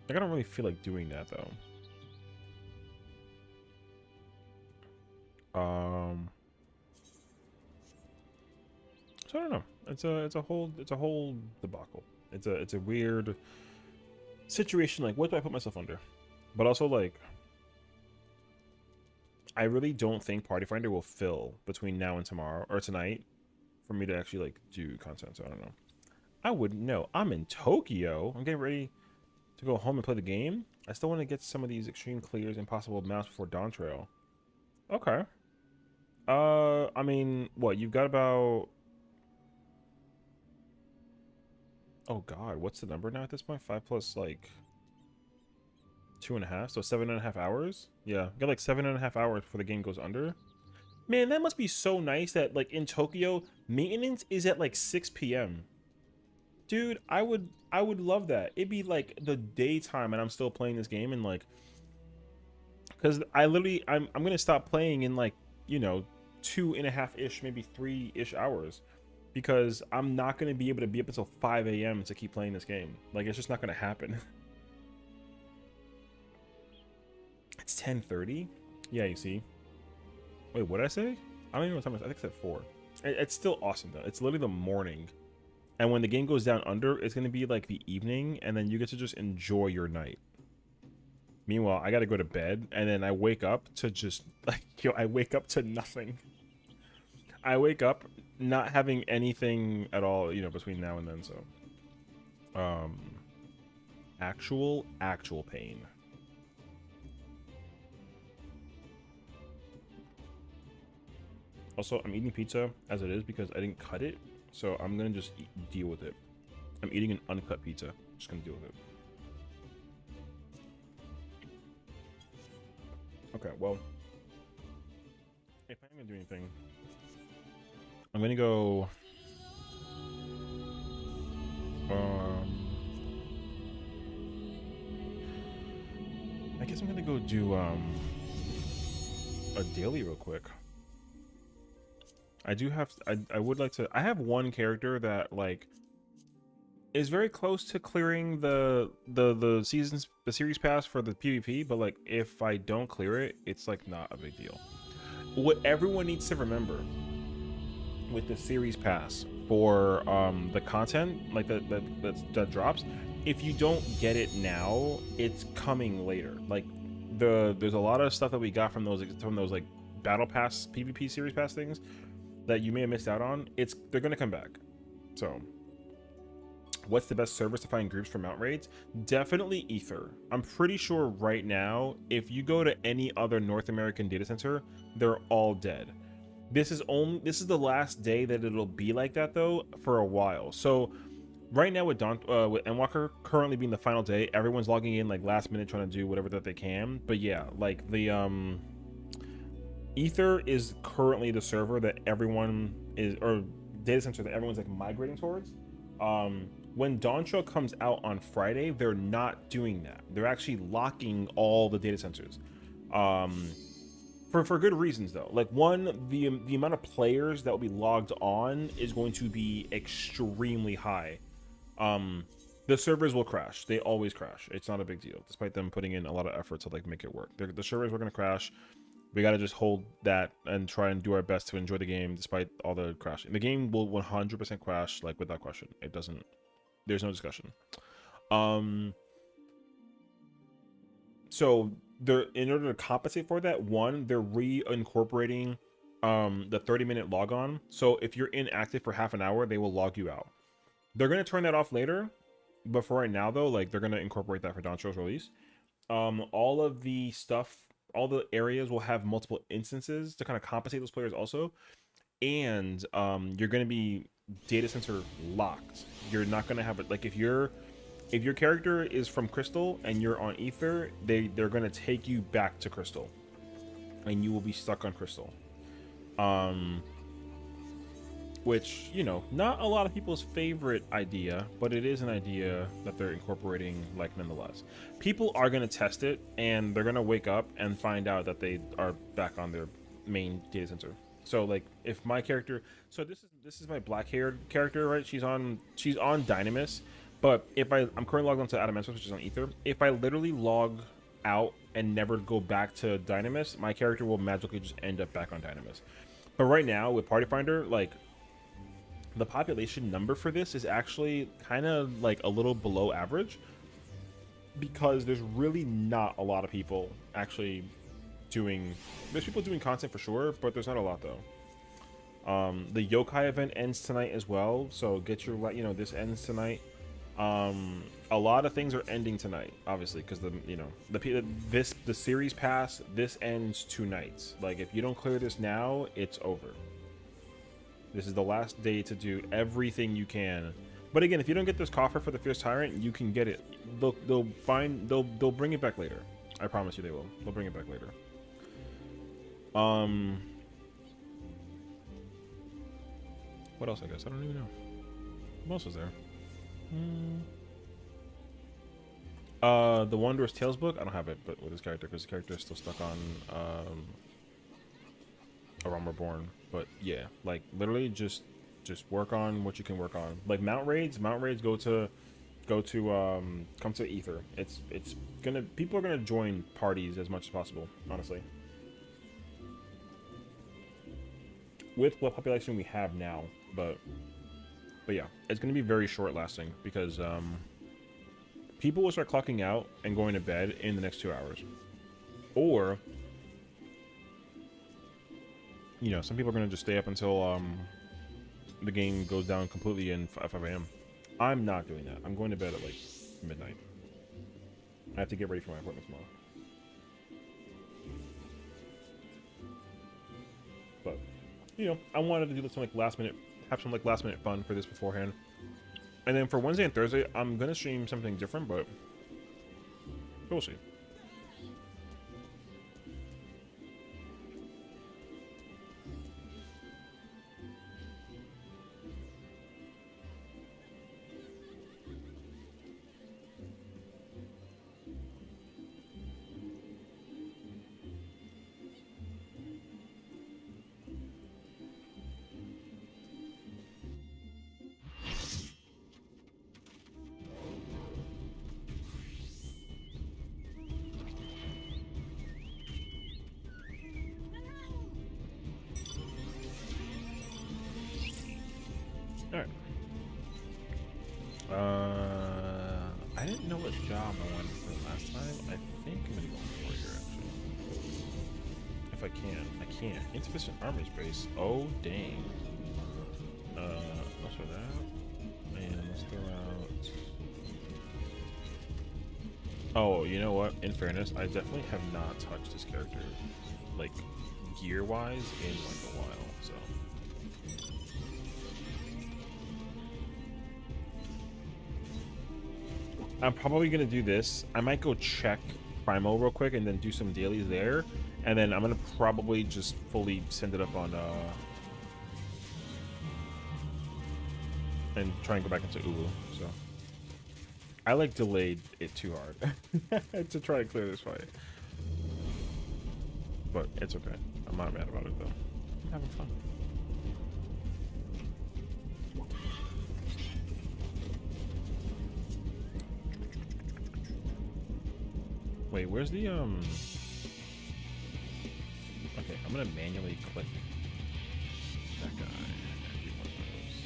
I don't really feel like doing that though. So I don't know. It's a whole debacle. It's a weird situation. Like, what do I put myself under? But also like, I really don't think Party Finder will fill between now and tomorrow or tonight for me to actually like do content. So I don't know. I wouldn't know. I'm in Tokyo. I'm getting ready to go home and play the game. I still want to get some of these extreme clears and possible mounts before Dawn Trail. Okay. I mean, what you've got about? Oh God, what's the number now at this point? 5 plus like 2.5, so 7.5 hours. Yeah, got like 7.5 hours before the game goes under. Man, that must be so nice that like in Tokyo, maintenance is at like 6 p.m. Dude, I would love that. It'd be like the daytime and I'm still playing this game, and like, because I'm gonna stop playing in like, you know, 2.5-ish, maybe 3-ish hours, because I'm not gonna be able to be up until 5 a.m. to keep playing this game. Like, it's just not gonna happen. It's 10:30. Yeah, you see. Wait, what did I say? I don't even know what time it is. I think I said 4. It's still awesome though. It's literally the morning. And when the game goes down under, it's going to be like the evening, and then you get to just enjoy your night. Meanwhile, I got to go to bed, and then I wake up to just, like, yo, I wake up to nothing. I wake up not having anything at all, you know, between now and then, so. Actual pain. Also, I'm eating pizza as it is because I didn't cut it, so I'm gonna just deal with it. I'm eating an uncut pizza. Just gonna deal with it. Okay, well, if I'm gonna do anything, I'm gonna go. Um, I guess I'm gonna go do a daily real quick. I do have. I would like to. I have one character that like is very close to clearing the series pass for the PvP, but like if I don't clear it, it's like not a big deal. What everyone needs to remember with the series pass for the content like that drops, if you don't get it now, it's coming later. Like there's a lot of stuff that we got from those like battle pass PvP series pass things that you may have missed out on. They're gonna come back. So what's the best servers to find groups for mount raids? Definitely Ether. I'm pretty sure right now, if you go to any other North American data center, they're all dead. This is the last day that it'll be like that though for a while. So right now with with Endwalker currently being the final day, everyone's logging in like last minute trying to do whatever that they can. But yeah, like the Ether is currently the server that everyone is, or data center that everyone's like migrating towards. When Dawntrail comes out on Friday, they're not doing that. They're actually locking all the data centers. For good reasons though. Like one, the amount of players that will be logged on is going to be extremely high. The servers will crash. They always crash. It's not a big deal, despite them putting in a lot of effort to like make it work. The servers are going to crash. We got to just hold that and try and do our best to enjoy the game despite all the crashing. The game will 100% crash, like without question. It doesn't. There's no discussion. So they're, in order to compensate for that, one, they're reincorporating the 30-minute log on. So if you're inactive for half an hour, they will log you out. They're gonna turn that off later, but for right now though, like they're gonna incorporate that for Dawntrail's release. All of the stuff, all the areas will have multiple instances to kind of compensate those players also. And you're gonna be data center locked. You're not gonna have it like if your character is from Crystal and you're on Ether, they're gonna take you back to Crystal, and you will be stuck on Crystal. Which, you know, not a lot of people's favorite idea, but it is an idea that they're incorporating, like, nonetheless. People are gonna test it, and they're gonna wake up and find out that they are back on their main data center. So, like, if my character, so this is my black-haired character, right? She's on Dynamis. But if I'm currently logged onto Adamantos, which is on Ether, if I literally log out and never go back to Dynamis, my character will magically just end up back on Dynamis. But right now with Party Finder, like the population number for this is actually kind of like a little below average because there's really not a lot of people actually doing. There's people doing content for sure, but there's not a lot though. The Yokai event ends tonight as well, so get your, you know, this ends tonight. A lot of things are ending tonight, obviously, because the series pass, this ends tonight. Like if you don't clear this now, it's over. This is the last day to do everything you can. But again, if you don't get this coffer for the Fierce Tyrant, you can get it. They'll bring it back later. I promise you they will. They'll bring it back later. What else? I guess I don't even know. What else is there? The Wanderer's Tales book. I don't have it, but with his character, because his character is still stuck on A Realm Reborn. But yeah, like literally just work on what you can work on. Like mount raids go to come to Ether. It's gonna, people are gonna join parties as much as possible, honestly. With what population we have now, but yeah, it's going to be very short lasting because people will start clocking out and going to bed in the next 2 hours. Or, you know, some people are going to just stay up until the game goes down completely in 5 a.m. I'm not doing that. I'm going to bed at like midnight. I have to get ready for my appointment tomorrow. But, you know, I wanted to do some like last minute fun for this beforehand. And then for Wednesday and Thursday, I'm gonna stream something different, but we'll see. job I wanted to play last time. I think I'm gonna go warrior actually. If I can. I can't. Insufficient armor space. Oh dang. Let's throw that out. And let's throw out. Oh, you know what? In fairness, I definitely have not touched this character, like, gear-wise in, like, a while, so. I'm probably gonna do this. I might go check Primo real quick and then do some dailies there. And then I'm gonna probably just fully send it up on, and try and go back into Ulu, so. I like delayed it too hard to try to clear this fight. But it's okay. I'm not mad about it though. I'm having fun. Wait, where's the Okay, I'm gonna manually click that guy. Do one of those.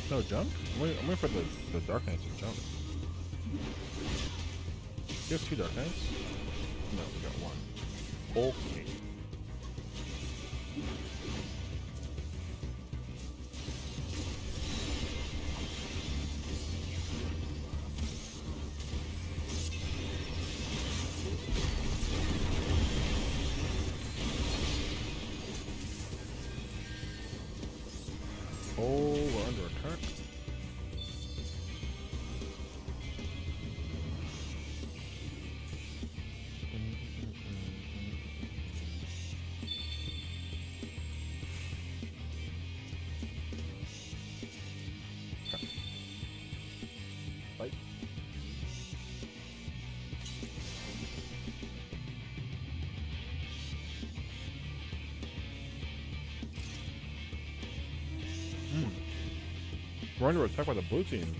No jump? I'm waiting for the Dark Knights to jump. You have 2 Dark Knights? No, we got 1. Okay. Oh, we're under attack. Fight. We're under attack by the blue team.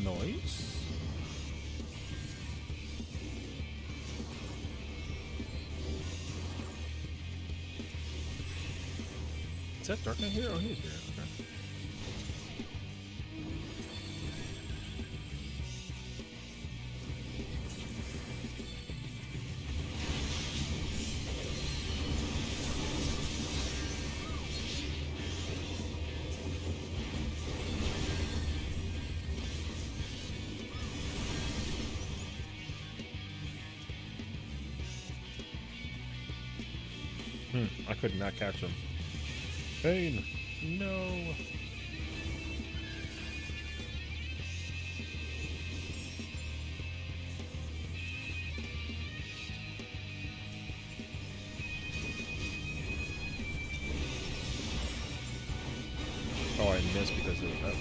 Noise? Is that Dark Knight here? Oh, he's here. Okay. I could not catch him. Pain! No! Oh, I missed because of that.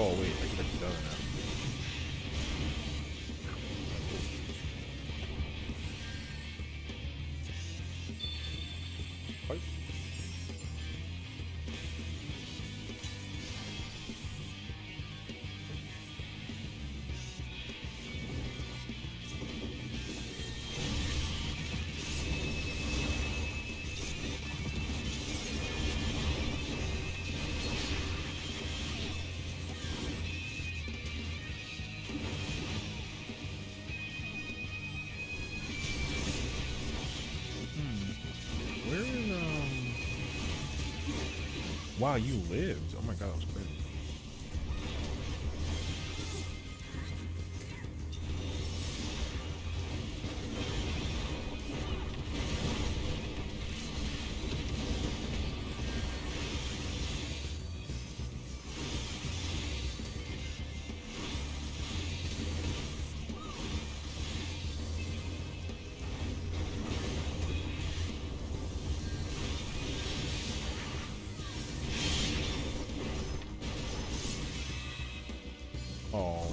Oh wait, I can actually die now. Fight. Where is Wow, you lived. Oh my god, that was crazy. Oh.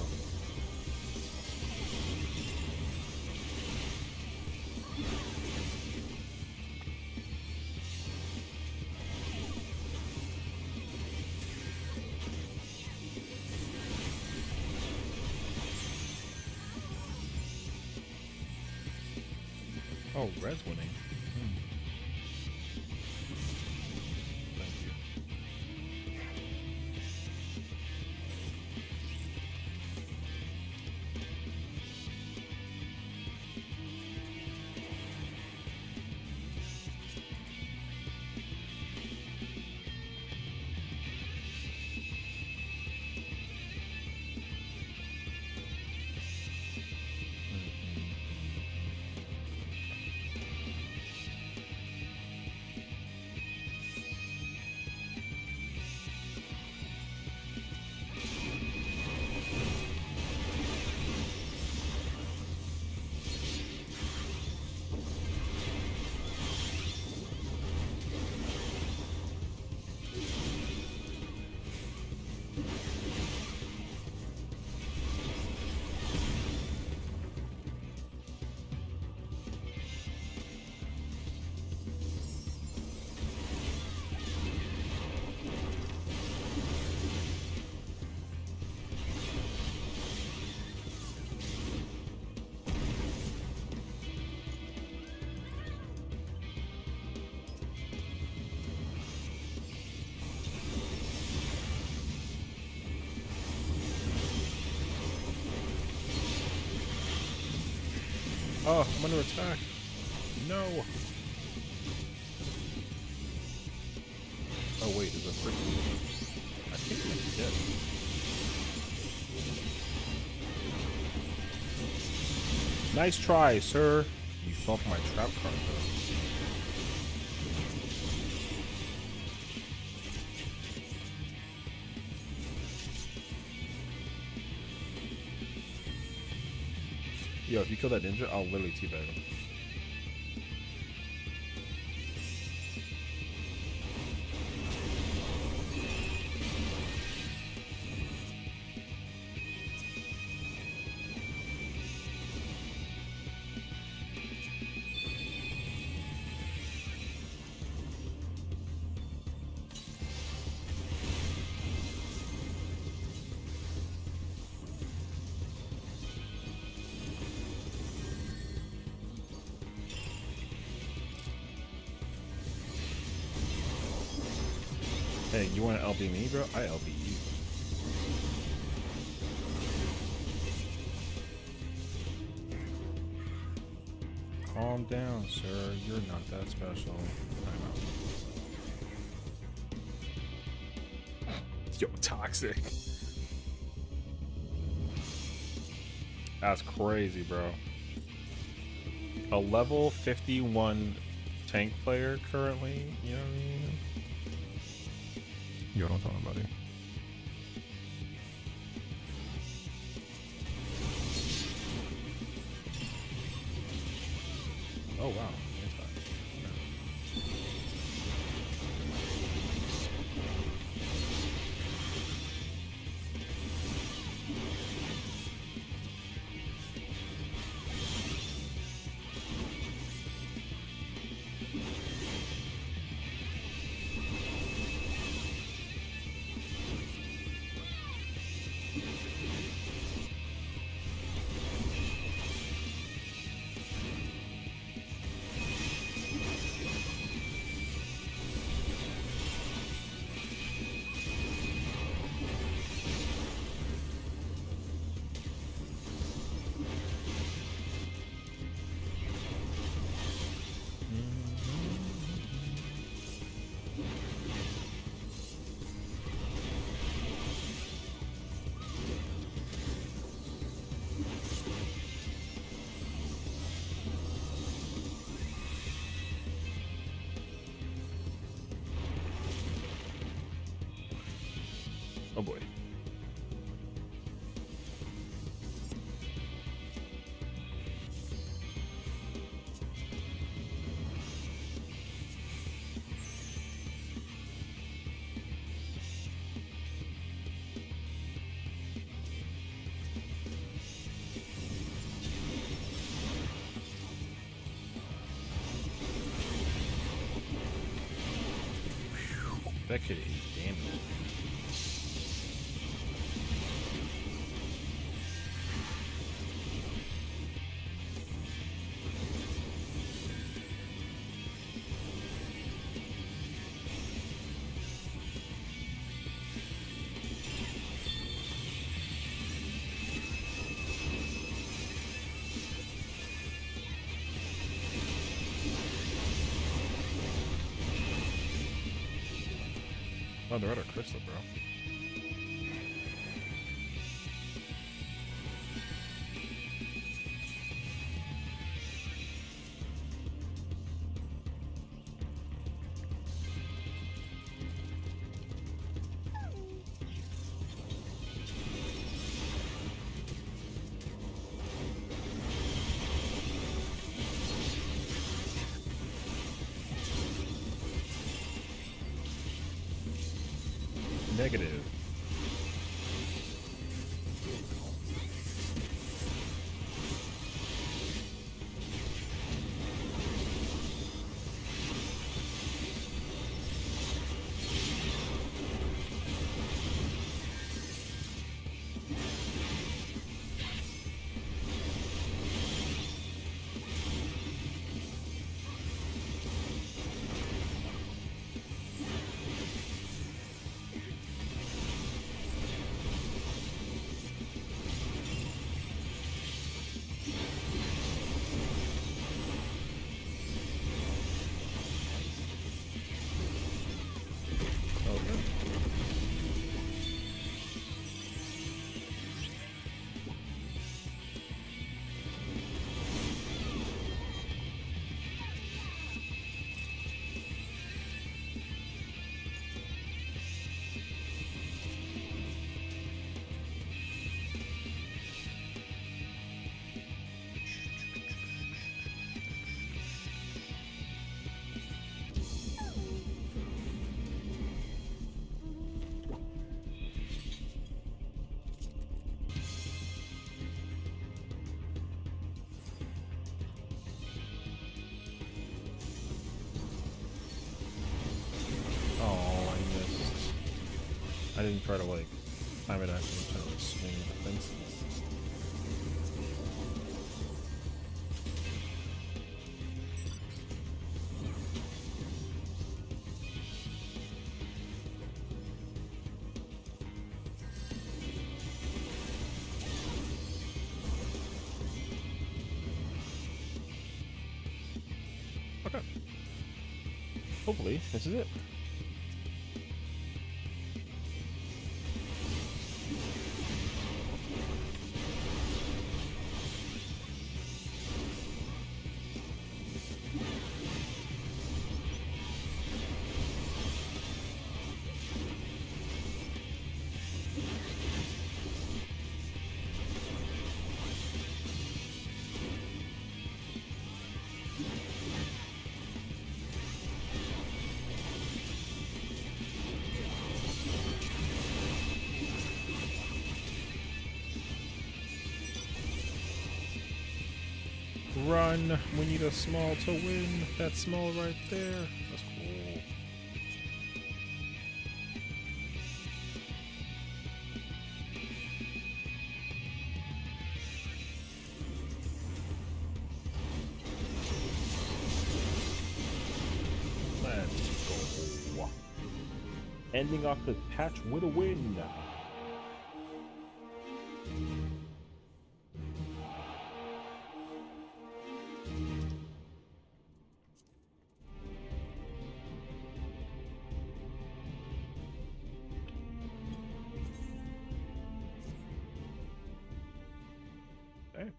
Oh, Red's winning. Thank you. Oh, I'm under attack. No. Oh wait, there's a freaking. I think I'm dead. Nice try, sir. You fell for my trap card though. Yo, if you kill that ninja, I'll literally teabag him. Hey, you want to LB me, bro? I LB you. Calm down, sir. You're not that special. Yo, toxic. That's crazy, bro. A level 51 tank player currently, you know what I mean? Yo, don't tell nobody. Oh wow. Oh boy. That kid is damaged. Oh, they're out of crystal, bro. Negative. Okay. Oh, I missed. I didn't try to like time it out. I was trying to like swing the fences. Okay. Hopefully, this is it. Run. We need a small to win. That small right there. That's cool. Let's go. Ending off the patch with a win. Okay.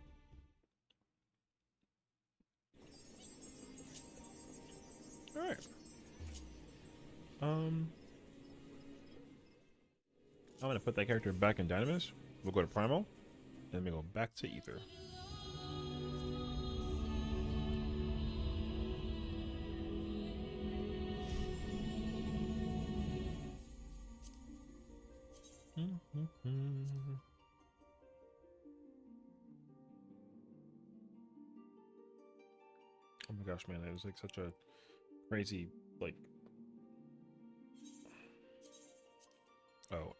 All right. I'm gonna put that character back in Dynamis. We'll go to Primal, and then we go back to Ether. Oh my gosh, man, it was like such a crazy, like, oh,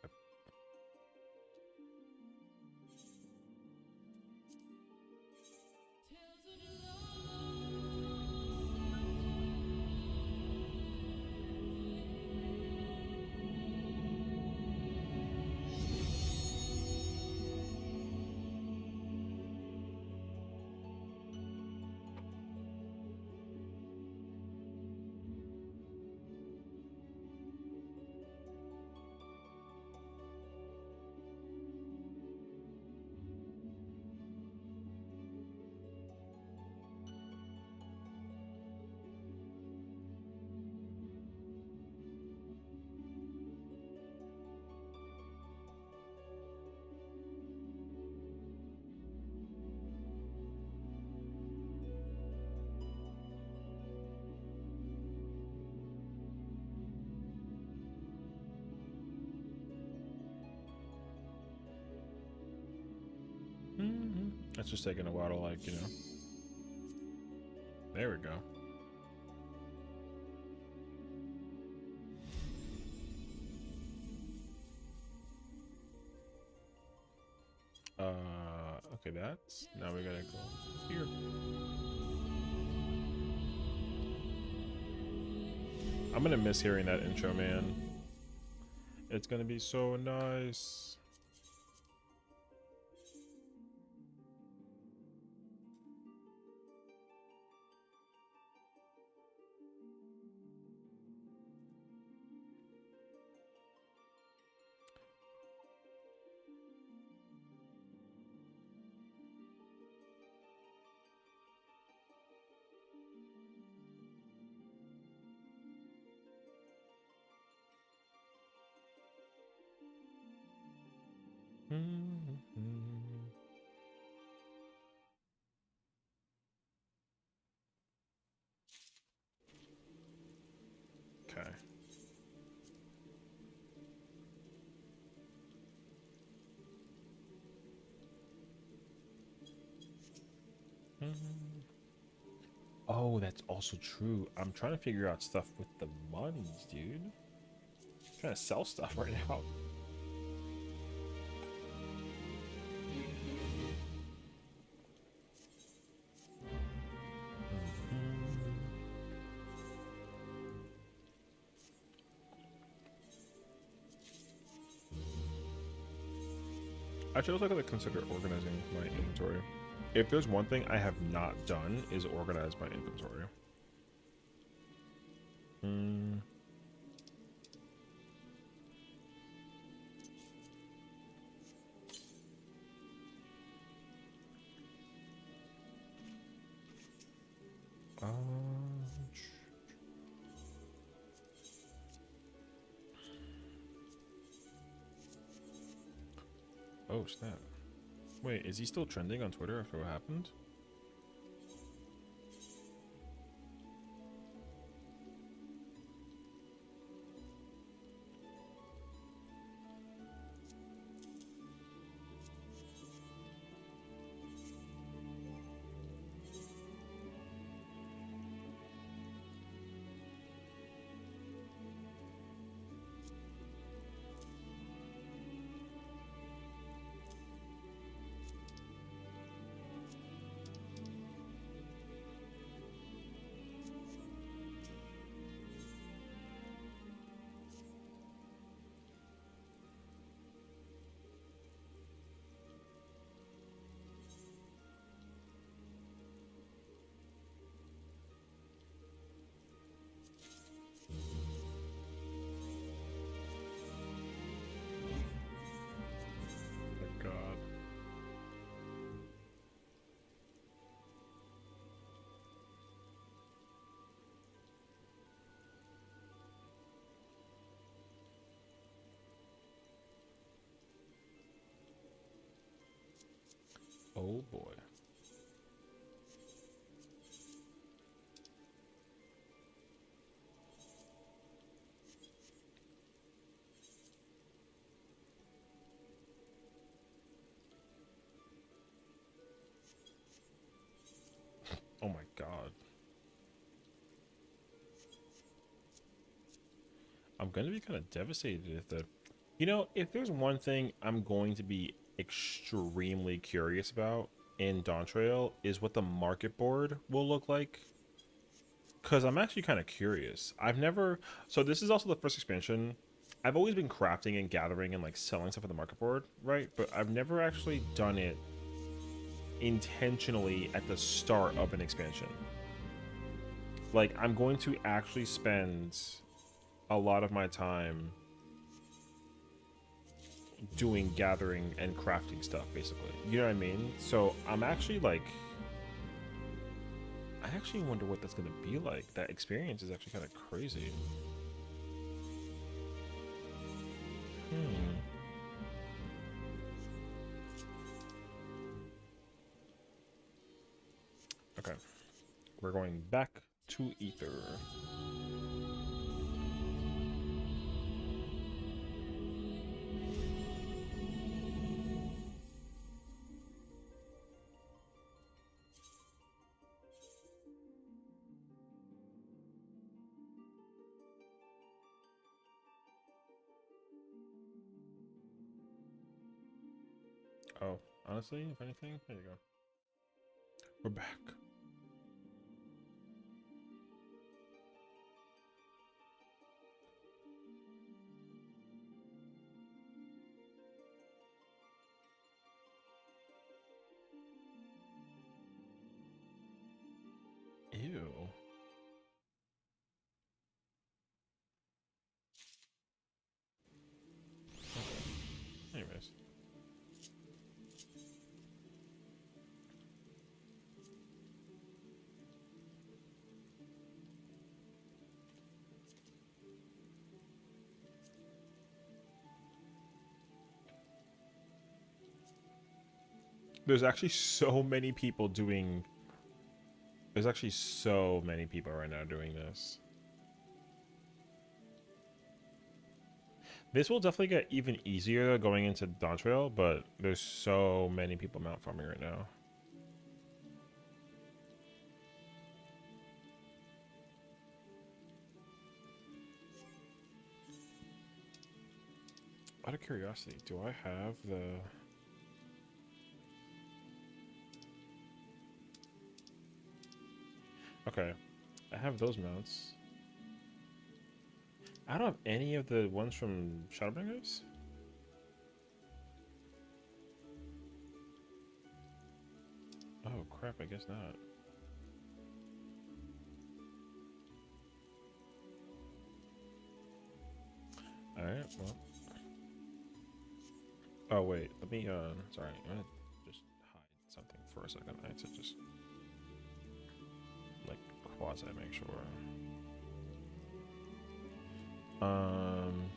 that's just taking a while to, like, you know. There we go. Okay, that's now we gotta go here. I'm gonna miss hearing that intro, man. It's gonna be so nice. Okay. Oh, that's also true. I'm trying to figure out stuff with the monies, dude. I'm trying to sell stuff right now. I should also gotta consider organizing my inventory. If there's one thing I have not done is organize my inventory. Oh, snap. Wait, is he still trending on Twitter after what happened? Oh boy. Oh my god. I'm gonna be kind of devastated if the, you know, if there's one thing I'm going to be extremely curious about in Dawn Trail is what the market board will look like. Cause I'm actually kind of curious. I've never, so this is also the first expansion. I've always been crafting and gathering and like selling stuff on the market board, right? But I've never actually done it intentionally at the start of an expansion. Like I'm going to actually spend a lot of my time doing gathering and crafting stuff basically, you know what I mean? So I'm actually like, I actually wonder what that's gonna be like. That experience is actually kind of crazy. Okay, we're going back to Ether. Oh, honestly, if anything, there you go. We're back. Ew. Okay. Anyways. There's actually so many people doing... There's actually so many people right now doing this. This will definitely get even easier going into Dawn Trail, but there's so many people mount farming right now. Out of curiosity, do I have the... Okay, I have those mounts. I don't have any of the ones from Shadowbringers? Oh crap, I guess not. Alright, well. Oh wait, let me, sorry, I'm gonna just hide something for a second. I have to just, like, quasi make sure. Um...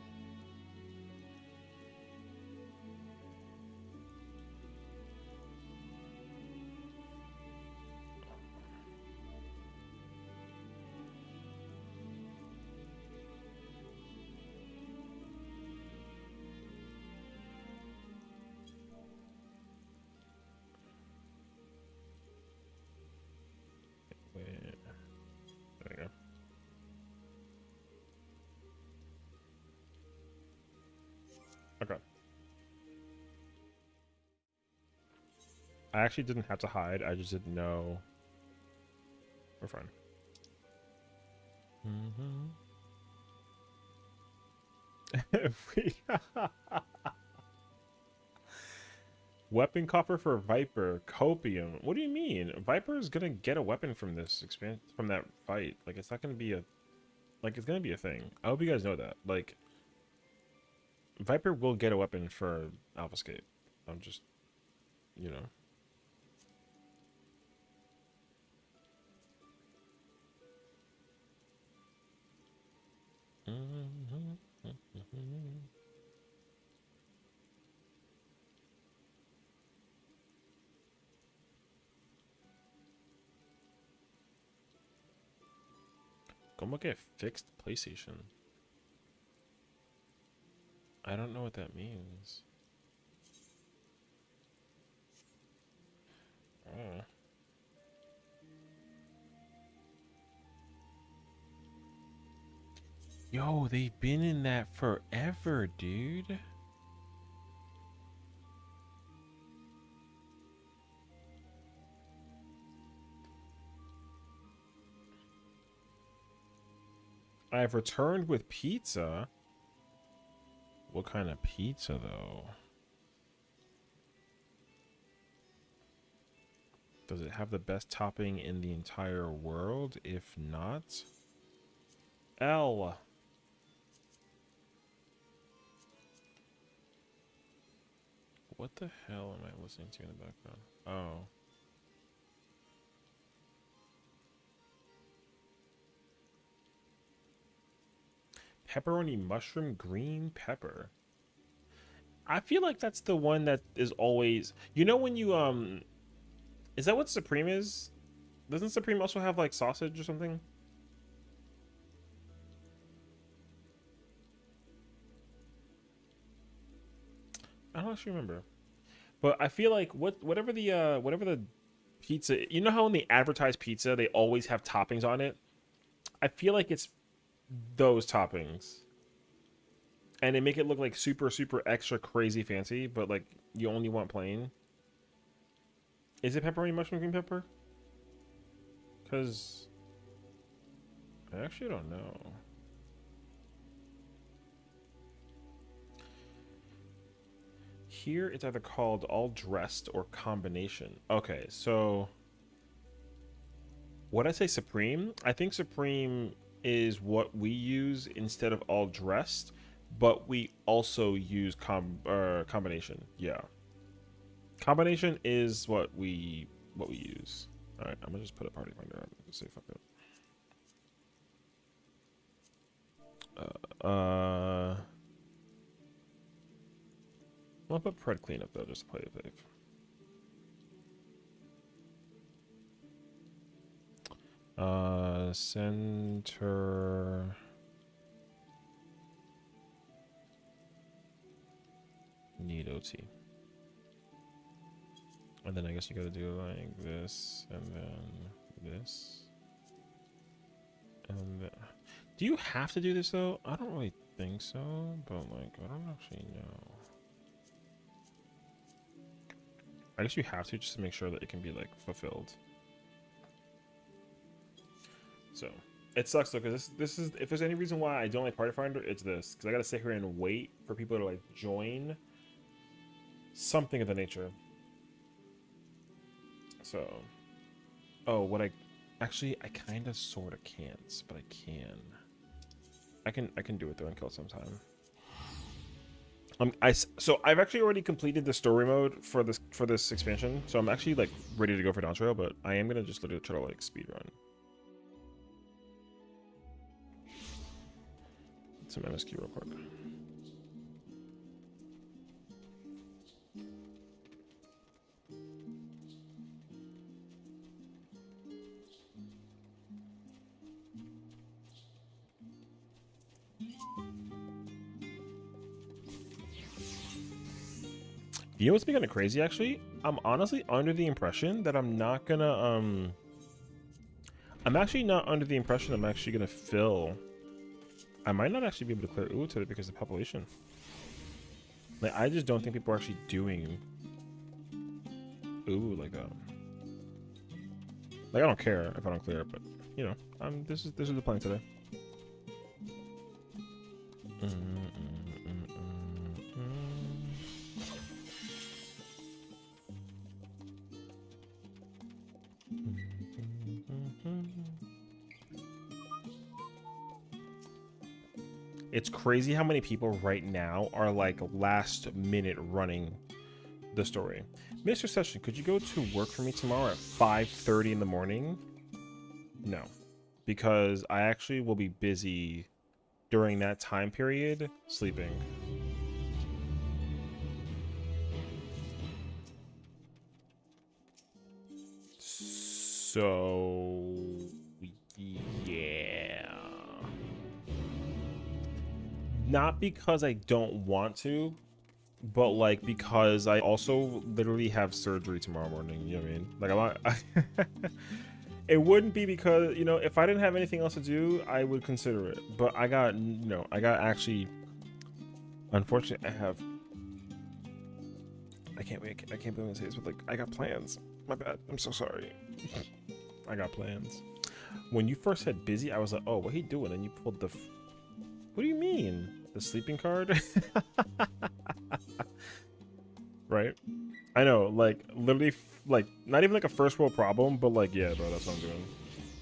Wait, there we go. Okay. I actually didn't have to hide, I just didn't know. We're fine. Weapon copper for Viper. Copium. What do you mean? Viper is gonna get a weapon from this from that fight. Like it's not gonna be a it's gonna be a thing. I hope you guys know that. Like Viper will get a weapon for Obfuscate. I'm just, you know. Go look at fixed PlayStation. I don't know what that means. Oh. Yo, they've been in that forever, dude. I have returned with pizza. What kind of pizza, though? Does it have the best topping in the entire world? If not, L. What the hell am I listening to in the background? Oh. Pepperoni mushroom green pepper. I feel like that's the one that is always, you know, when you is that what Supreme is? Doesn't Supreme also have like sausage or something? I don't actually remember. But I feel like whatever the pizza, you know how when they advertise pizza they always have toppings on it? I feel like it's those toppings. And they make it look like super extra crazy fancy, but like you only want plain. Is it pepperoni mushroom green pepper? Cuz I actually don't know. Here it's either called all dressed or combination. Okay, so what I say Supreme? I think Supreme is what we use instead of all dressed, but we also use combination. Yeah. Combination is what we use. All right, I'm gonna just put a party finder up and say fuck it. I'll put pred cleanup though, just to play it safe. Center. Need OT. And then I guess you gotta do like this, and then this. And then, do you have to do this though? I don't really think so, but like, I don't actually know. I guess you have to just to make sure that it can be like fulfilled. So it sucks though, because this is, if there's any reason why I don't like Party Finder, it's this, because I gotta sit here and wait for people to like join something of the nature. So, oh, what I actually, I kind of sort of can't, but I can. I can do it though and kill sometime. So I've actually already completed the story mode for this expansion, so I'm actually like ready to go for Dawn Trail, but I am gonna just literally try to like speed run. Some MSQ real quick. You know what's been kind of crazy actually? I'm honestly under the impression that I'm not gonna I'm actually not under the impression I'm actually gonna fill. I might not actually be able to clear Uwu today because of the population. Like I just don't think people are actually doing Uwu like that. Like I don't care if I don't clear it, but you know, this is the plan today. It's crazy how many people right now are like last minute running the story. Mr. Sessiion, could you go to work for me tomorrow at 5:30 in the morning? No, because I actually will be busy during that time period sleeping. So, yeah. not because I don't want to, but like because I also literally have surgery tomorrow morning. You know what I mean? Like it wouldn't be because, you know, if I didn't have anything else to do, I would consider it. But I got, you know, I got actually, unfortunately, I can't believe I'm gonna say this, but like, I got plans. My bad. I'm so sorry. I got plans. When you first said busy, I was like, oh, what he doing? And you pulled the, what do you mean? The sleeping card? Right? I know, like, literally, like, not even like a first world problem, but like, yeah, bro, that's what I'm doing.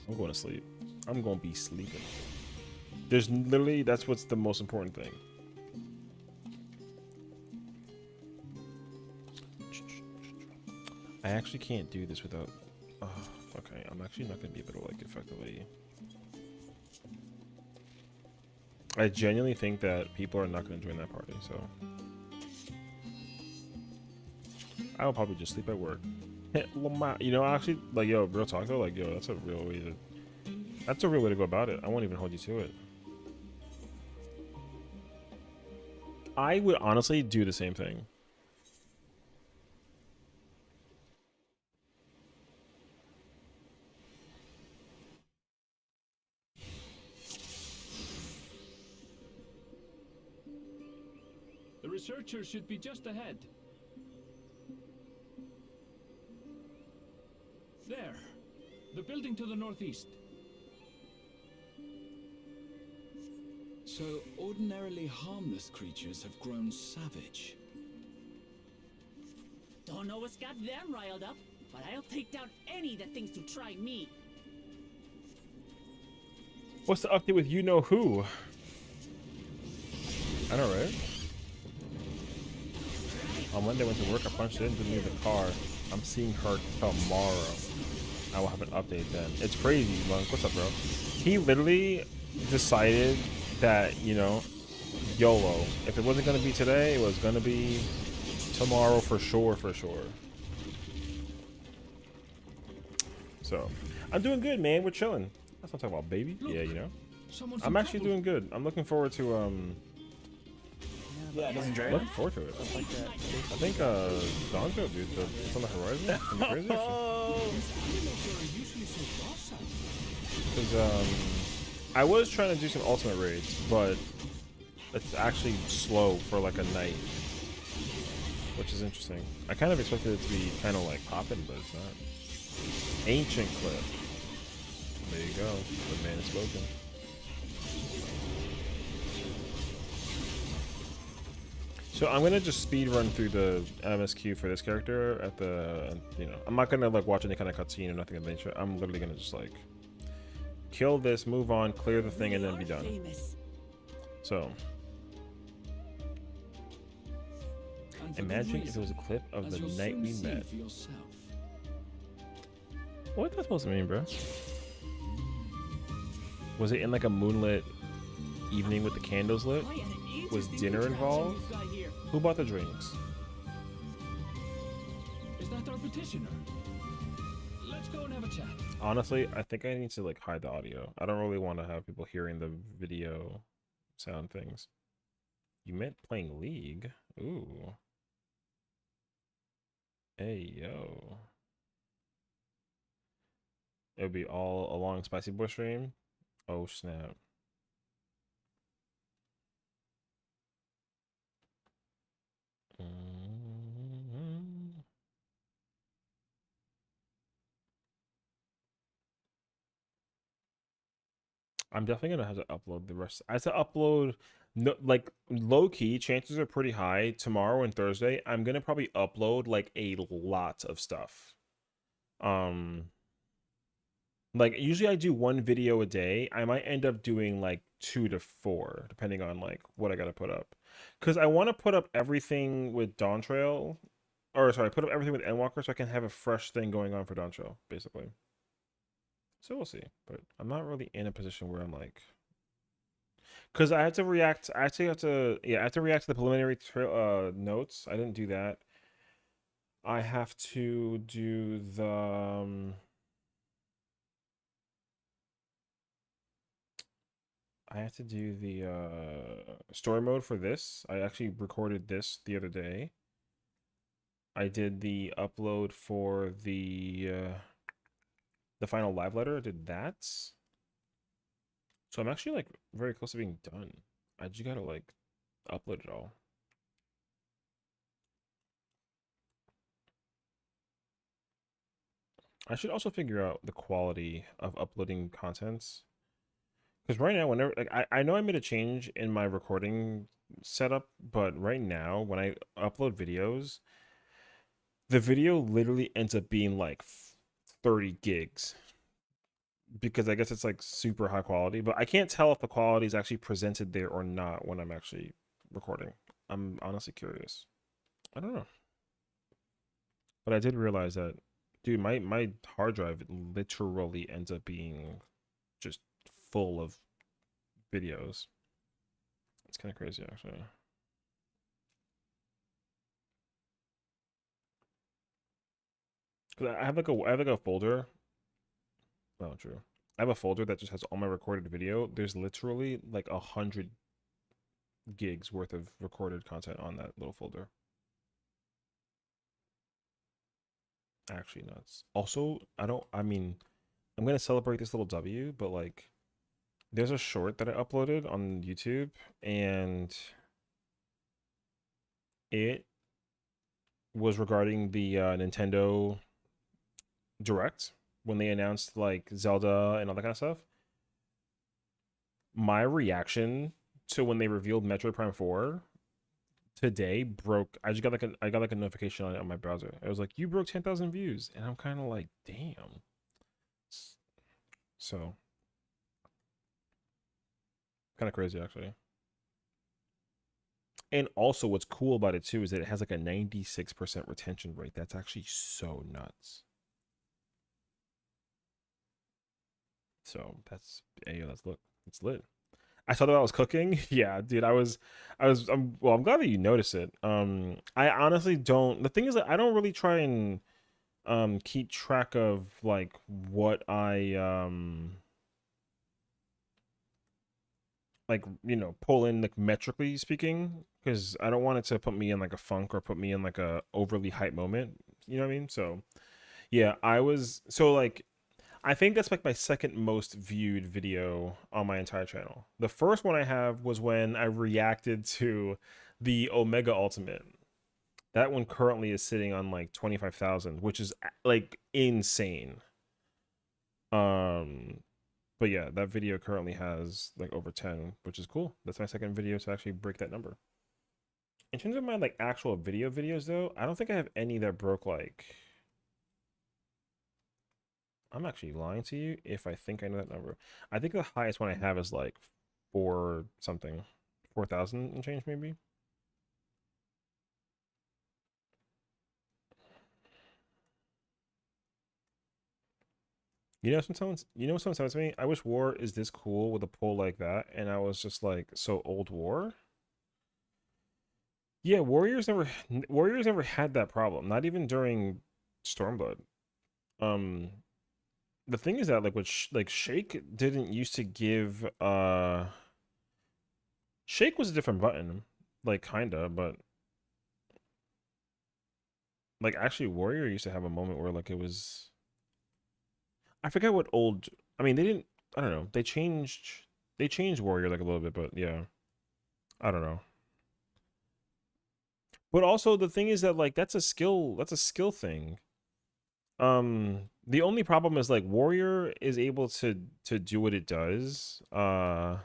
I'm going to sleep. I'm going to be sleeping. There's literally, that's what's the most important thing. I actually can't do this without, oh, okay, I'm actually not going to be able to, like, effectively. I genuinely think that people are not going to join that party, so. I will probably just sleep at work. You know, actually, like, yo, real talk though, like, yo, that's a real way to go about it. I won't even hold you to it. I would honestly do the same thing. The researchers should be just ahead. There. The building to the northeast. So, ordinarily harmless creatures have grown savage. Don't know what's got them riled up, but I'll take down any that thinks to try me. What's the update with you know who? I know, right? On Monday, I went to work. I punched it into the car. I'm seeing her tomorrow. I will have an update then. It's crazy, Monk. What's up, bro? He literally decided that, you know, YOLO. If it wasn't going to be today, it was going to be tomorrow for sure, for sure. So, I'm doing good, man. We're chilling. That's what I'm talking about, baby. Look, yeah, you know. Someone's I'm in actually trouble. doing good. I'm looking forward to, Yeah, it doesn't looking forward to it. Like that. I think, Dongo, dude, it's on the horizon. It's gonna be crazy, because, I was trying to do some ultimate raids, but it's actually slow for like a night, which is interesting. I kind of expected it to be kind of like popping, but it's not. Ancient clip. There you go. The man has spoken. So I'm gonna just speed run through the MSQ for this character at the, you know, I'm not gonna like watch any kind of cutscene or nothing of nature. I'm literally gonna just like kill this, move on, clear the thing, and then be done. So imagine if it was a clip of the night we met. What's that supposed to mean, bro? Was it in like a moonlit evening with the candles lit? Was dinner involved? Who bought the drinks? Is that our petitioner? Let's go and have a chat. Honestly, I think I need to like hide the audio. I don't really want to have people hearing the video sound things. You meant playing League? Ooh. Hey, yo. It would be all along Spicy Boy stream? Oh, snap. I'm definitely gonna have to upload the rest. I have to upload, no, like low key. Chances are pretty high tomorrow and Thursday. I'm gonna probably upload like a lot of stuff. Like usually I do one video a day. I might end up doing like 2 to 4, depending on like what I gotta put up. Cause I want to put up everything with Dawn Trail, or sorry, put up everything with Endwalker so I can have a fresh thing going on for Dawn Trail, basically. So we'll see. But I'm not really in a position where I'm like, because I have to react. I actually have to, yeah, I have to react to the preliminary notes. I didn't do that. I have to do the. I have to do the story mode for this. I actually recorded this the other day. I did the upload for the final live letter. I did that. So I'm actually like very close to being done. I just gotta like upload it all. I should also figure out the quality of uploading contents. Because right now, whenever like I know I made a change in my recording setup, but right now when I upload videos, the video literally ends up being like 30 gigs because I guess it's like super high quality, but I can't tell if the quality is actually presented there or not when I'm actually recording. I'm honestly curious. I don't know. But I did realize that, dude, my hard drive literally ends up being just full of videos. It's kind of crazy, actually. Cause I have like a folder. Oh, true. I have a folder that just has all my recorded video. There's literally like 100 gigs worth of recorded content on that little folder. Actually nuts. Also, I mean, I'm gonna celebrate this little W, but like there's a short that I uploaded on YouTube and it was regarding the Nintendo Direct when they announced like Zelda and all that kind of stuff. My reaction to when they revealed Metroid Prime 4 today broke. I just got like a notification on it on my browser. It was like, you broke 10,000 views, and I'm kind of like, damn. So kind of crazy actually. And also what's cool about it too is that it has like a 96% retention rate. That's actually so nuts. So that's, hey, that's look, it's lit. I thought that I was cooking. Yeah, dude, well, I'm glad that you noticed it. I honestly don't, the thing is that I don't really try and keep track of like what I like, you know, pull in like metrically speaking, because I don't want it to put me in like a funk or put me in like a overly hype moment. You know what I mean? So yeah, like I think that's like my second most viewed video on my entire channel. The first one I have was when I reacted to the Omega Ultimate. That one currently is sitting on like 25,000, which is like insane. But yeah, that video currently has like over 10, which is cool. That's my second video to actually break that number. In terms of my like actual videos though, I don't think I have any that broke like, I'm actually lying to you if I think I know that number. I think the highest one I have is like 4 something, 4,000 and change maybe. Someone said to me, I wish War is this cool with a pull like that, and I was just like, so old War? Yeah, Warriors never had that problem, not even during Stormblood. Um, the thing is that like like Shake didn't used to give Shake was a different button, like kinda, but like actually Warrior used to have a moment where like it was, I forget what old, I mean they didn't, I don't know, they changed Warrior like a little bit, but yeah. I don't know. But also the thing is that like that's a skill thing. The only problem is like Warrior is able to do what it does. The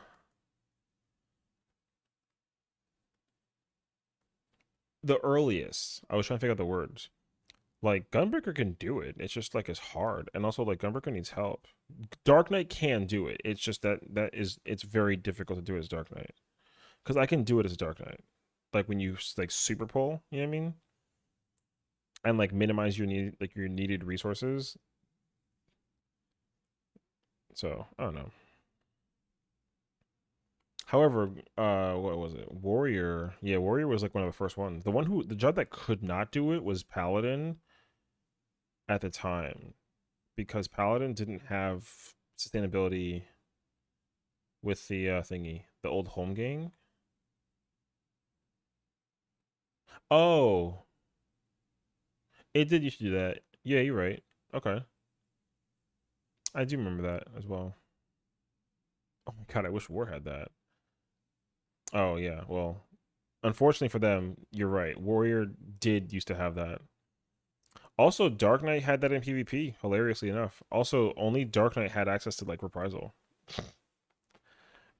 earliest. I was trying to figure out the words. Like Gunbreaker can do it. It's just like it's hard. And also like Gunbreaker needs help. Dark Knight can do it. It's just that it's very difficult to do as Dark Knight. Because I can do it as a Dark Knight. Like when you like super pull, you know what I mean? And like minimize your needed resources. So I don't know. However, what was it? Warrior. Yeah, Warrior was like one of the first ones. The job that could not do it was Paladin at the time, because Paladin didn't have sustainability with the thingy, the old home gang. Oh, it did used to do that. Yeah, you're right. Okay, I do remember that as well. Oh my god, I wish War had that. Oh yeah, well, unfortunately for them, you're right. Warrior did used to have that. Also, Dark Knight had that in PvP, hilariously enough. Also, only Dark Knight had access to like reprisal.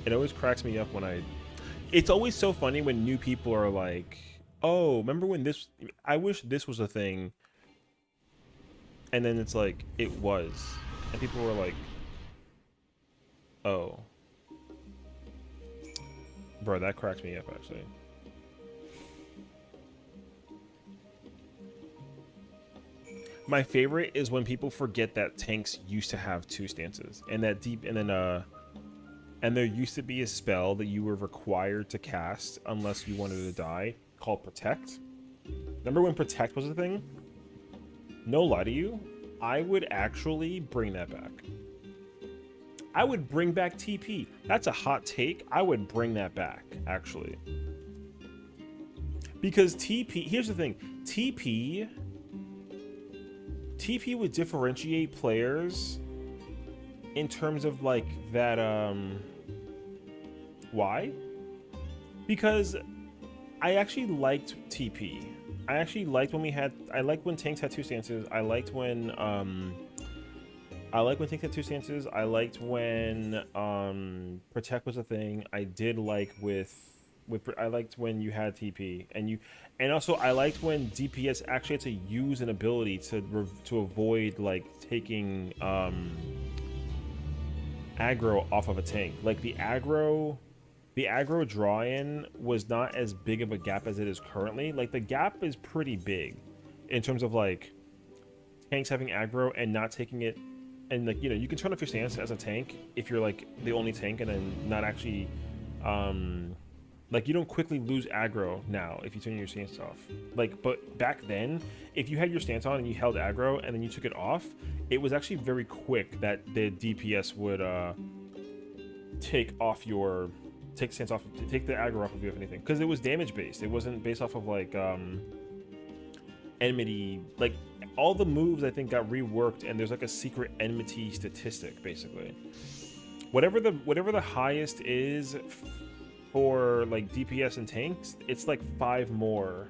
It always cracks me up when I it's always so funny when new people are like, "Oh, remember when this I wish this was a thing." And then it's like it was. And people were like, "Oh." Bro, that cracks me up actually. My favorite is when people forget that tanks used to have two stances and that deep and there used to be a spell that you were required to cast unless you wanted to die called Protect. Remember when Protect was a thing? No lie to you, I would actually bring that back. I would bring back TP. That's a hot take. I would bring that back, actually. Because TP, here's the thing. TP would differentiate players in terms of like that, why? Because I actually liked TP. I actually liked when I liked when tanks had two stances. I liked when tanks had two stances. I liked when Protect was a thing. I did like I liked when you had TP and also I liked when DPS actually had to use an ability to avoid like taking aggro off of a tank. Like the aggro draw-in was not as big of a gap as it is currently. Like the gap is pretty big in terms of like tanks having aggro and not taking it, and like, you know, you can turn off your stance as a tank if you're like the only tank and then not actually like you don't quickly lose aggro now if you turn your stance off. Like, but back then, if you had your stance on and you held aggro and then you took it off, it was actually very quick that the DPS would take stance off, take the aggro off of you if anything, because it was damage based. It wasn't based off of like enmity. Like all the moves I think got reworked, and there's like a secret enmity statistic basically. Whatever the highest is for like DPS and tanks, it's like 5 more.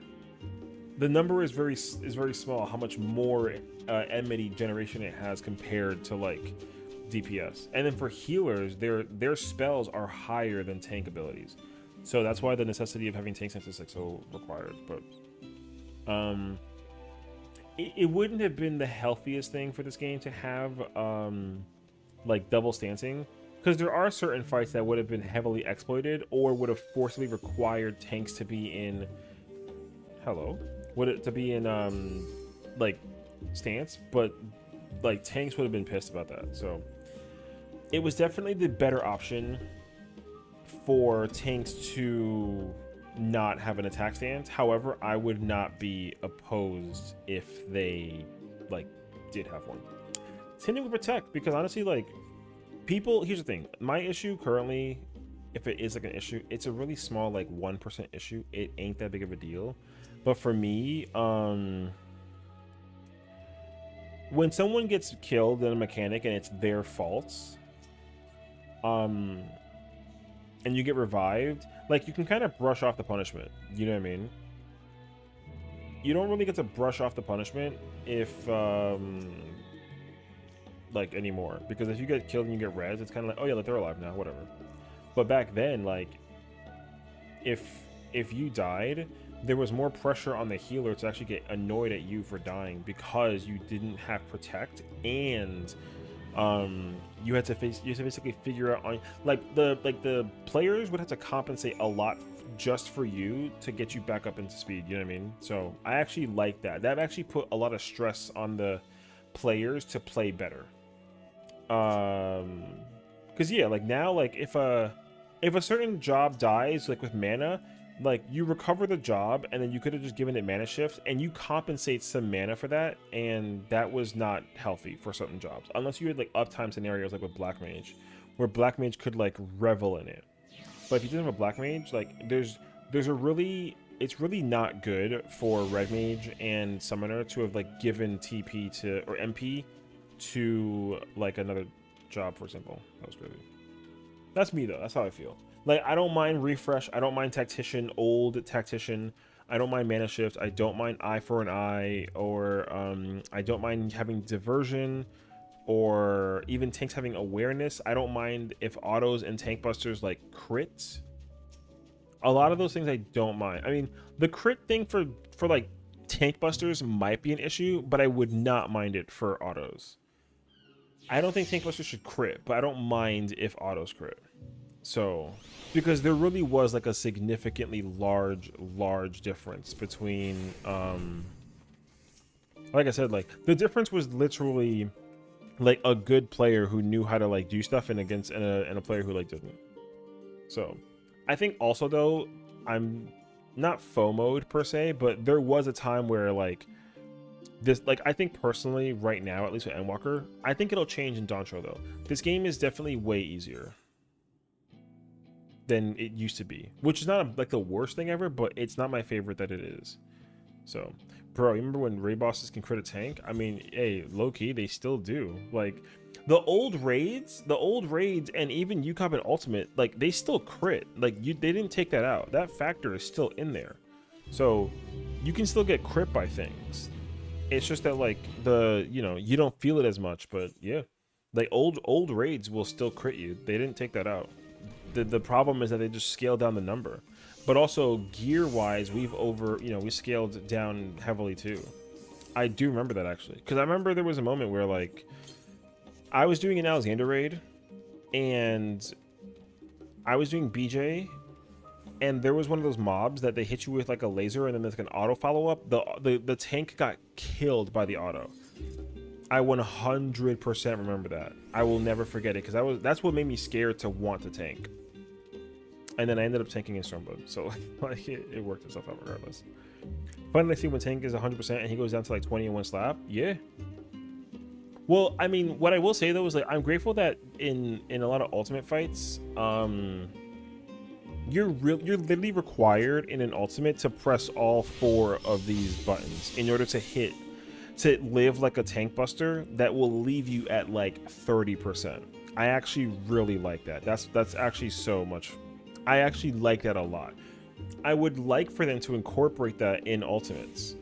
The number is very small how much more enmity generation it has compared to like DPS. And then for healers, their spells are higher than tank abilities, so that's why the necessity of having tank sense is like so required. But it wouldn't have been the healthiest thing for this game to have like double stancing, because there are certain fights that would have been heavily exploited or would have forcibly required tanks to be in like stance, but like tanks would have been pissed about that. So it was definitely the better option for tanks to not have an attack stance. However, I would not be opposed if they like did have one. Same thing with Protect, because honestly, like people, here's the thing, my issue currently, if it is like an issue, it's a really small like 1% issue. It ain't that big of a deal. But for me, when someone gets killed in a mechanic and it's their faults, and you get revived, like you can kind of brush off the punishment, you know what I mean? You don't really get to brush off the punishment if like anymore, because if you get killed and you get res, it's kind of like, oh yeah, like they're alive now, whatever. But back then, like if you died, there was more pressure on the healer to actually get annoyed at you for dying because you didn't have Protect, and you had to basically figure out on like the players would have to compensate a lot just for you to get you back up into speed, you know what I mean? So I actually like that actually put a lot of stress on the players to play better. Because yeah, like now, like if a certain job dies, like with mana, like you recover the job and then you could have just given it mana shift and you compensate some mana for that, and that was not healthy for certain jobs unless you had like uptime scenarios like with Black Mage, where Black Mage could like revel in it. But if you didn't have a Black Mage, like there's a really, it's really not good for Red Mage and Summoner to have like given TP to or MP to like another job, for example. That was crazy. That's me though. That's how I feel. Like I don't mind refresh. I don't mind tactician, old tactician. I don't mind mana shift. I don't mind eye for an eye, or I don't mind having diversion, or even tanks having awareness. I don't mind if autos and tank busters like crits. A lot of those things I don't mind. I mean, the crit thing for like tank busters might be an issue, but I would not mind it for autos. I don't think tank busters should crit, but I don't mind if autos crit. So, because there really was like a significantly large difference between, like I said, like the difference was literally like a good player who knew how to like do stuff and against and a player who like didn't. So, I think also though, I'm not FOMO'd per se, but there was a time where like this, like I think personally right now, at least with Endwalker, I think it'll change in Dantro though. This game is definitely way easier than it used to be, which is not like the worst thing ever, but it's not my favorite that it is. So, bro, remember when raid bosses can crit a tank? I mean, hey, low key, they still do. Like the old raids, and even UCOP and Ultimate, like they still crit. Like they didn't take that out. That factor is still in there, so you can still get crit by things. It's just that like you don't feel it as much, but yeah, like old raids will still crit you. They didn't take that out. The problem is that they just scaled down the number, but also gear wise we scaled down heavily too. I do remember that actually, because I remember there was a moment where like I was doing an Alexander raid and I was doing BJ, and there was one of those mobs that they hit you with like a laser and then there's like an auto follow-up. The tank got killed by the auto. I 100% remember that. I will never forget it, because that's what made me scared to want to tank. And then I ended up tanking in Stormblood, so like it worked itself out regardless. Finally, see when tank is 100% and he goes down to like 20 in one slap. Yeah. Well, I mean, what I will say though is like I'm grateful that in a lot of ultimate fights, you're literally required in an ultimate to press all 4 of these buttons in order to live like a tank buster that will leave you at like 30%. I actually really like that. That's actually so much. I actually like that a lot. I would like for them to incorporate that in ultimates,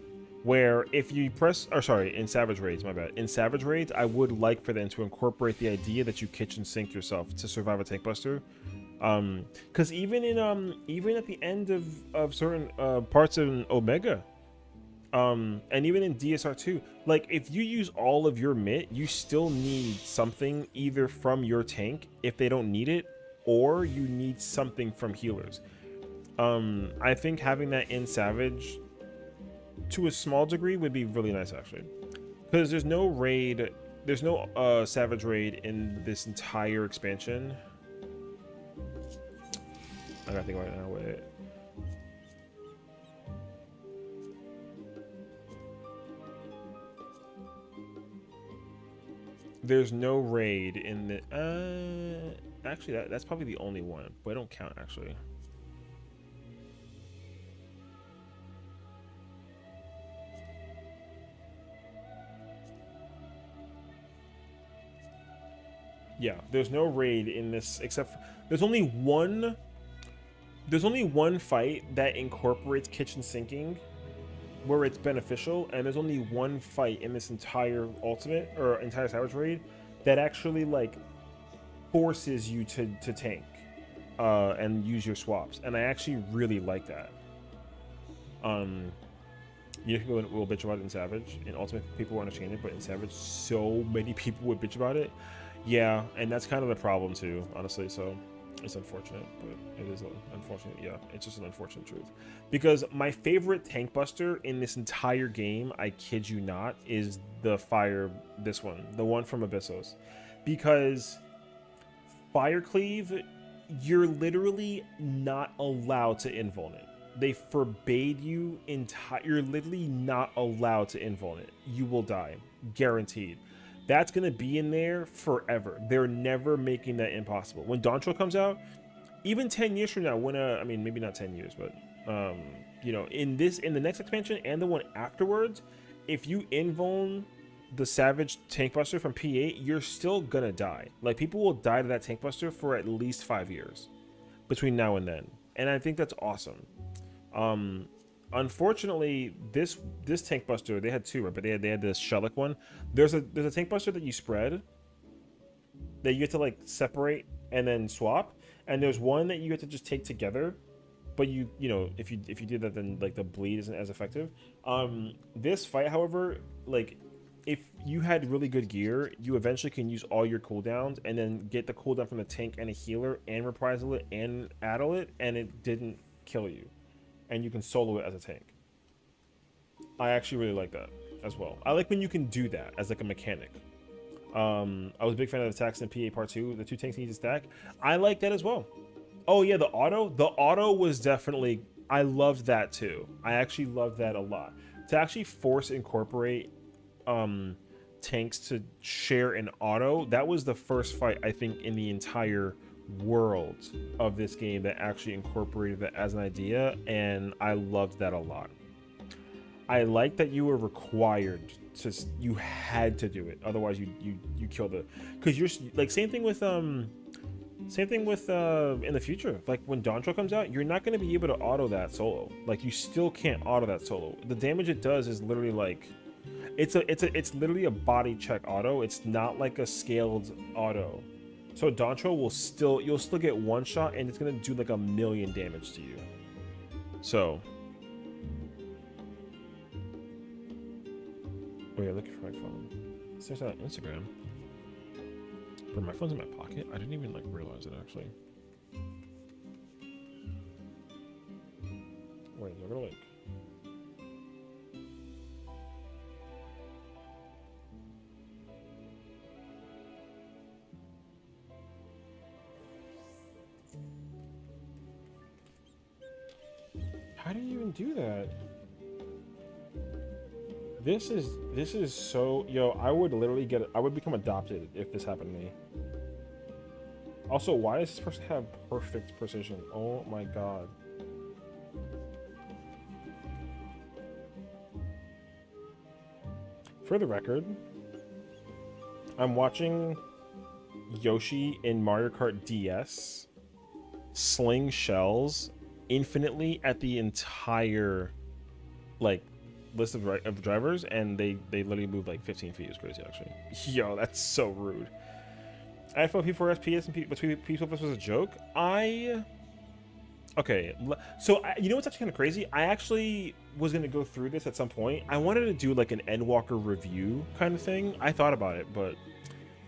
where if you press, or sorry, in Savage Raids, my bad. In Savage Raids, I would like for them to incorporate the idea that you kitchen sink yourself to survive a tank buster. Because even at the end of certain parts of Omega, and even in DSR2, like if you use all of your mitt, you still need something either from your tank if they don't need it, or you need something from healers. I think having that in Savage to a small degree would be really nice actually, because there's no Savage raid in this entire expansion. I gotta think about it now. Wait. There's no raid in the actually that's probably the only one, but I don't count actually. Yeah, there's no raid in this except for, there's only one fight that incorporates kitchen sinking where it's beneficial, and there's only one fight in this entire ultimate or entire Savage raid that actually like forces you to tank and use your swaps, and I actually really like that. You know, people will bitch about it in Savage. In Ultimate, people want to change it, but in Savage, so many people would bitch about it. Yeah, and that's kind of the problem too, honestly. So it's unfortunate, but it is unfortunate. Yeah, it's just an unfortunate truth. Because my favorite tank buster in this entire game, I kid you not, is the this one, the one from Abyssos. Because Fire Cleave, you're literally not allowed to invuln it. They forbade you you're literally not allowed to invuln it. You will die, guaranteed. That's gonna be in there forever. They're never making that impossible. When Dontrell comes out, even 10 years from now, when I mean maybe not 10 years, but you know, in the next expansion and the one afterwards, if you invuln the Savage Tank Buster from P8, you're still gonna die. Like, people will die to that Tank Buster for at least 5 years between now and then, and I think that's awesome. Unfortunately, this Tank Buster, they had two, right? But they had this Shellick one. There's a Tank Buster that you spread, that you get to like separate and then swap, and there's one that you get to just take together. But you know, if you did that, then like the bleed isn't as effective. This fight, however, like if you had really good gear, you eventually can use all your cooldowns and then get the cooldown from the tank and a healer and reprisal it and addle it, and it didn't kill you. And you can solo it as a tank. I actually really like that as well. I like when you can do that as like a mechanic. I was a big fan of the attacks in PA Part 2. The 2 tanks need to stack. I like that as well. Oh yeah, the auto. The auto was definitely... I loved that too. I actually loved that a lot. To actually force incorporate tanks to share an auto, that was the first fight, I think, in the entire world of this game that actually incorporated that as an idea, and I loved that a lot. I like that you were required to, you had to do it, otherwise you kill the, because you're like, same thing with in the future, like when Dontrell comes out, you're not going to be able to auto that solo. Like, you still can't auto that solo. The damage it does is literally like, it's literally a body check auto. It's not like a scaled auto. So Dontrell will still, you'll still get one shot, and it's gonna do like 1,000,000 damage to you. So, oh yeah, looking for my phone. Search that on Instagram. But my phone's in my pocket. I didn't even like realize it actually. Wait, I'm gonna like. How do you even do that? This is so, yo, I would literally I would become adopted if this happened to me. Also, why does this person have perfect precision? Oh my god. For the record, I'm watching Yoshi in Mario Kart DS sling shells infinitely at the entire like list of drivers, and they literally move like 15 feet. It's crazy, actually. Yo, that's so rude. I thought P4S PS and P4S was a joke. Okay, so you know what's actually kind of crazy? I actually was gonna go through this at some point. I wanted to do like an Endwalker review kind of thing. I thought about it, but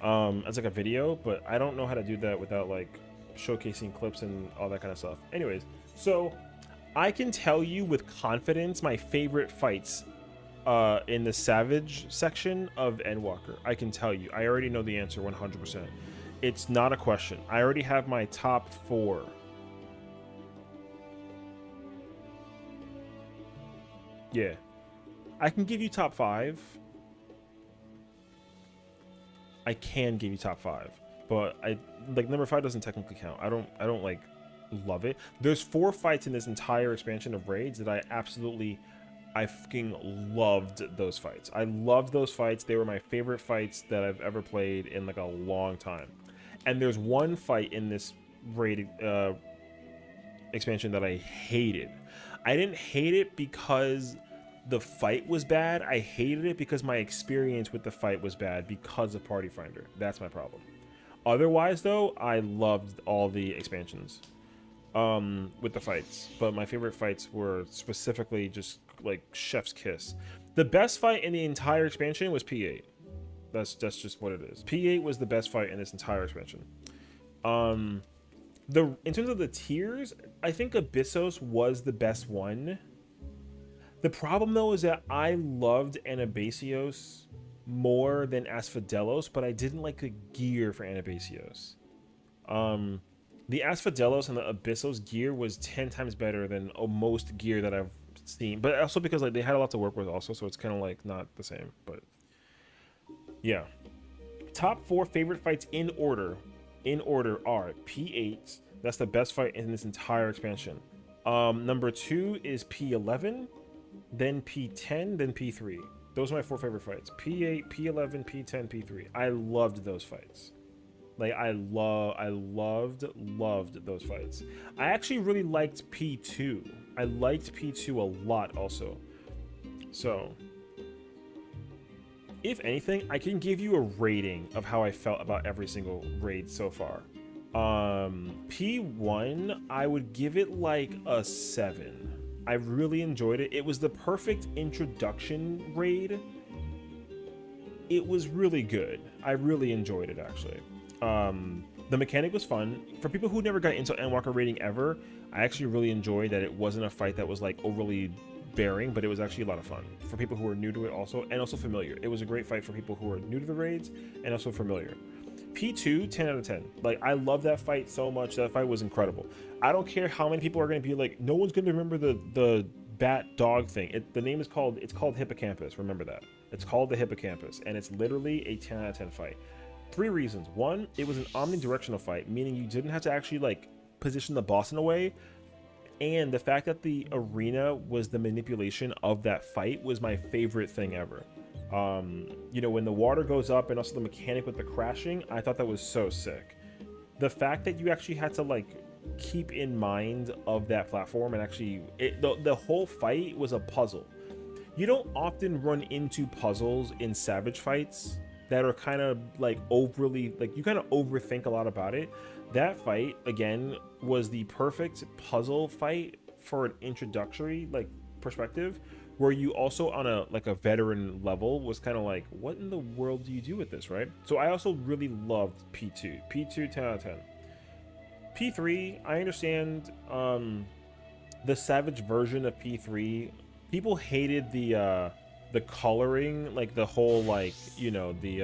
as like a video, but I don't know how to do that without like showcasing clips and all that kind of stuff. Anyways, so I can tell you with confidence my favorite fights in the Savage section of Endwalker. I can tell you. I already know the answer 100%. It's not a question. I already have my top 4. Yeah. I can give you top 5. I can give you top 5. But number 5 doesn't technically count. I don't like love it. There's 4 fights in this entire expansion of raids that I fucking loved those fights. I loved those fights. They were my favorite fights that I've ever played in like a long time. And there's one fight in this raid expansion that I hated. I didn't hate it because the fight was bad. I hated it because my experience with the fight was bad because of Party Finder. That's my problem. Otherwise, though, I loved all the expansions with the fights. But my favorite fights were specifically just like chef's kiss. The best fight in the entire expansion was P8. That's just what it is. P8 was the best fight in this entire expansion. In terms of the tiers, I think Abyssos was the best one. The problem though is that I loved Anabasios more than Asphodelos, but I didn't like the gear for Anabasios. The Asphodelos and the Abyssos gear was 10 times better than most gear that I've seen, but also because like they had a lot to work with also, so it's kind of like not the same. But yeah, top 4 favorite fights in order are P8. That's the best fight in this entire expansion. Number 2 is P11, then P10, then P3. Those are my 4 favorite fights. P8, P11, P10, P3. I loved those fights. Like I loved those fights. I actually really liked P2. I liked P2 a lot also. So, if anything, I can give you a rating of how I felt about every single raid so far. P1, I would give it like a 7. I really enjoyed it. It was the perfect introduction raid. It was really good. I really enjoyed it actually. The mechanic was fun. For people who never got into Endwalker raiding ever, I actually really enjoyed that it wasn't a fight that was like overly bearing, but it was actually a lot of fun for people who are new to it also, and also familiar. It was a great fight for people who are new to the raids and also familiar. P2, 10 out of 10. Like, I love that fight so much. That fight was incredible. I don't care how many people are going to be like, no one's going to remember the bat dog thing. The name is called, it's called Hippocampus. Remember that. It's called the Hippocampus, and it's literally a 10 out of 10 fight. 3 reasons. 1, it was an omnidirectional fight, meaning you didn't have to actually like position the boss in a way. And the fact that the arena was the manipulation of that fight was my favorite thing ever. You know, when the water goes up and also the mechanic with the crashing, I thought that was so sick. The fact that you actually had to like keep in mind of that platform and actually the whole fight was a puzzle. You don't often run into puzzles in Savage fights that are kind of like overly, like you kind of overthink a lot about it. That fight again was the perfect puzzle fight for an introductory like perspective, where you also on a like a veteran level was kind of like, what in the world do you do with this, right? So I also really loved P2, 10 out of 10. P3, I understand the Savage version of P3. People hated the coloring, like the whole like, you know, the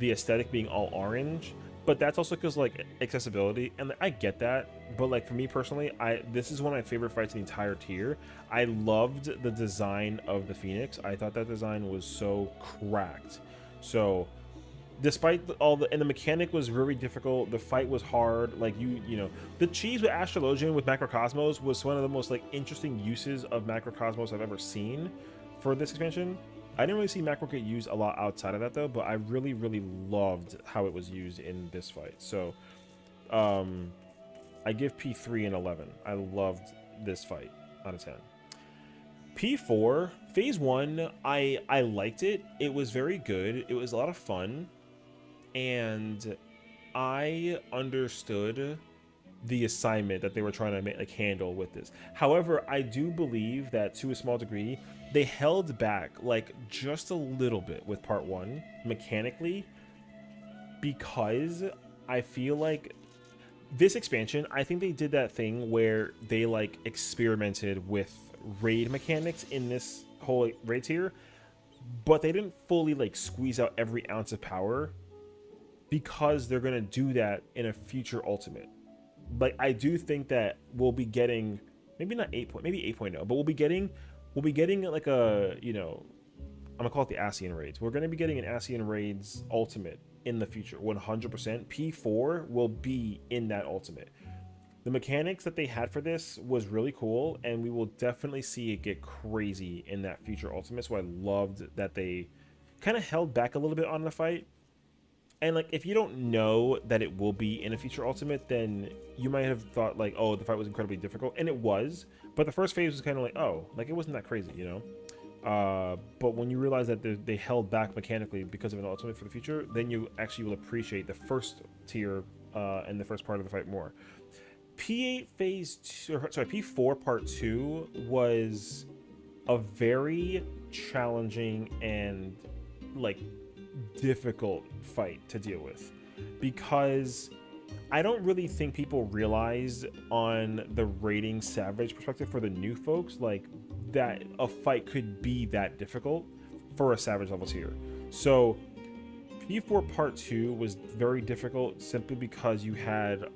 aesthetic being all orange. But that's also because like accessibility, and I get that. But like for me personally, this is one of my favorite fights in the entire tier. I loved the design of the Phoenix. I thought that design was so cracked. So despite and the mechanic was very difficult, the fight was hard. Like you know, the cheese with Astrologian with Macrocosmos was one of the most like interesting uses of Macrocosmos I've ever seen for this expansion. I didn't really see Macro get used a lot outside of that though, but I really loved how it was used in this fight. So I give P3 an 11. I loved this fight out of 10. P4, phase 1, I liked it. It was very good. It was a lot of fun, and I understood the assignment that they were trying to handle with this. However, I do believe that to a small degree they held back like just a little bit with part 1 mechanically, because I feel like this expansion, I think they did that thing where they like experimented with raid mechanics in this whole raid tier, but they didn't fully like squeeze out every ounce of power, because they're gonna do that in a future ultimate. Like, I do think that we'll be getting, maybe not 8 maybe 8.0, but we'll be getting like a, you know, I'm gonna call it the Sessiion raids. We're gonna be getting an Sessiion raids ultimate in the future, 100%. P4 will be in that ultimate. The mechanics that they had for this was really cool, and we will definitely see it get crazy in that future ultimate. So I loved that they kind of held back a little bit on the fight. And like, if you don't know that it will be in a future ultimate, then you might have thought like, oh, the fight was incredibly difficult, and it was. But the first phase was kind of like, oh, like it wasn't that crazy, you know. But when you realize that they held back mechanically because of an ultimate for the future, then you actually will appreciate the first tier and the first part of the fight more. P8 phase 2, sorry, P4 part 2 was a very challenging and like difficult fight to deal with, because I don't really think people realize on the raiding Savage perspective for the new folks like that a fight could be that difficult for a Savage level tier. So P4 part 2 was very difficult simply because you had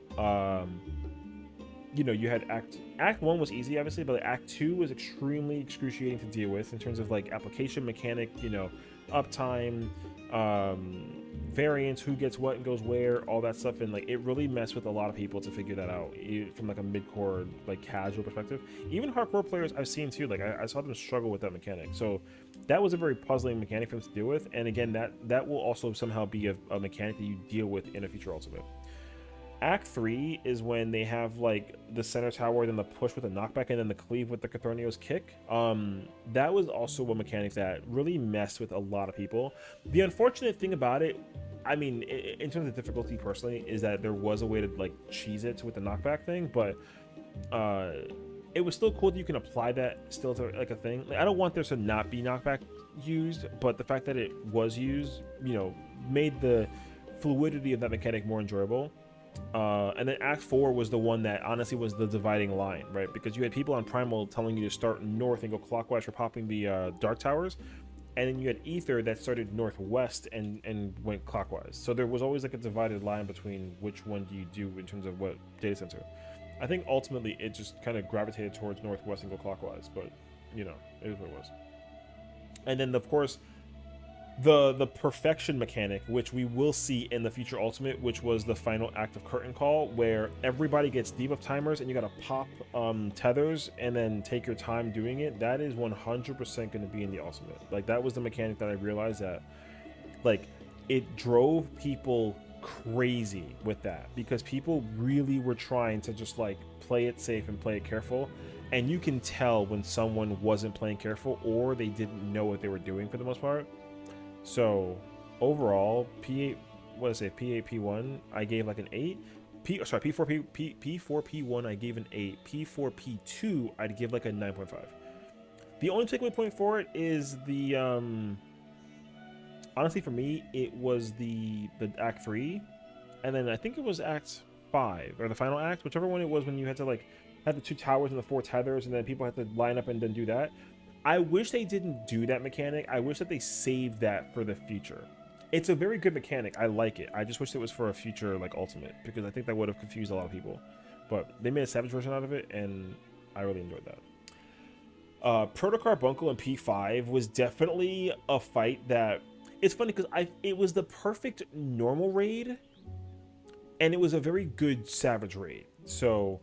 you know, you had act 1 was easy obviously, but act 2 was extremely excruciating to deal with in terms of like application mechanic, you know, uptime, variants, who gets what and goes where, all that stuff, and like it really messed with a lot of people to figure that out from like a mid-core, like casual perspective. Even hardcore players I've seen too, like I saw them struggle with that mechanic. So that was a very puzzling mechanic for them to deal with. And again, that will also somehow be a mechanic that you deal with in a future ultimate. Act 3 is when they have like the center tower, then the push with the knockback, and then the cleave with the Cathornio's kick. That was also a mechanic that really messed with a lot of people. The unfortunate thing about it, I mean, in terms of difficulty personally, is that there was a way to like cheese it with the knockback thing, but it was still cool that you can apply that still to like a thing. Like, I don't want there to not be knockback used, but the fact that it was used, you know, made the fluidity of that mechanic more enjoyable. And then Act 4 was the one that honestly was the dividing line, right? Because you had people on Primal telling you to start north and go clockwise for popping the Dark Towers, and then you had Ether that started northwest and went clockwise. So there was always like a divided line between which one do you do in terms of what data center. I think ultimately it just kind of gravitated towards northwest and go clockwise, but you know, it is what it was. And then of course the perfection mechanic, which we will see in the future ultimate, which was the final act of curtain call, where everybody gets debuff timers and you gotta pop tethers and then take your time doing it. That is 100% going to be in the ultimate. Like that was the mechanic that I realized that like it drove people crazy with that, because people really were trying to just like play it safe and play it careful, and you can tell when someone wasn't playing careful or they didn't know what they were doing for the most part. So overall, P8, what did I say? P8, P1, I gave like an 8. P4, P4, P1, I gave an 8. P4, P2, I'd give like a 9.5. The only takeaway point for it is the, honestly for me, it was the Act 3, and then I think it was Act 5, or the final act, whichever one it was, when you had to like have the 2 towers and the 4 tethers, and then people had to line up and then do that. I wish they didn't do that mechanic. I wish that they saved that for the future. It's a very good mechanic. I like it. I just wish it was for a future like ultimate, because I think that would have confused a lot of people. But they made a savage version out of it, and I really enjoyed that. Proto Carbuncle in P5 was definitely a fight that, it's funny because it was the perfect normal raid, and it was a very good savage raid. So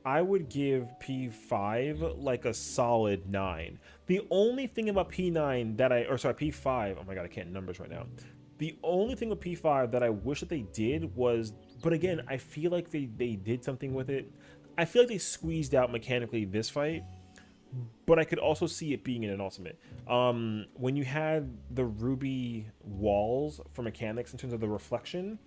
I would give P5 like a solid 9. The only thing about P9 that P5, oh my god, I can't numbers right now. The only thing with P5 that I wish that they did was, but again, I feel like they did something with it. I feel like they squeezed out mechanically this fight, but I could also see it being in an ultimate. When you had the ruby walls for mechanics in terms of the reflection,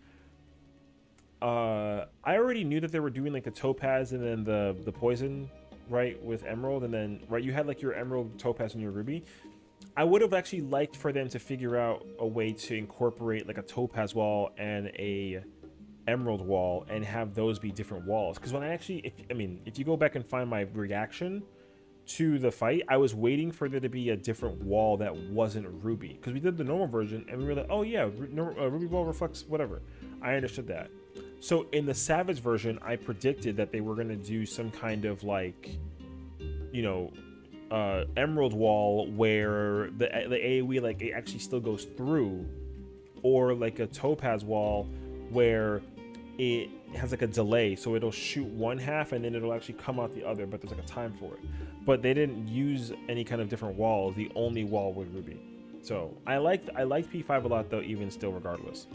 I already knew that they were doing like the topaz and then the poison, right, with emerald, and then right you had like your emerald, topaz, and your ruby. I would have actually liked for them to figure out a way to incorporate like a topaz wall and a emerald wall and have those be different walls, because when I actually, if you go back and find my reaction to the fight, I was waiting for there to be a different wall that wasn't ruby, because we did the normal version and we were like, oh yeah, ruby wall reflects whatever. I understood that. So in the savage version, I predicted that they were going to do some kind of like, you know, emerald wall where the AoE like it actually still goes through, or like a topaz wall where it has like a delay, so it'll shoot one half and then it'll actually come out the other, but there's like a time for it. But they didn't use any kind of different walls. The only wall was ruby. So I liked P5 a lot though, even still regardless.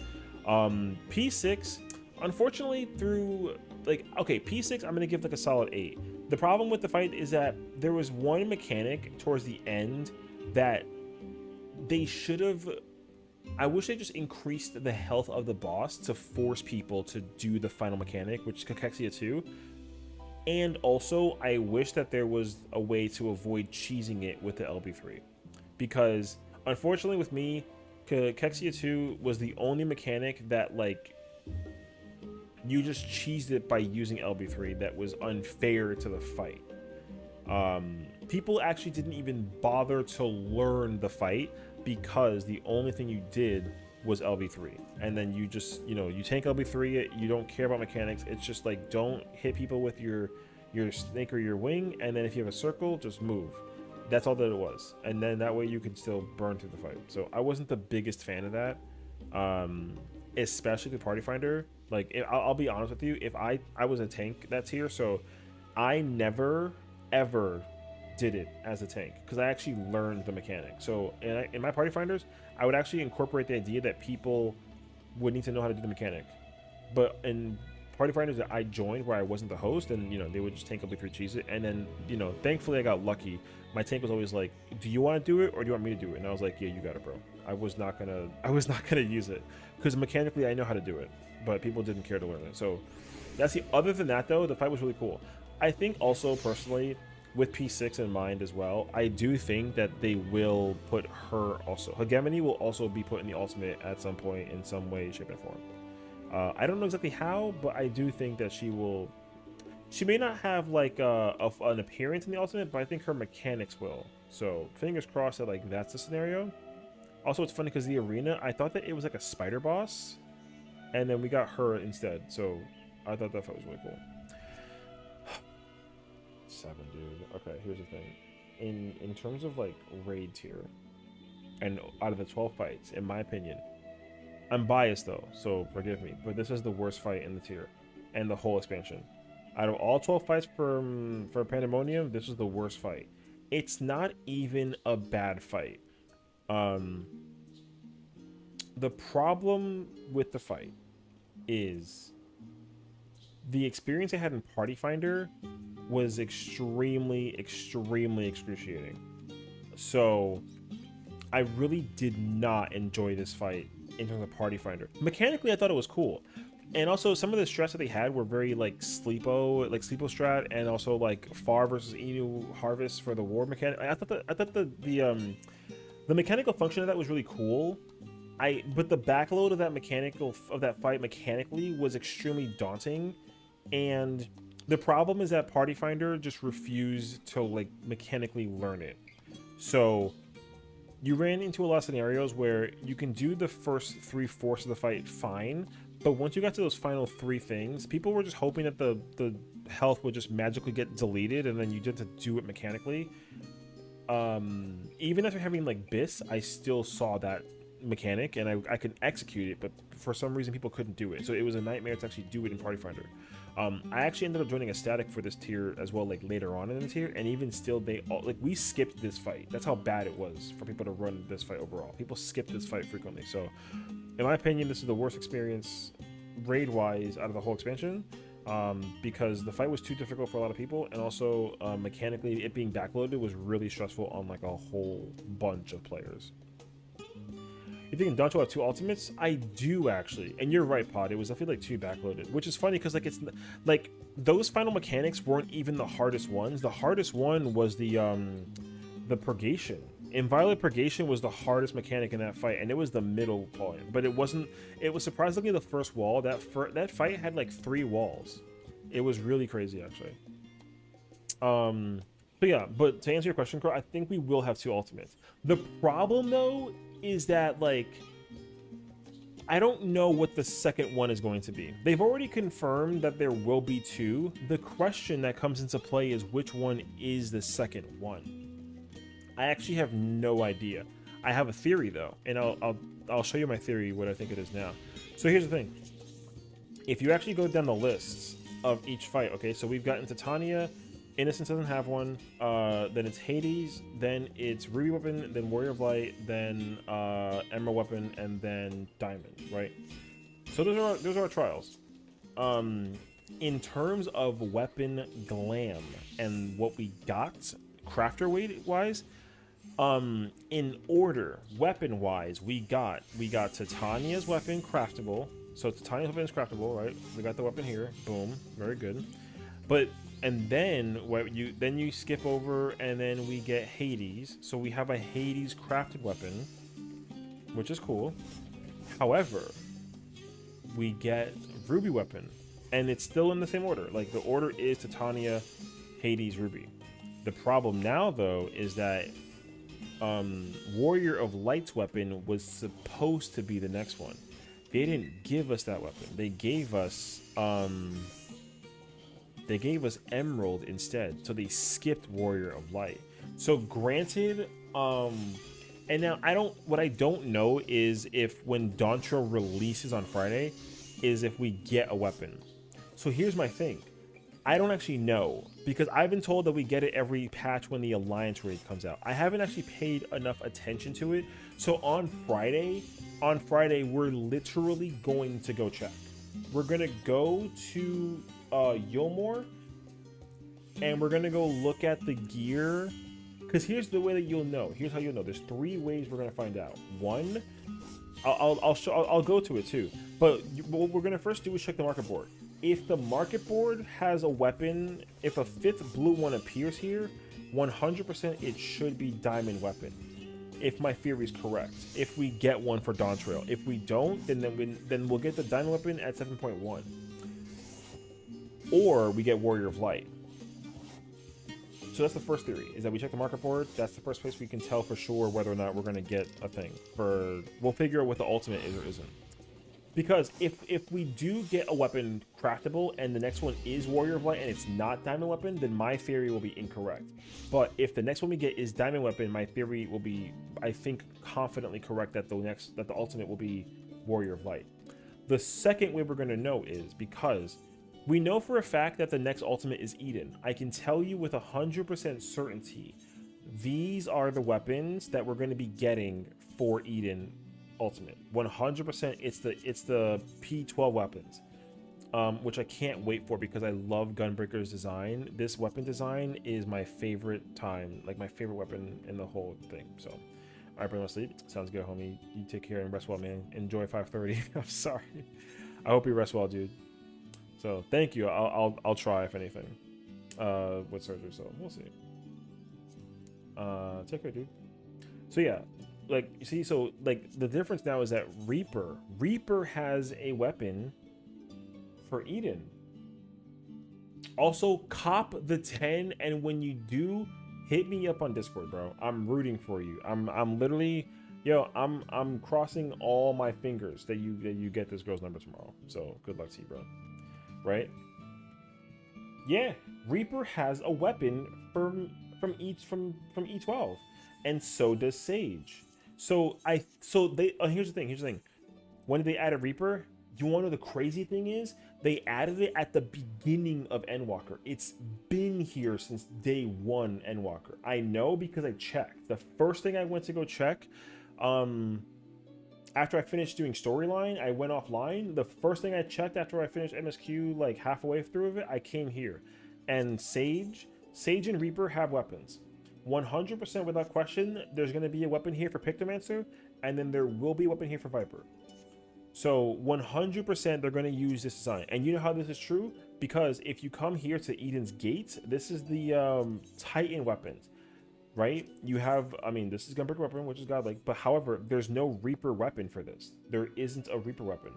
P6, unfortunately, through like, okay, P6 I'm gonna give like a solid 8. The problem with the fight is that there was one mechanic towards the end that they should have, I wish they just increased the health of the boss to force people to do the final mechanic, which is Cachexia 2. And also, I wish that there was a way to avoid cheesing it with the LB3. Because, unfortunately with me, Cachexia 2 was the only mechanic that, like, you just cheesed it by using LB3 that was unfair to the fight. People actually didn't even bother to learn the fight because the only thing you did was LB3. And then you just, you know, you tank LB3, you don't care about mechanics. It's just like, don't hit people with your snake or your wing, and then if you have a circle, just move. That's all that it was. And then that way you could still burn through the fight. So I wasn't the biggest fan of that. Especially the party finder. Like, I'll be honest with you, if I was a tank that tier, so I never ever did it as a tank because I actually learned the mechanic. So in my party finders, I would actually incorporate the idea that people would need to know how to do the mechanic. But in party finders that I joined where I wasn't the host, and they would just tank up three cheese it, and then thankfully I got lucky. My tank was always like, "Do you want to do it or do you want me to do it?" And I was like, "Yeah, you got it, bro." I was not gonna use it because mechanically I know how to do it, but people didn't care to learn it. So that's the. Other than that though, the fight was really cool. I think also personally, with P6 in mind as well, I do think that they will put her also. Hegemony will also be put in the ultimate at some point in some way, shape, and form. I don't know exactly how, but I do think that she will. She may not have like an appearance in the ultimate, but I think her mechanics will. So fingers crossed that like that's the scenario. Also, it's funny because the arena, I thought that it was like a spider boss, and then we got her instead. So I thought that fight was really cool. 7, dude. Okay, here's the thing. In terms of like raid tier, and out of the 12 fights, in my opinion, I'm biased though, so forgive me, but this is the worst fight in the tier and the whole expansion. Out of all 12 fights for Pandemonium, this is the worst fight. It's not even a bad fight. The problem with the fight is the experience I had in Party Finder was extremely excruciating. So I really did not enjoy this fight in terms of Party Finder. Mechanically, I thought it was cool. And also some of the strats that they had were very like sleepo strat, and also like Far versus Inu Harvest for the war mechanic. I thought the mechanical function of that was really cool. But the backload of that fight mechanically was extremely daunting, and the problem is that Party Finder just refused to like mechanically learn it. So you ran into a lot of scenarios where you can do the first 3/4 of the fight fine, but once you got to those final 3 things, people were just hoping that the health would just magically get deleted, and then you did to do it mechanically. Even after having like BIS, I still saw that mechanic, and I could execute it, but for some reason people couldn't do it. So it was a nightmare to actually do it in Party Finder. I actually ended up joining a static for this tier as well, like later on in the tier, and even still we skipped this fight. That's how bad it was for people to run this fight overall. People skipped this fight frequently. So in my opinion, this is the worst experience raid wise out of the whole expansion, because the fight was too difficult for a lot of people, and also mechanically it being backloaded was really stressful on like a whole bunch of players. You think Dancho have 2 ultimates? I do actually, and you're right, Pod. It was definitely like 2 backloaded, which is funny because like it's like those final mechanics weren't even the hardest ones. The hardest one was the purgation. Inviolate Purgation was the hardest mechanic in that fight, and it was the middle point. But it wasn't. It was surprisingly the first wall. That fight had like 3 walls. It was really crazy actually. But yeah, but to answer your question, Crow, I think we will have 2 ultimates. The problem though is that like I don't know what the second one is going to be. They've already confirmed that there will be 2. The question that comes into play is which one is the second one. I actually have no idea. I have a theory though, and I'll show you my theory, what I think it is now. So here's the thing. If you actually go down the lists of each fight, okay, so we've gotten Titania, Innocence doesn't have one, then it's Hades, then it's Ruby Weapon, then Warrior of Light, then Emerald Weapon, and then Diamond, right? So those are our trials. In terms of weapon glam and what we got, crafter wise, in order, weapon wise, we got Titania's weapon craftable. So Titania's weapon is craftable, right? We got the weapon here, boom, very good. But and then you skip over, and then we get Hades. So we have a Hades crafted weapon, which is cool. However, we get Ruby weapon, and it's still in the same order. Like the order is Titania, Hades, Ruby. The problem now though is that Warrior of Light's weapon was supposed to be the next one. They didn't give us that weapon. They gave us Emerald instead. So they skipped Warrior of Light. So granted, And now what I don't know is if when Dawntrail releases on Friday, is if we get a weapon. So here's my thing. I don't actually know because I've been told that we get it every patch when the Alliance raid comes out. I haven't actually paid enough attention to it. So on Friday, we're literally going to go check. We're gonna go to Yulmore and we're gonna go look at the gear. Because here's the way that you'll know. Here's how you'll know. There's 3 ways we're gonna find out. One, I'll go to it too. But what we're gonna first do is check the market board. If the market board has a weapon, if a 5th blue one appears here, 100% it should be diamond weapon. If my theory is correct. If we get one for Dawntrail. If we don't, then we'll get the diamond weapon at 7.1. Or we get Warrior of Light. So that's the first theory, is that we check the market board. That's the first place we can tell for sure whether or not we're going to get a thing. We'll figure out what the ultimate is or isn't. Because if we do get a weapon craftable and the next one is Warrior of Light and it's not diamond weapon, then my theory will be incorrect. But if the next one we get is diamond weapon, my theory will be, I think, confidently correct that the ultimate will be Warrior of Light. The second way we're going to know is because we know for a fact that the next ultimate is Eden. I can tell you with 100% certainty, these are the weapons that we're going to be getting for Eden ultimate. 100% it's the P12 weapons, which I can't wait for because I love Gunbreaker's design. This weapon design is my favorite my favorite weapon in the whole thing. So, all right, bring my sleep. Sounds good, homie. You take care and rest well, man. Enjoy 5:30. I'm sorry. I hope you rest well, dude. So thank you. I'll try if anything. With surgery, so we'll see. Take care, dude. So yeah, like you see, so like the difference now is that Reaper has a weapon for Eden. Also, cop the 10, and when you do, hit me up on Discord, bro. I'm rooting for you. I'm literally, I'm crossing all my fingers that you get this girl's number tomorrow. So good luck to you, bro. Right? Yeah, Reaper has a weapon from E12, and so does Sage. So here's the thing. When did they add a Reaper? You want to know the crazy thing is? They added it at the beginning of Endwalker. It's been here since day 1 Endwalker. I know because I checked. The first thing I went to go check, after I finished doing storyline, I went offline. The first thing I checked after I finished MSQ, like halfway through of it, I came here. And Sage and Reaper have weapons. 100% without question, there's going to be a weapon here for Pictomancer, and then there will be a weapon here for Viper. So 100% they're going to use this design. And you know how this is true? Because if you come here to Eden's Gate, this is the Titan weapons. Right? You have, this is Gunbreaker weapon, which is godlike, but however, there's no Reaper weapon for this. There isn't a Reaper weapon.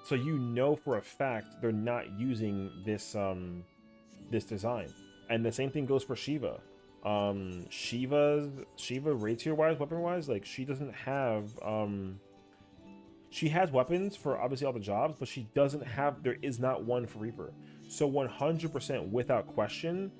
So you know for a fact they're not using this this design. And the same thing goes for Shiva. Shiva raid tier wise, weapon wise, like she doesn't have she has weapons for obviously all the jobs, but she doesn't have, there is not one for Reaper. So 100% without question,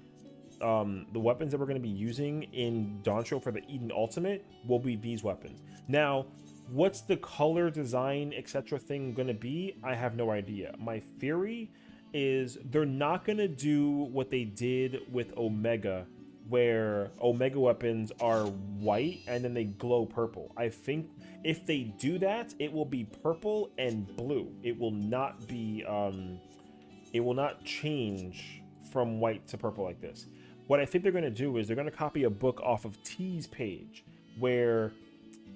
the weapons that we're going to be using in Dawntrail for the Eden Ultimate will be these weapons. Now, what's the color, design, etc. thing going to be? I have no idea. My theory is they're not going to do what they did with Omega, where Omega weapons are white and then they glow purple. I think if they do that, it will be purple and blue. It will not be, it will not change from white to purple like this. What I think they're going to do is they're going to copy a book off of T's page where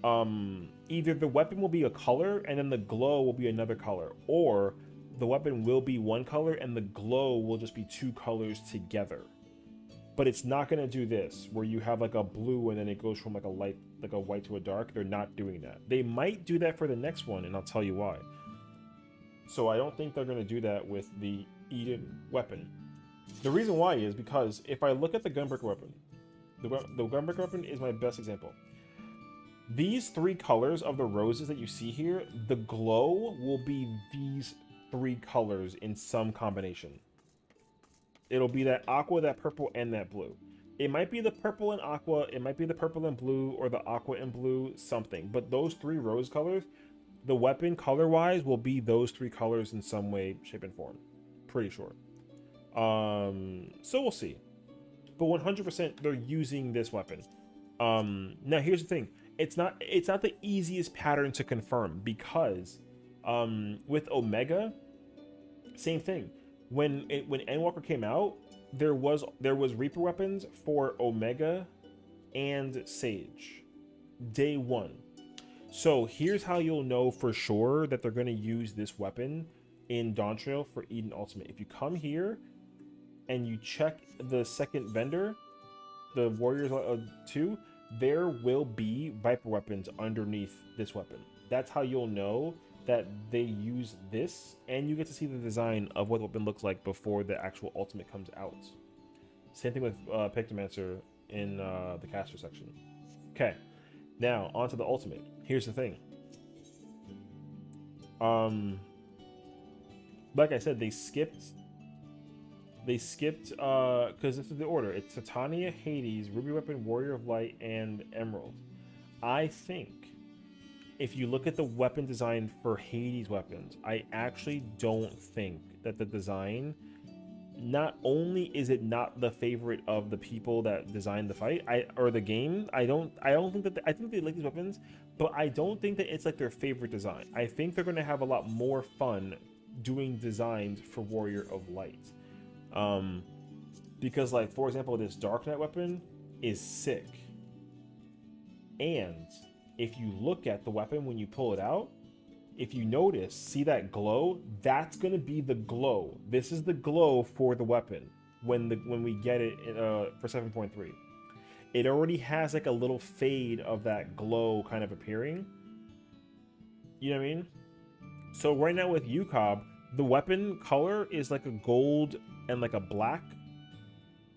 either the weapon will be a color and then the glow will be another color, or the weapon will be one color and the glow will just be 2 colors together. But it's not going to do this where you have like a blue and then it goes from like a light, like a white to a dark. They're not doing that. They might do that for the next one, and I'll tell you why. So I don't think they're going to do that with the Eden weapon. The reason why is because if I look at the Gunbreaker weapon, the Gunbreaker weapon is my best example. These 3 colors of the roses that you see here, the glow will be these 3 colors in some combination. It'll be that aqua, that purple, and that blue. It might be the purple and aqua, it might be the purple and blue, or the aqua and blue, something. But those three rose colors, the weapon color-wise will be those three colors in some way, shape, and form. Pretty sure. So we'll see. But 100% they're using this weapon. Now here's the thing. It's not the easiest pattern to confirm because with Omega, same thing. When Endwalker came out, there was Reaper weapons for Omega and Sage day one. So here's how you'll know for sure that they're going to use this weapon in Dawn Trail for Eden Ultimate. If you come here and you check the second vendor, the Warriors 2, there will be Viper weapons underneath this weapon. That's how you'll know that they use this, and you get to see the design of what the weapon looks like before the actual ultimate comes out. Same thing with Pictomancer in the caster section. Okay, now onto the ultimate. Here's the thing. Like I said, they skipped because this is the order. It's Titania, Hades, Ruby Weapon, Warrior of Light, and Emerald. I think if you look at the weapon design for Hades weapons, I actually don't think that the design, not only is it not the favorite of the people that designed the fight or the game, I don't think that I think they like these weapons, but I don't think that it's like their favorite design. I think they're going to have a lot more fun doing designs for Warrior of Light. Because like, for example, this Dark Knight weapon is sick. And if you look at the weapon when you pull it out, if you notice, see that glow? That's going to be the glow. This is the glow for the weapon when we get it for 7.3. It already has like a little fade of that glow kind of appearing. You know what I mean? So right now with UCOB, the weapon color is like a gold and like a black.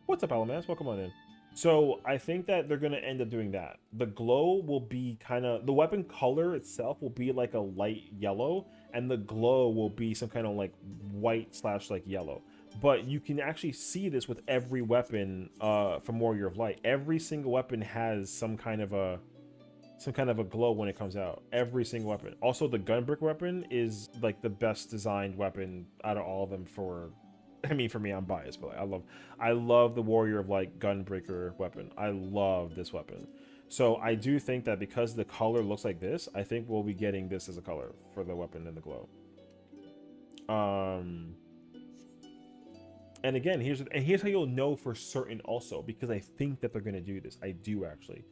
What's up, Alamas? Welcome on in. So I think that they're going to end up doing that. The glow will be kind of, the weapon color itself will be like a light yellow, and the glow will be some kind of like white / like yellow. But you can actually see this with every weapon from Warrior of Light. Every single weapon has some kind of a glow when it comes out. Every single weapon. Also, the Gunbrick weapon is like the best designed weapon out of all of them for, I mean, for me, I'm biased, but like, I love the Warrior of Light Gunbreaker weapon. I love this weapon. So I do think that because the color looks like this, I think we'll be getting this as a color for the weapon and the glow. And again, here's how you'll know for certain also, because I think that they're going to do this. I do actually.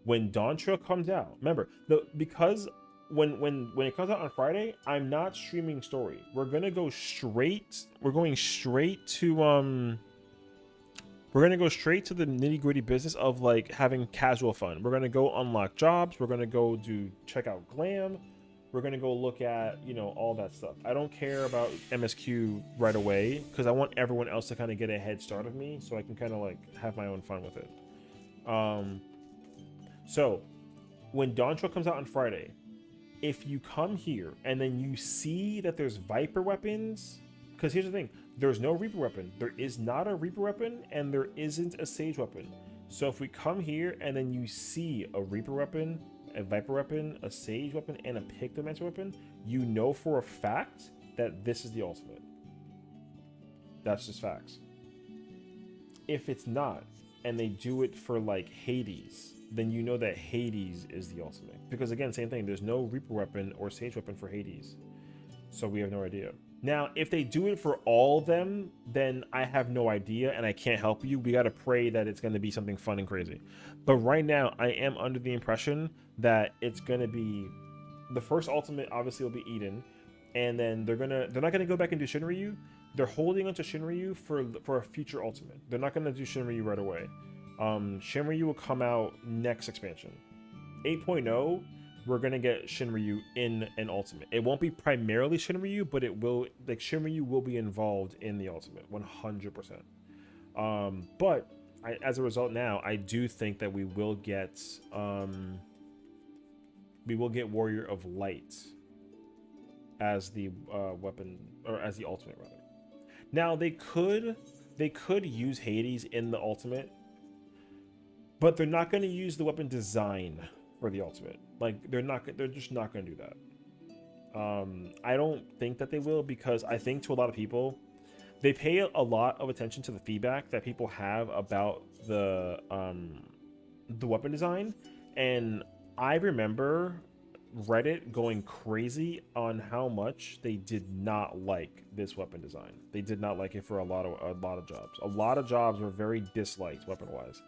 When Dawn Trail comes out, remember, because when it comes out on Friday, I'm not streaming story. We're going straight to the nitty-gritty business of like having casual fun. We're gonna go unlock jobs, we're gonna go check out glam, we're gonna go look at, you know, all that stuff. I don't care about MSQ right away because I want everyone else to kind of get a head start of me so I can kind of like have my own fun with it. So when Dawn Trail comes out on Friday, if you come here and then you see that there's Viper weapons, because here's the thing, there's no Reaper weapon. There is not a Reaper weapon and there isn't a Sage weapon. So if we come here and then you see a Reaper weapon, a Viper weapon, a Sage weapon, and a Pictomancer weapon, you know for a fact that this is the ultimate. That's just facts. If it's not, and they do it for like Hades, then you know that Hades is the ultimate. Because again, same thing, there's no Reaper weapon or Sage weapon for Hades. So we have no idea. Now, if they do it for all of them, then I have no idea and I can't help you. We got to pray that it's going to be something fun and crazy. But right now, I am under the impression that it's going to be the first ultimate obviously will be Eden, and then they're not going to go back and do Shinryu. They're holding onto Shinryu for a future ultimate. They're not going to do Shinryu right away. Shinryu will come out next expansion. 8.0, we're going to get Shinryu in an ultimate. It won't be primarily Shinryu, but it will, like, Shinryu will be involved in the ultimate 100%. But as a result now, I do think that we will get Warrior of Light as the weapon, or as the ultimate rather. Now they could use Hades in the ultimate, but they're not going to use the weapon design for the ultimate. Like they're just not going to do that. I don't think that they will, because I think to a lot of people, they pay a lot of attention to the feedback that people have about the weapon design, and I remember Reddit going crazy on how much they did not like this weapon design. They did not like it for a lot of jobs. A lot of jobs were very disliked weapon wise.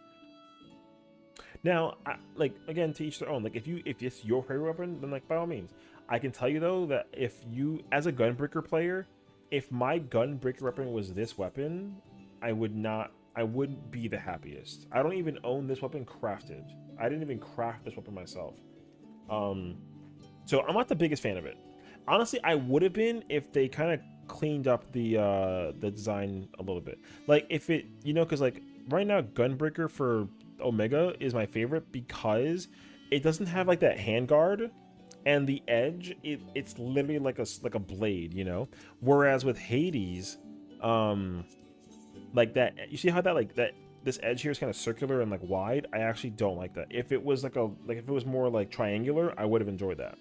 Now, like, again, to each their own. Like, if it's your favorite weapon, then like by all means. I can tell you though that if you, as a gunbreaker player, if my gunbreaker weapon was this weapon, I wouldn't be the happiest. I don't even own this weapon crafted. I didn't even craft this weapon myself. So I'm not the biggest fan of it. Honestly, I would have been if they kind of cleaned up the design a little bit. Like if it, you know, because like right now Gunbreaker for Omega is my favorite because it doesn't have like that handguard, and the edge it's literally like a blade, you know. Whereas with Hades, like that, you see how that like that this edge here is kind of circular and like wide. I actually don't like that. If it was if it was more like triangular, I would have enjoyed that.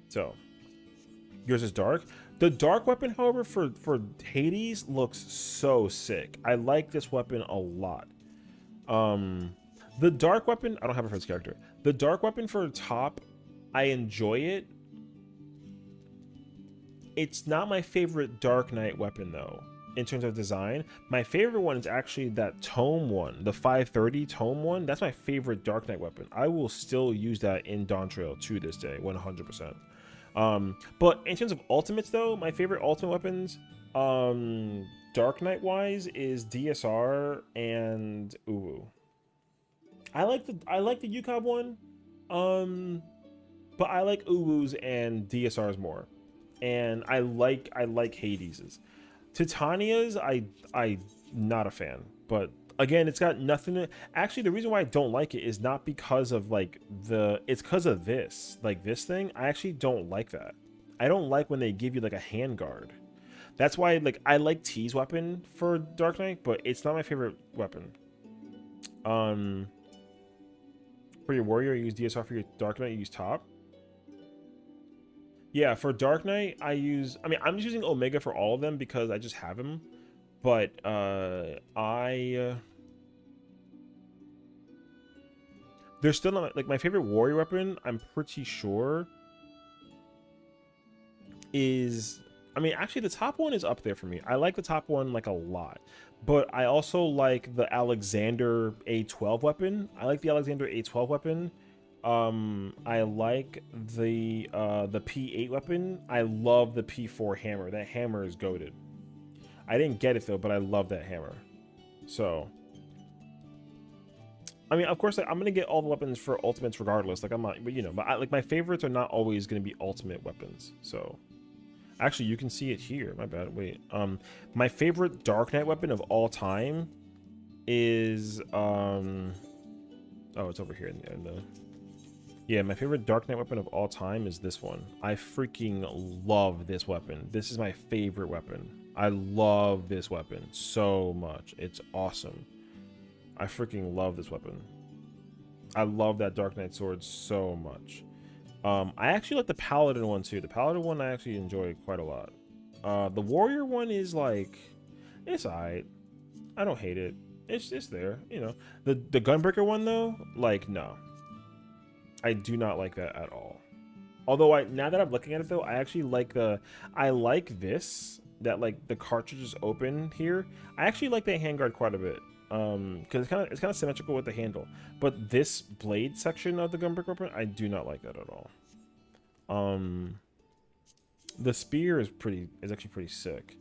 So yours is dark. The dark weapon, however, for Hades looks so sick. I like this weapon a lot. The dark weapon, I don't have it for this character. The dark weapon for top, I enjoy it. It's not my favorite Dark Knight weapon though, in terms of design. My favorite one is actually that tome one, the 530 tome one. That's my favorite Dark Knight weapon. I will still use that in Dawn Trail to this day, 100%. But in terms of ultimates though, my favorite ultimate weapons, Dark Knight wise, is DSR and Uwu. I like the UCOB one, but I like Uwu's and DSR's more, and I like Hades's. Titania's I not a fan, but again, it's got nothing to, actually the reason why I don't like it is not because of like it's because of this thing. I actually don't like that. I don't like when they give you like a handguard. That's why like I like T's weapon for Dark Knight, but it's not my favorite weapon. For your warrior, you use DSR. For your Dark Knight, you use top. Yeah, for Dark Knight, I'm just using Omega for all of them because I just have him. But they're still not like my favorite warrior weapon. I'm pretty sure is, actually the top one is up there for me. I like the top one like a lot, but I also like the Alexander A12 weapon. I like the Alexander A12 weapon. I like the P8 weapon. I love the P4 hammer. That hammer is goated. I didn't get it though, but I love that hammer. So, of course, like, I'm gonna get all the weapons for ultimates regardless. Like I'm not, but like my favorites are not always gonna be ultimate weapons. So, actually, you can see it here. My bad. Wait. My favorite Dark Knight weapon of all time is oh, it's over here in the. Yeah, my favorite Dark Knight weapon of all time is this one. I freaking love this weapon. This is my favorite weapon. I love this weapon so much. It's awesome. I freaking love this weapon. I love that Dark Knight sword so much. I actually like the Paladin one too. The Paladin one I actually enjoy quite a lot. The Warrior one is like, it's alright. I don't hate it. It's there, you know. The Gunbreaker one though, like no. I do not like that at all. Although now that I'm looking at it though, I actually like I like this, that like the cartridge is open here. I actually like that handguard quite a bit. Because it's kind of symmetrical with the handle. But this blade section of the Gunbreaker weapon, I do not like that at all. The spear is actually pretty sick.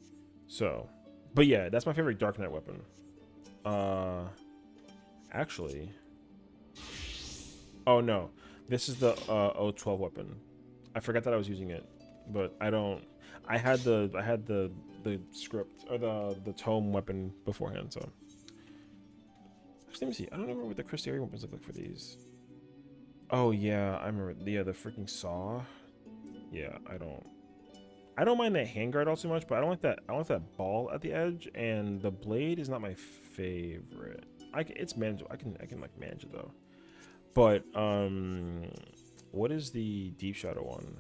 So, but yeah, that's my favorite Dark Knight weapon. Actually, oh no, this is the O12 weapon. I forgot that I was using it, but I had the script or the tome weapon beforehand, so. Let me see. I don't remember what the Crystarian weapons look like for these. Oh yeah, I remember. Yeah, the freaking saw. Yeah, I don't mind that handguard all too much, but I don't like that. I want that ball at the edge, and the blade is not my favorite. it's manageable. I can like manage it though. But what is the Deep Shadow one?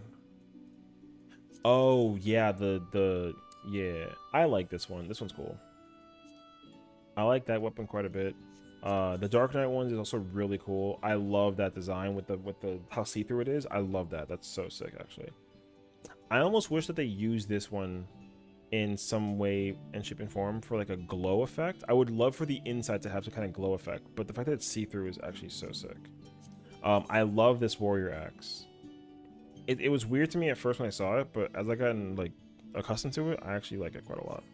Oh yeah, yeah. I like this one. This one's cool. I like that weapon quite a bit. The Dark Knight ones is also really cool. I love that design with the how see-through it is. I love that. That's so sick actually. I almost wish that they used this one in some way and shape and form for like a glow effect. I would love for the inside to have some kind of glow effect, but the fact that it's see-through is actually so sick. I love this warrior axe. It was weird to me at first when I saw it, but as I gotten like accustomed to it, I actually like it quite a lot.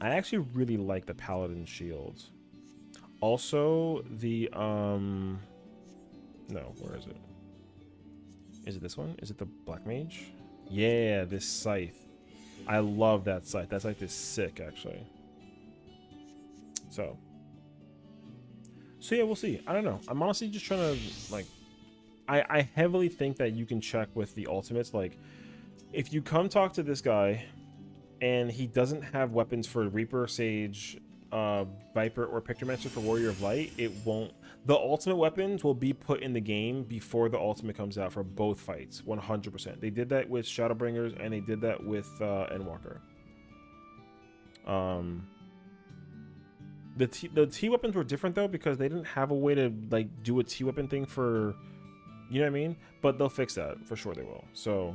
I actually really like the paladin shield. Also the no, where is it? Is it this one? Is it the black mage? Yeah, this scythe. I love that scythe. That scythe is sick actually. So yeah, we'll see. I don't know. I'm honestly just trying to like I heavily think that you can check with the ultimates. Like if you come talk to this guy and he doesn't have weapons for Reaper, Sage, Viper, or Pictomancer for Warrior of Light, it won't. The ultimate weapons will be put in the game before the ultimate comes out for both fights, 100%. They did that with Shadowbringers and they did that with Endwalker. The T weapons were different though because they didn't have a way to like do a T weapon thing for, you know what I mean? But they'll fix that for sure. They will. So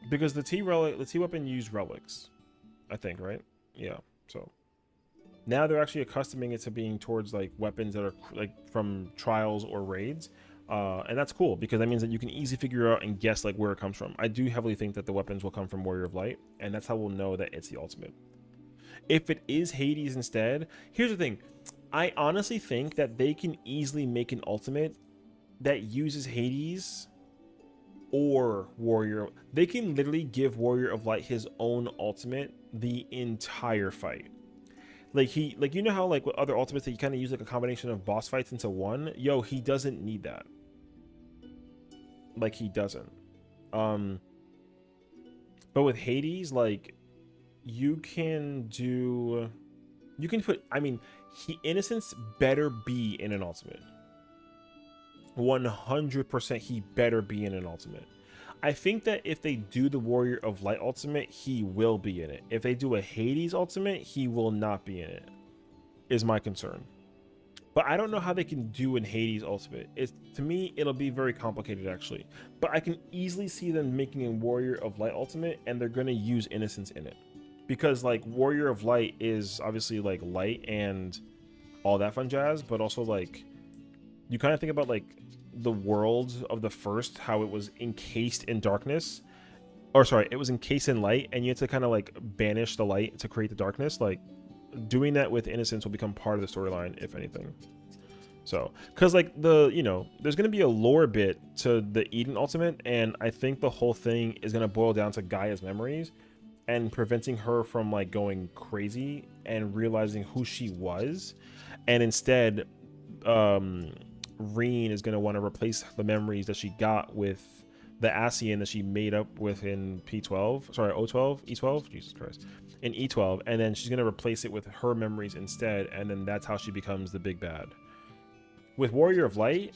because the T weapon used relics, I think, right? Yeah. So now they're actually accustoming it to being towards like weapons that are like from trials or raids, and that's cool because that means that you can easily figure out and guess like where it comes from. I do heavily think that the weapons will come from Warrior of Light, and that's how we'll know that it's the ultimate. If it is Hades instead, here's the thing. I honestly think that they can easily make an ultimate that uses Hades or Warrior. They can literally give Warrior of Light his own ultimate the entire fight. Like you know how like with other ultimates that you kind of use like a combination of boss fights into one? Yo, he doesn't need that. Like he doesn't. But with Hades, like you can put, I mean, Innocence better be in an ultimate. 100% he better be in an ultimate. I think that if they do the Warrior of Light ultimate, he will be in it. If they do a Hades ultimate, he will not be in it, is my concern. But I don't know how they can do an Hades ultimate. To me, it'll be very complicated actually. But I can easily see them making a Warrior of Light ultimate and they're going to use Innocence in it. Because like Warrior of Light is obviously like light and all that fun jazz, but also like you kind of think about like the world of the first, how it was encased in darkness, or sorry, it was encased in light, and you had to kind of like banish the light to create the darkness. Like doing that with Innocence will become part of the storyline, if anything. So, because like there's gonna be a lore bit to the Eden ultimate, and I think the whole thing is gonna boil down to Gaia's memories and preventing her from like going crazy and realizing who she was, and instead Reen is going to want to replace the memories that she got with the Sessiion that she made up with in P12, sorry, O12, E12, Jesus Christ, in E12, and then she's going to replace it with her memories instead, and then that's how she becomes the big bad. With Warrior of Light,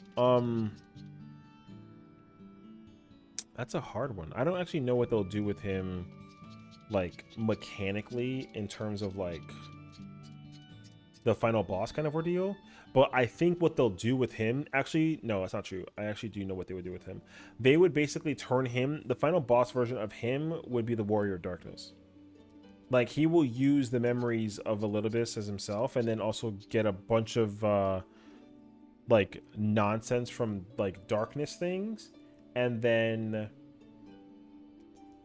that's a hard one. I don't actually know what they'll do with him, like, mechanically, in terms of, like, the final boss kind of ordeal. But I think what they'll do with him, actually, no, that's not true. I actually do know what they would do with him. They would basically turn him, the final boss version of him would be the Warrior of Darkness. Like, he will use the memories of Elidibus as himself, and then also get a bunch of, like, nonsense from, like, darkness things. And then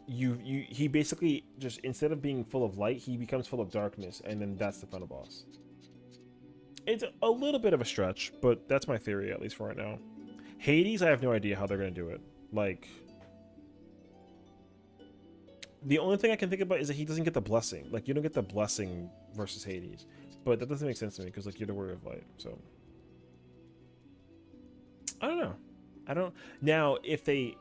he basically just, instead of being full of light, he becomes full of darkness, and then that's the final boss. It's a little bit of a stretch, but that's my theory, at least for right now. Hades, I have no idea how they're going to do it. Like, the only thing I can think about is that he doesn't get the blessing. Like, you don't get the blessing versus Hades. But that doesn't make sense to me, because, like, you're the Warrior of Light, so. I don't know. Now, if they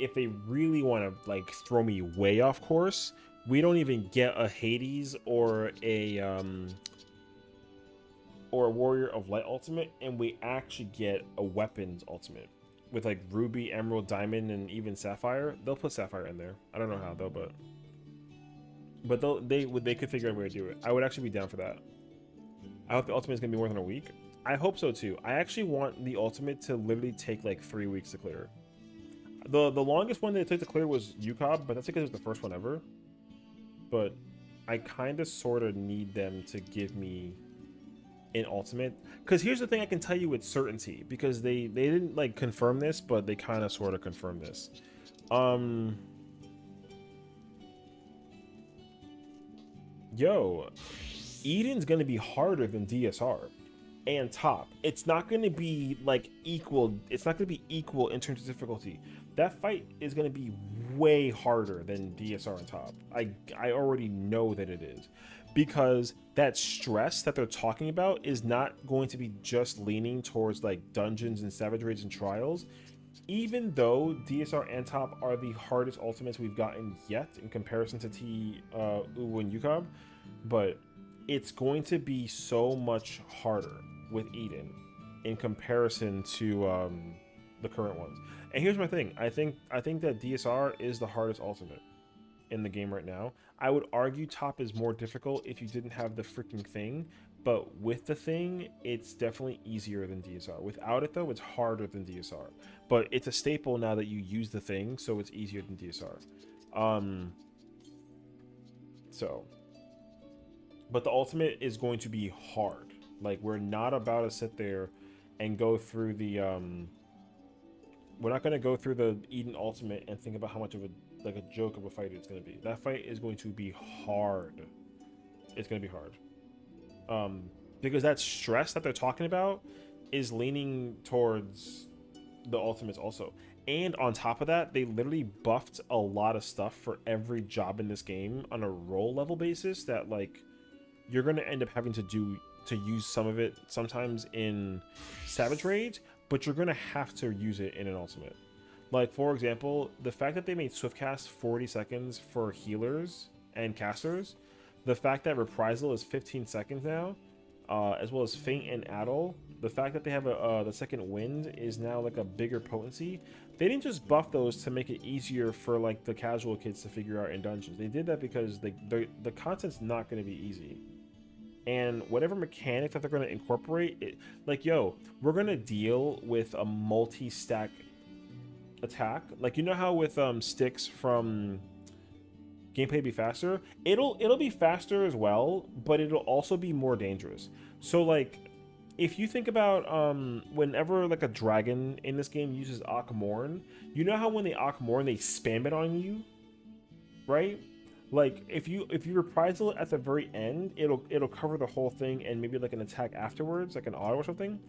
really want to, like, throw me way off course, we don't even get a Hades or a, or a Warrior of Light ultimate, and we actually get a weapons ultimate with like Ruby, Emerald, Diamond, and even Sapphire. They'll put Sapphire in there. I don't know how though, but they could figure out a way to do it. I would actually be down for that. I hope the ultimate is gonna be more than a week. I hope so too. I actually want the ultimate to literally take like 3 weeks to clear. The longest one that it took to clear was UCOB, but that's because it was the first one ever. But I kind of sort of need them to give me an ultimate, because here's the thing I can tell you with certainty, because they didn't like confirm this, but they kind of sort of confirmed this. Yo, Eden's gonna be harder than DSR and top. It's not gonna be like equal. It's not gonna be equal in terms of difficulty. That fight is gonna be way harder than DSR and top. I already know that it is, because that stress that they're talking about is not going to be just leaning towards like dungeons and savage raids and trials. Even though DSR and top are the hardest ultimates we've gotten yet in comparison to Uwu and UCOB, but it's going to be so much harder with Eden in comparison to the current ones. And here's my thing: I think that DSR is the hardest ultimate in the game right now. I would argue top is more difficult if you didn't have the freaking thing, but with the thing, it's definitely easier than DSR. Without it though, it's harder than DSR. But it's a staple now that you use the thing, so it's easier than DSR. But the ultimate is going to be hard. Like, we're not about to sit there and go through the we're not going to go through the Eden ultimate and think about how much of a joke of a fight it's going to be. That fight is going to be hard. It's going to be hard. Because that stress that they're talking about is leaning towards the ultimates also. And on top of that, they literally buffed a lot of stuff for every job in this game on a role level basis that, like, you're going to end up having to use some of it sometimes in Savage Raids, but you're going to have to use it in an ultimate. Like, for example, the fact that they made Swift Cast 40 seconds for healers and casters, the fact that Reprisal is 15 seconds now, as well as Feint and Addle, the fact that they have the second wind is now like a bigger potency. They didn't just buff those to make it easier for like the casual kids to figure out in dungeons. They did that because the content's not going to be easy. And whatever mechanics that they're going to incorporate, like, yo, we're going to deal with a multi-stack attack. Like, you know how with sticks from Gameplay Be Faster, it'll be faster as well, but it'll also be more dangerous. So, like, if you think about whenever like a dragon in this game uses Akmorn, you know how when they Akmorn, they spam it on you, right? Like, if you reprisal it at the very end, it'll cover the whole thing and maybe like an attack afterwards, like an auto or something.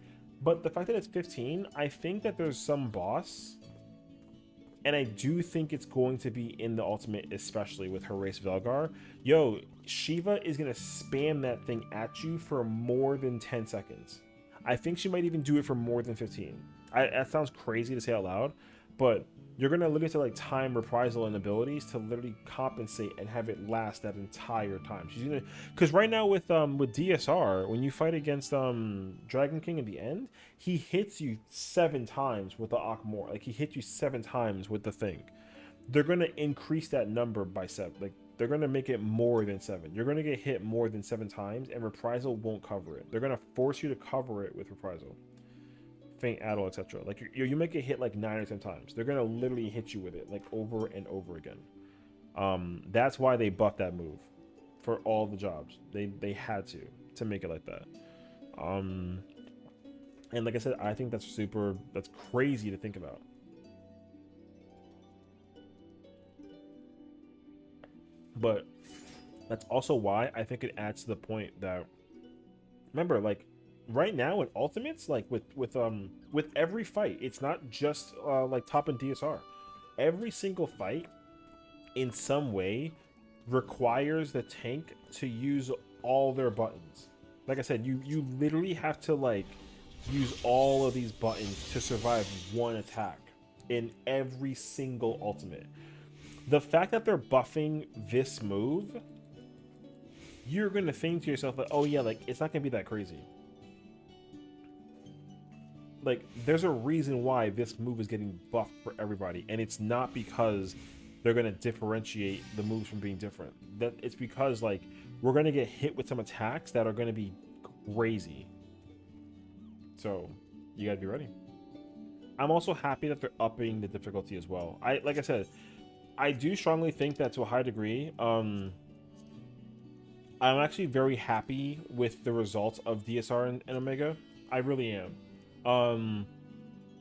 But the fact that it's 15, I think that there's some boss, and I do think it's going to be in the ultimate, especially with her race Velgar. Yo, Shiva is gonna spam that thing at you for more than 10 seconds. I think she might even do it for more than 15. That sounds crazy to say out loud, but you're gonna literally have to like time reprisal and abilities to literally compensate and have it last that entire time. She's gonna, because right now with DSR, when you fight against Dragon King at the end, he hits you 7 times with the Akmor. Like, he hit you 7 times with the thing. They're gonna increase that number by 7. Like, they're gonna make it more than 7. You're gonna get hit more than 7 times, and reprisal won't cover it. They're gonna force you to cover it with reprisal. Feint, Addle, etc. Like, you make it hit like 9 or 10 times. They're gonna literally hit you with it like over and over again. That's why they buffed that move for all the jobs. They had to make it like that. And like I said, I think that's crazy to think about. But that's also why I think it adds to the point that, remember, like, right now in ultimates, like with every fight, it's not just like top and DSR. Every single fight in some way requires the tank to use all their buttons. Like I said, you literally have to like use all of these buttons to survive one attack in every single ultimate. The fact that they're buffing this move, you're gonna think to yourself like, oh yeah, like, it's not gonna be that crazy. like there's a reason why this move is getting buffed for everybody, and it's not because they're gonna differentiate the moves from being different. That it's because like we're gonna get hit with some attacks that are gonna be crazy. So you gotta be ready. I'm also happy that they're upping the difficulty as well. Like I said, I do strongly think that to a high degree, I'm actually very happy with the results of DSR and Omega. I really am.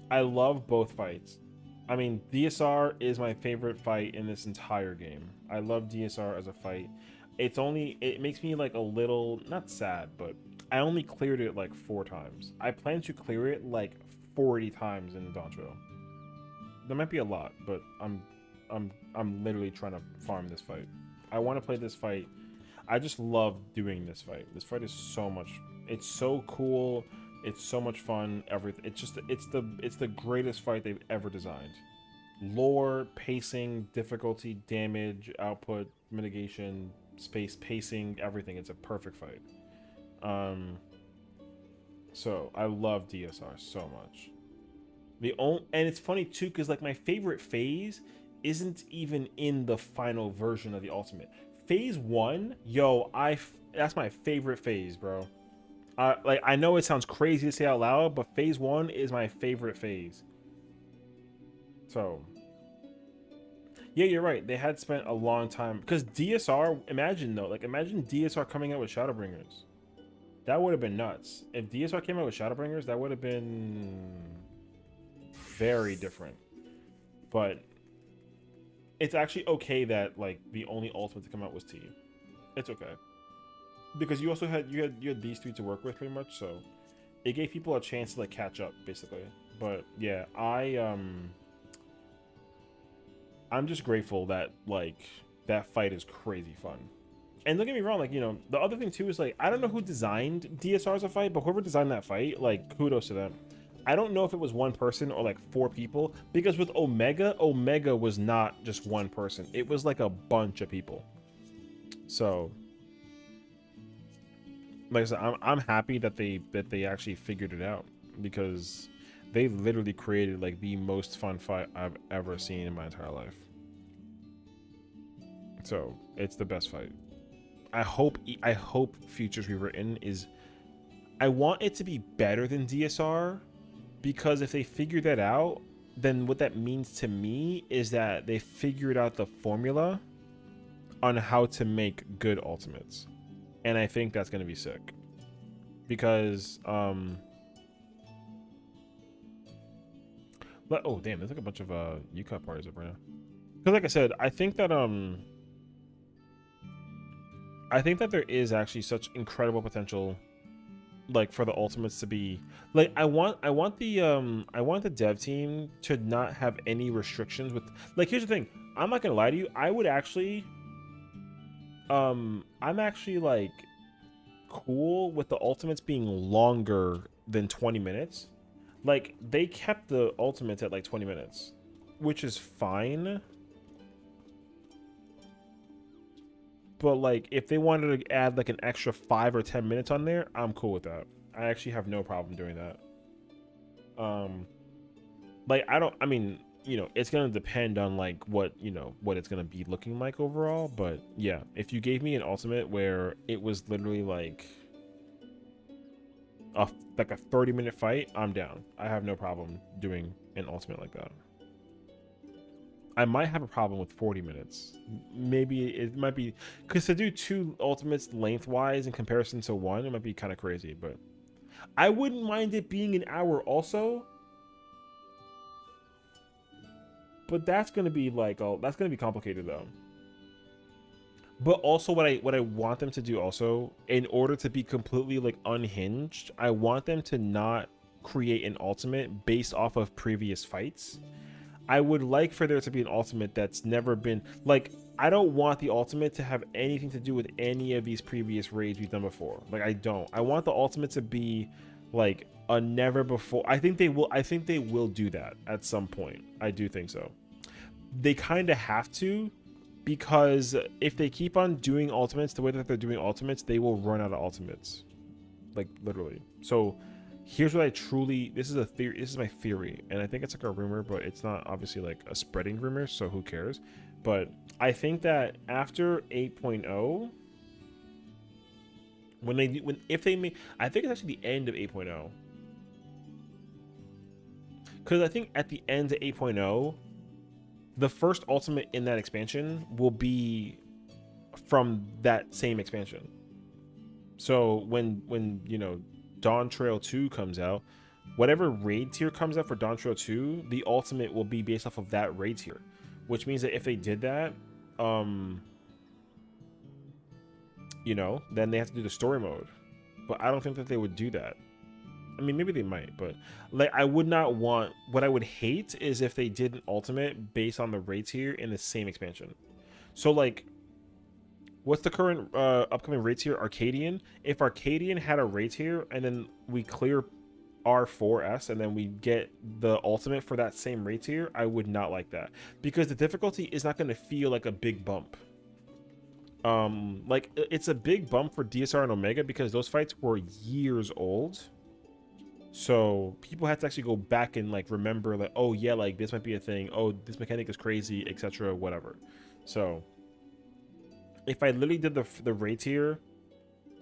I love both fights. I mean, DSR is my favorite fight in this entire game. I love DSR as a fight. It makes me like a little, not sad, but I only cleared it like 4 times. I plan to clear it like 40 times in the Doncho. There might be a lot, but I'm literally trying to farm this fight. I want to play this fight. I just love doing this fight. This fight is so much. It's so cool. It's so much fun. Everything. It's the greatest fight they've ever designed. Lore, pacing, difficulty, damage, output, mitigation, space, pacing, everything. It's a perfect fight. So I love DSR so much. And it's funny too, because like my favorite phase isn't even in the final version of the ultimate. Phase 1, yo, that's my favorite phase, bro. Like I know it sounds crazy to say out loud, but phase 1 is my favorite phase. So yeah, you're right. They had spent a long time because DSR. Imagine DSR coming out with Shadowbringers. That would have been nuts. If DSR came out with Shadowbringers, that would have been very different. But it's actually okay that like the only ultimate to come out was T. It's okay. Because you also had these 3 to work with pretty much, so it gave people a chance to like catch up basically. But yeah, I'm just grateful that like that fight is crazy fun. And don't get me wrong, like, you know, the other thing too is like I don't know who designed DSR as a fight, but whoever designed that fight, like kudos to them. I don't know if it was one person or like 4 people, because with Omega was not just one person. It was like a bunch of people. So like I said, I'm happy that they actually figured it out, because they literally created like the most fun fight I've ever seen in my entire life. So it's the best fight. I hope Futures Rewritten is. I want it to be better than DSR, because if they figure that out, then what that means to me is that they figured out the formula on how to make good ultimates. And I think that's going to be sick, because oh damn, there's like a bunch of UCOP parties up right now. Because like I said, I think that there is actually such incredible potential, like for the ultimates to be like I want the dev team to not have any restrictions with, like, here's the thing, I'm not gonna lie to you, I would actually I'm actually like cool with the ultimates being longer than 20 minutes. Like they kept the ultimates at like 20 minutes, which is fine. But like if they wanted to add like an extra 5 or 10 minutes on there, I'm cool with that. I actually have no problem doing that. Like I mean, you know, it's gonna depend on like what it's gonna be looking like overall. But yeah, if you gave me an ultimate where it was literally like a 30-minute fight, I'm down. I have no problem doing an ultimate like that. I might have a problem with 40 minutes. Maybe it might be because to do 2 ultimates lengthwise in comparison to 1, it might be kind of crazy. But I wouldn't mind it being an hour also. But that's gonna be like that's gonna be complicated though. But also what I want them to do also, in order to be completely like unhinged, I want them to not create an ultimate based off of previous fights. I would like for there to be an ultimate that's never been like, I don't want the ultimate to have anything to do with any of these previous raids we've done before. Like I don't. I want the ultimate to be like a never before. I think they will do that at some point. I do think so. They kind of have to, because if they keep on doing ultimates the way that they're doing ultimates, they will run out of ultimates. Like literally. So Here's what I truly, this is a theory, this is my theory, and I think it's like a rumor, but it's not obviously like a spreading rumor, so who cares? But I think that after 8.0, if they make, I think it's actually the end of 8.0, because I think at the end of 8.0, the first ultimate in that expansion will be from that same expansion. So when you know, Dawn Trail 2 comes out, whatever raid tier comes out for Dawn Trail 2, the ultimate will be based off of that raid tier, which means that if they did that, you know, then they have to do the story mode. But I don't think that they would do that. I mean, maybe they might, but like, I would not want, what I would hate is if they did an ultimate based on the raid tier in the same expansion. So like, what's the current upcoming raid tier? Arcadian. If Arcadian had a raid tier and then we clear R4S and then we get the ultimate for that same raid tier, I would not like that, because the difficulty is not going to feel like a big bump. Like, it's a big bump for DSR and Omega because those fights were years old. So people had to actually go back and like remember, like, oh yeah, like this might be a thing. Oh, this mechanic is crazy, etc. Whatever. So if I literally did the raid tier,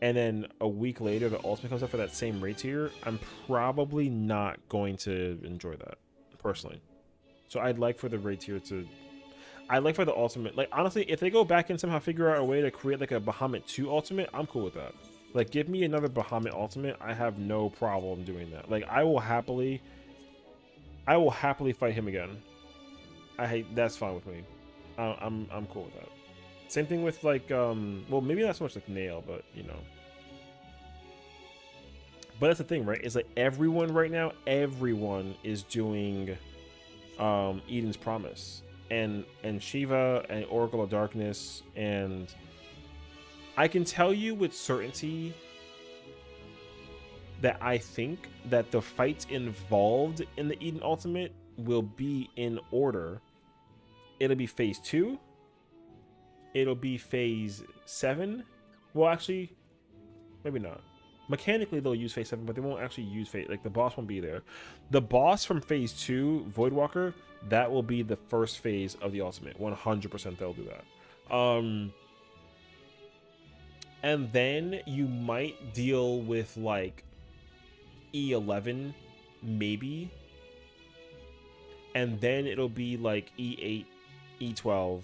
and then a week later the ultimate comes up for that same raid tier, I'm probably not going to enjoy that personally. So I'd like for the raid tier to, I'd like for the ultimate, like honestly, if they go back and somehow figure out a way to create like a Bahamut 2 ultimate, I'm cool with that. Like, give me another Bahamut ultimate. I have no problem doing that. Like, I will happily fight him again. That's fine with me. I'm cool with that. Same thing with like, well, maybe not so much like Nail, but you know. But that's the thing, right? It's like everyone right now, everyone is doing Eden's Promise and Shiva and Oracle of Darkness, and I can tell you with certainty that I think that the fights involved in the Eden Ultimate will be in order. It'll be phase 2. It'll be phase 7. Well, actually, maybe not. Mechanically, they'll use phase 7, but they won't actually use phase, like the boss won't be there. The boss from phase 2, Voidwalker, that will be the first phase of the Ultimate. 100% they'll do that. And then you might deal with like E11, maybe. And then it'll be like E8, E12,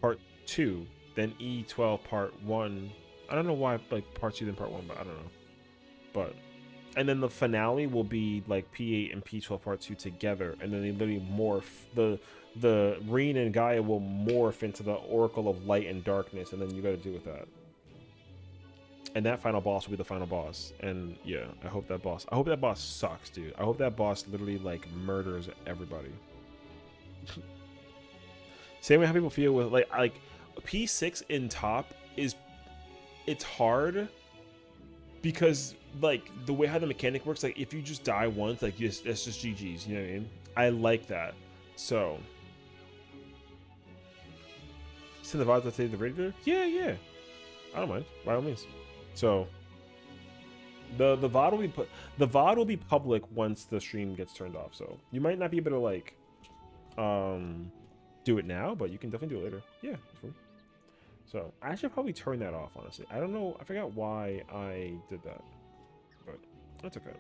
part 2, then E12, part 1. I don't know why, like part 2, then part 1, but I don't know. But, and then the finale will be like P8 and P12, part 2 together. And then they literally morph. The Reen and Gaia will morph into the Oracle of Light and Darkness. And then you got to deal with that. And that final boss will be the final boss. And yeah, I hope that boss sucks, dude. I hope that boss literally like murders everybody. Same way how people feel with like P6 in top is, it's hard because like the way how the mechanic works, like if you just die once, like that's just GG's, you know what I mean? I like that. So send the VOD to the radio? Yeah. I don't mind, by all means. So the VOD will be public once the stream gets turned off. So you might not be able to like do it now, but you can definitely do it later. Yeah, it's fine. So I should probably turn that off, honestly. I don't know, I forgot why I did that, but that's okay.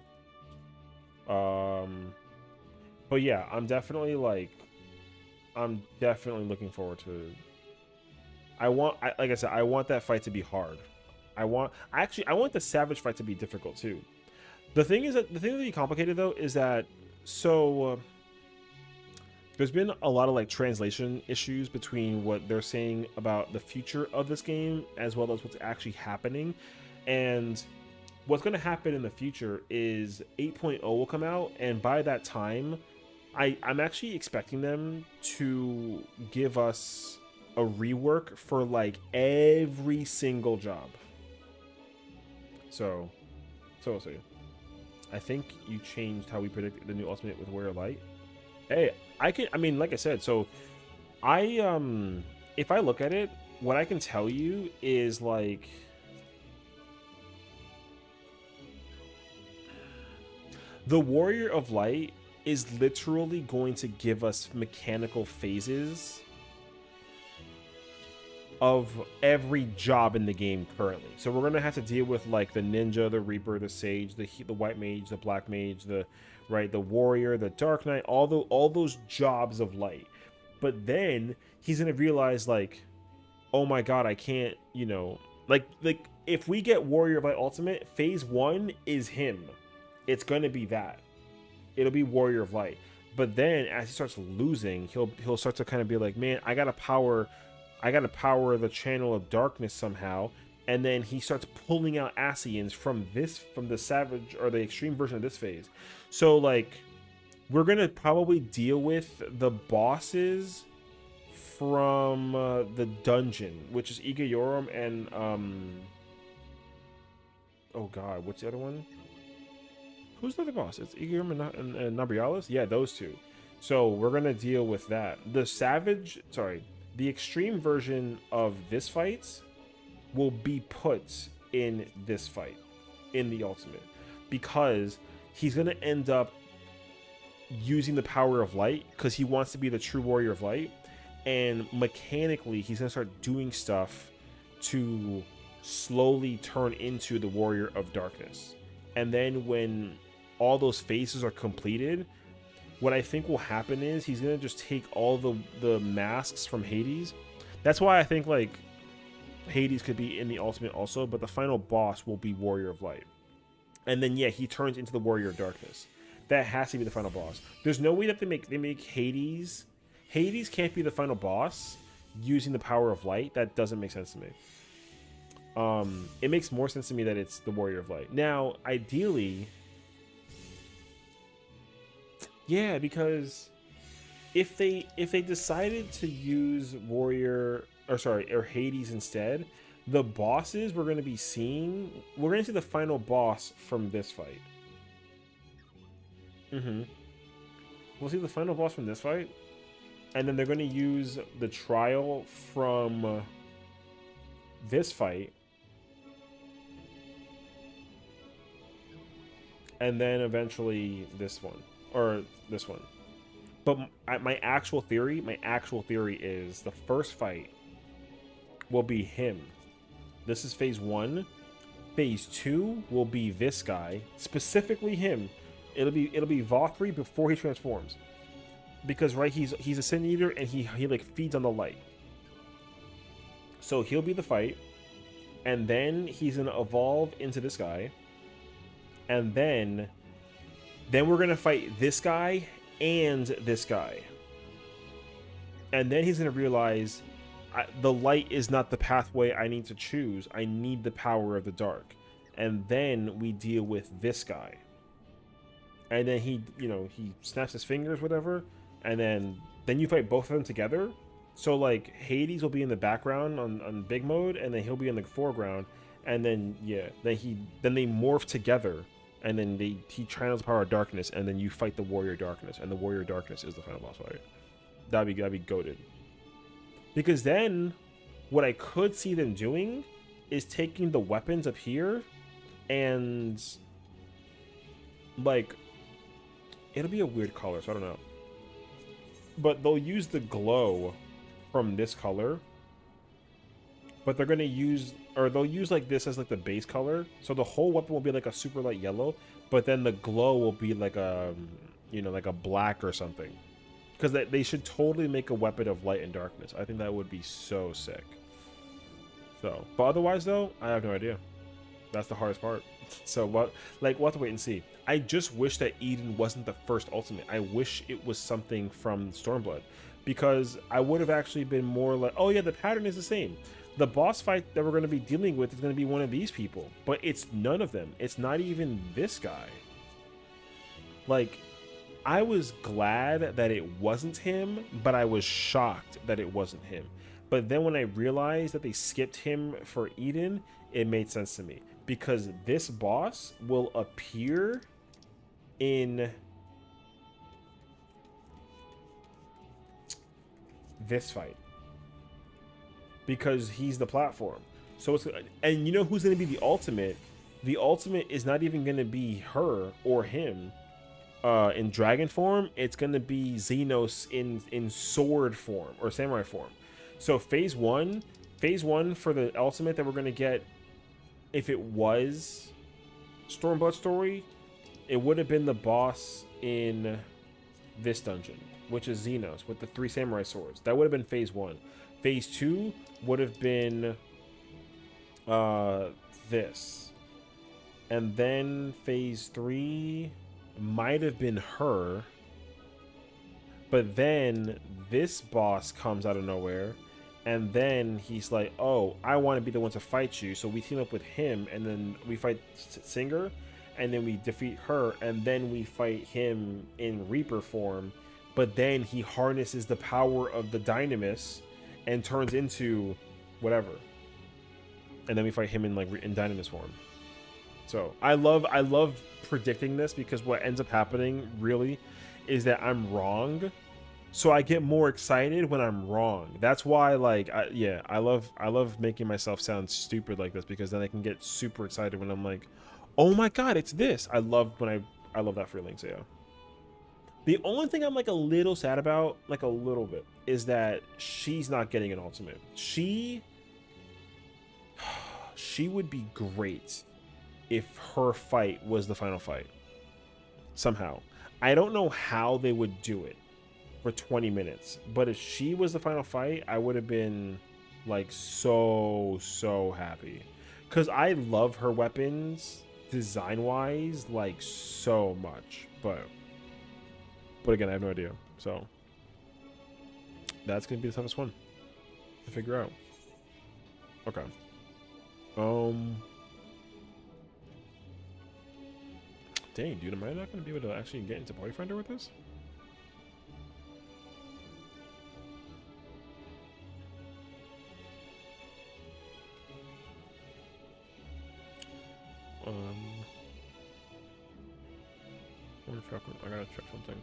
But yeah, I'm definitely looking forward to, like I said, I want that fight to be hard. I want the Savage fight to be difficult too. The thing that be complicated though is that, so there's been a lot of like translation issues between what they're saying about the future of this game as well as what's actually happening. And what's going to happen in the future is 8.0 will come out, and by that time I'm actually expecting them to give us a rework for like every single job. So we'll see. I think you changed how we predict the new Ultimate with Warrior Light. Hey, I mean, like I said, so if I look at it, what I can tell you is like, The Warrior of Light is literally going to give us mechanical phases of every job in the game currently. So we're gonna have to deal with like the ninja, the reaper, the sage, the white mage, the black mage, the warrior, the dark knight, all those jobs of light. But then he's gonna realize like, oh my god, I can't, you know, like if we get Warrior of Light Ultimate, phase 1 is him. It's gonna be that. It'll be Warrior of Light. But then as he starts losing, he'll start to kind of be like, man, I gotta power the channel of darkness somehow. And then he starts pulling out Sessiions from the savage or the extreme version of this phase. So like we're gonna probably deal with the bosses from the dungeon, which is Igayorum and oh god, what's the other one? Who's the other boss? It's Igayorum and Nabrialis? Yeah, those two. So we're gonna deal with that. The extreme version of this fight will be put in this fight, in the ultimate, because he's gonna end up using the power of light because he wants to be the true Warrior of Light, and mechanically he's gonna start doing stuff to slowly turn into the Warrior of Darkness. And then when all those phases are completed, what I think will happen is he's gonna just take all the masks from Hades. That's why I think like Hades could be in the ultimate also, but the final boss will be Warrior of Light. And then yeah, he turns into the Warrior of Darkness. That has to be the final boss. There's no way that they make Hades. Hades can't be the final boss using the power of light. That doesn't make sense to me. It makes more sense to me that it's the Warrior of Light. Now, ideally, yeah, because if they decided to use Hades instead, the bosses we're going to be seeing, we're going to see the final boss from this fight. We'll see the final boss from this fight, and then they're going to use the trial from this fight, and then eventually this one. Or this one. But my actual theory is the first fight will be him. This is phase 1. Phase 2 will be this guy, specifically him. It'll be Valkyrie before he transforms, because right, he's a Sin Eater and he like feeds on the light. So he'll be the fight, and then he's gonna evolve into this guy, and then we're gonna fight this guy and this guy, and then he's gonna realize the light is not the pathway I need to choose. I need the power of the dark, and then we deal with this guy, and then he snaps his fingers, whatever, and then you fight both of them together. So like Hades will be in the background on big mode, and then he'll be in the foreground, and then yeah, then they morph together. And then he channels the power of darkness, and then you fight the Warrior of Darkness, and the Warrior of Darkness is the final boss fight. That'd be goated. Because then, what I could see them doing is taking the weapons up here, and like, it'll be a weird color, so I don't know. But they'll use the glow from this color, but they're gonna use, or they'll use like this as like the base color, so the whole weapon will be like a super light yellow, but then the glow will be like a like a black or something, because they should totally make a weapon of light and darkness. I think that would be so sick. So, but otherwise though, I have no idea. That's the hardest part. So we'll have to wait and see. I just wish that Eden wasn't the first ultimate. I wish it was something from Stormblood, because I would have actually been more like, oh yeah, the pattern is the same. The boss fight that we're going to be dealing with is going to be one of these people, but it's none of them. It's not even this guy. Like, I was glad that it wasn't him, but I was shocked that it wasn't him. But then when I realized that they skipped him for Eden, it made sense to me, because this boss will appear in this fight, because he's the platform. So it's, and you know who's going to be the ultimate? The ultimate is not even going to be her or him. in dragon form, it's gonna be Xenos in sword form or samurai form. So phase one for the ultimate that we're gonna get, if it was Stormblood story, it would have been the boss in this dungeon, which is Xenos with the 3 samurai swords. That would have been phase 1. Phase 2 would have been this. And then phase 3 might have been her. But then this boss comes out of nowhere. And then he's like, oh, I want to be the one to fight you. So we team up with him, and then we fight Singer, and then we defeat her, and then we fight him in Reaper form. But then he harnesses the power of the Dynamis and turns into whatever. And then we fight him in in Dynamis form. So I love predicting this, because what ends up happening really is that I'm wrong. So I get more excited when I'm wrong. That's why, I love making myself sound stupid like this, because then I can get super excited when I'm like, oh my god, it's this. I love that feeling. So yeah. The only thing I'm a little sad about, a little bit, is that she's not getting an ultimate. She would be great if her fight was the final fight. Somehow. I don't know how they would do it for 20 minutes, but if she was the final fight, I would have been so happy, because I love her weapons design wise so much, but again, I have no idea. So that's gonna be the toughest one to figure out. Okay. Dang, dude, am I not gonna be able to actually get into Party Finder with this? I gotta check something.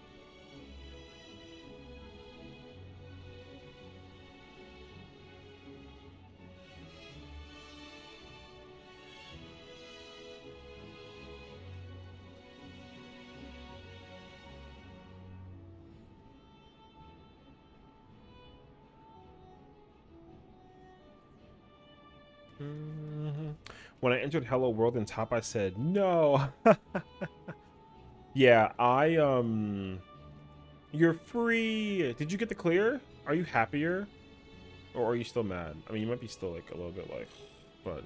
When I entered Hello World in top, I said no. Yeah, you're free. Did you get the clear? Are you happier? Or are you still mad? I mean, you might be still a little bit but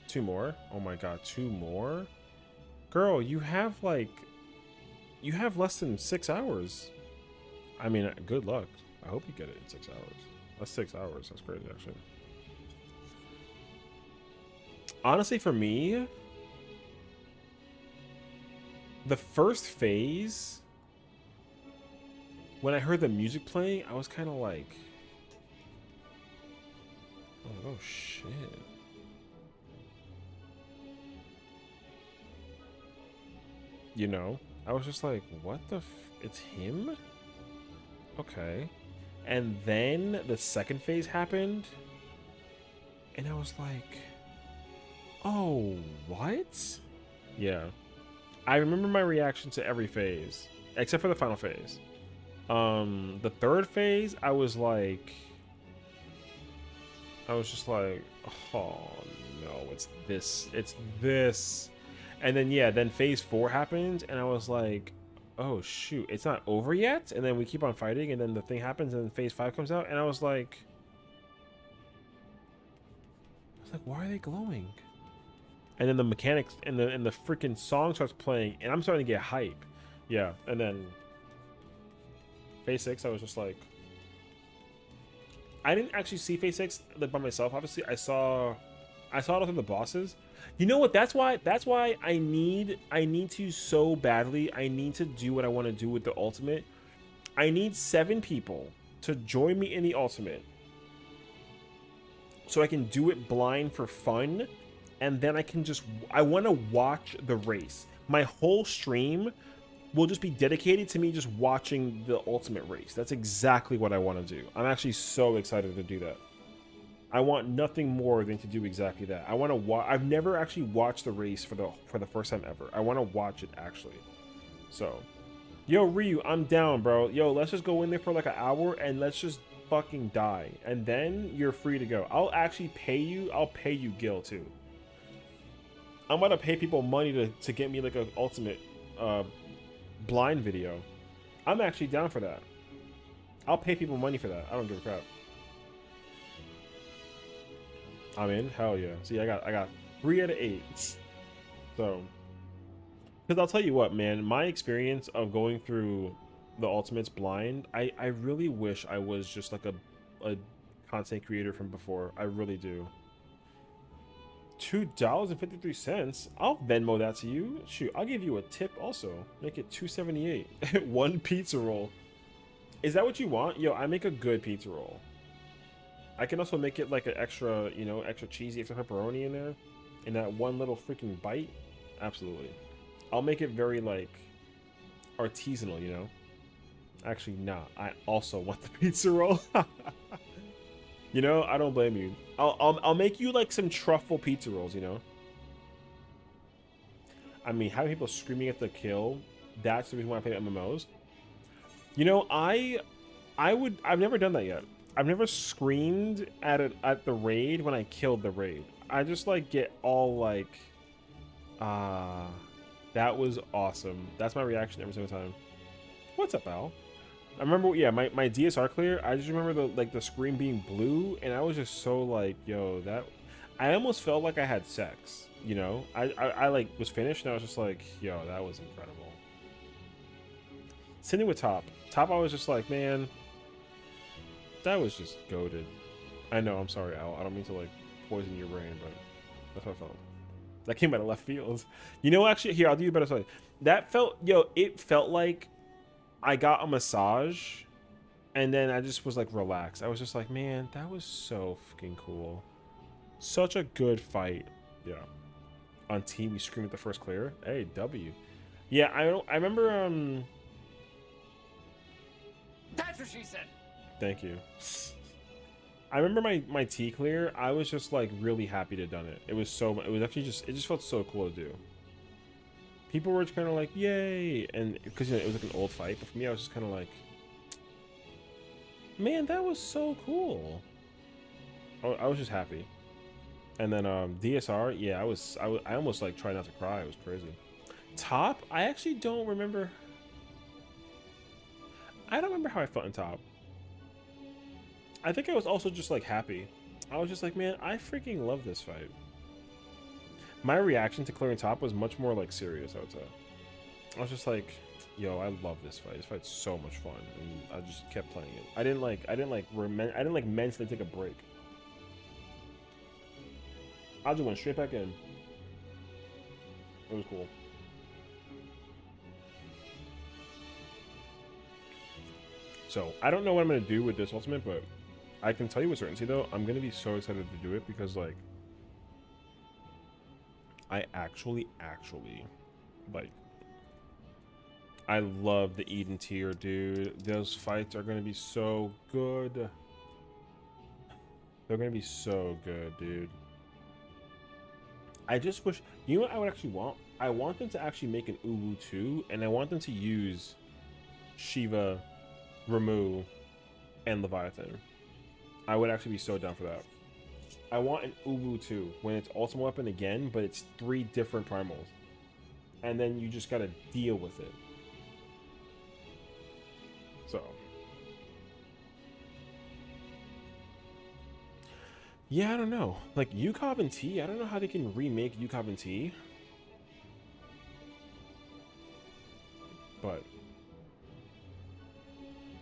2 more? Oh my god, 2 more? Girl, you have less than 6 hours. I mean, good luck. I hope you get it in 6 hours. That's 6 hours. That's crazy, actually. Honestly, for me, the first phase, when I heard the music playing, I was kind of like, oh shit. You know, I was just like, what the it's him? Okay. And then the second phase happened, and I was like, oh, what? Yeah. I remember my reaction to every phase, except for the final phase. The third phase, I was just like, oh no, it's this. And then, yeah, then phase 4 happened, and I was like, oh shoot, it's not over yet? And then we keep on fighting, and then the thing happens, and then phase 5 comes out, and I was like, why are they glowing? And then the mechanics and the freaking song starts playing, and I'm starting to get hype. Yeah, and then phase 6, I was just like, I didn't actually see phase 6 by myself. Obviously, I saw it through the bosses. You know what? That's why I need to so badly. I need to do what I want to do with the ultimate. I need 7 people to join me in the ultimate, so I can do it blind for fun. And then I want to watch the race. My whole stream will just be dedicated to me just watching the ultimate race. That's exactly what I want to do. I'm actually so excited to do that. I want nothing more than to do exactly that. I want to watch. I've never actually watched the race for the first time ever. I want to watch it actually. So Yo, Ryu, I'm down, bro. Yo, let's just go in there for like an hour and let's just fucking die. And then you're free to go. I'll actually pay you. I'll pay you Gil too. I'm gonna pay people money to get me like an ultimate blind video. I'm actually down for that. I'll pay people money for that. I don't give a crap. I'm in. Hell yeah. See, I got 3 out of 8. So, because I'll tell you what, man, my experience of going through the Ultimates blind, I really wish I was just like a content creator from before. I really do. $2.53. I'll Venmo that to you. Shoot, I'll give you a tip also. Make it $2.78. 1 pizza roll. Is that what you want? Yo, I make a good pizza roll. I can also make it like an extra, you know, extra cheesy, extra pepperoni in there. In that one little freaking bite. Absolutely. I'll make it very like artisanal, you know. Actually, nah. I also want the pizza roll. You know, I don't blame you. I'll make you like some truffle pizza rolls, you know. I mean, having people screaming at the kill, that's the reason why I play MMOs. You know, I've never done that yet. I've never screamed at the raid when I killed the raid. I just like get all like, that was awesome. That's my reaction every single time. What's up, Al? I remember, yeah, my DSR clear. I just remember the screen being blue, and I was just so like, yo, that. I almost felt like I had sex. You know, I like was finished, and I was just like, yo, that was incredible. Sitting with Top, I was just like, man, that was just goated. I know, I'm sorry, Al. I don't mean to like poison your brain, but that's how I felt. That came out of left field. You know, actually, here, I'll do you a better story. That felt, yo, it felt like I got a massage, and then I just was like relaxed. I was just like, man, that was so fucking cool. Such a good fight. Yeah. On team, we screamed at the first clear. Hey, W. Yeah, I remember. That's what she said. Thank you. I remember my T clear. I was just like really happy to have done it. It was actually just, it just felt so cool to do. People were just kind of like, yay, and because you know, it was like an old fight, but for me, I was just kind of like, man, that was so cool. I was just happy. And then DSR, yeah, I almost like tried not to cry. It was crazy. Top, I actually don't remember. I don't remember how I felt in Top. I think I was also just like happy. I was just like, man, I freaking love this fight. My reaction to clearing Top was much more like serious, I would say. I was just like, yo, I love this fight. This fight's so much fun, and I just kept playing it. I didn't like mentally take a break. I just went straight back in. It was cool. So I don't know what I'm gonna do with this ultimate, but I can tell you with certainty though, I'm gonna be so excited to do it because like I actually like, I love the Eden tier, dude. Those fights are gonna be so good. They're gonna be so good, dude. I just wish, you know what I would actually want? I want them to actually make an Uwu 2, and I want them to use Shiva, Ramu, and Leviathan. I would actually be so down for that. I want an Uwu 2 when it's ultimate weapon again, but it's 3 different primals. And then you just gotta deal with it. So. Yeah, I don't know. Like, UCOB and T, I don't know how they can remake UCOB and T. But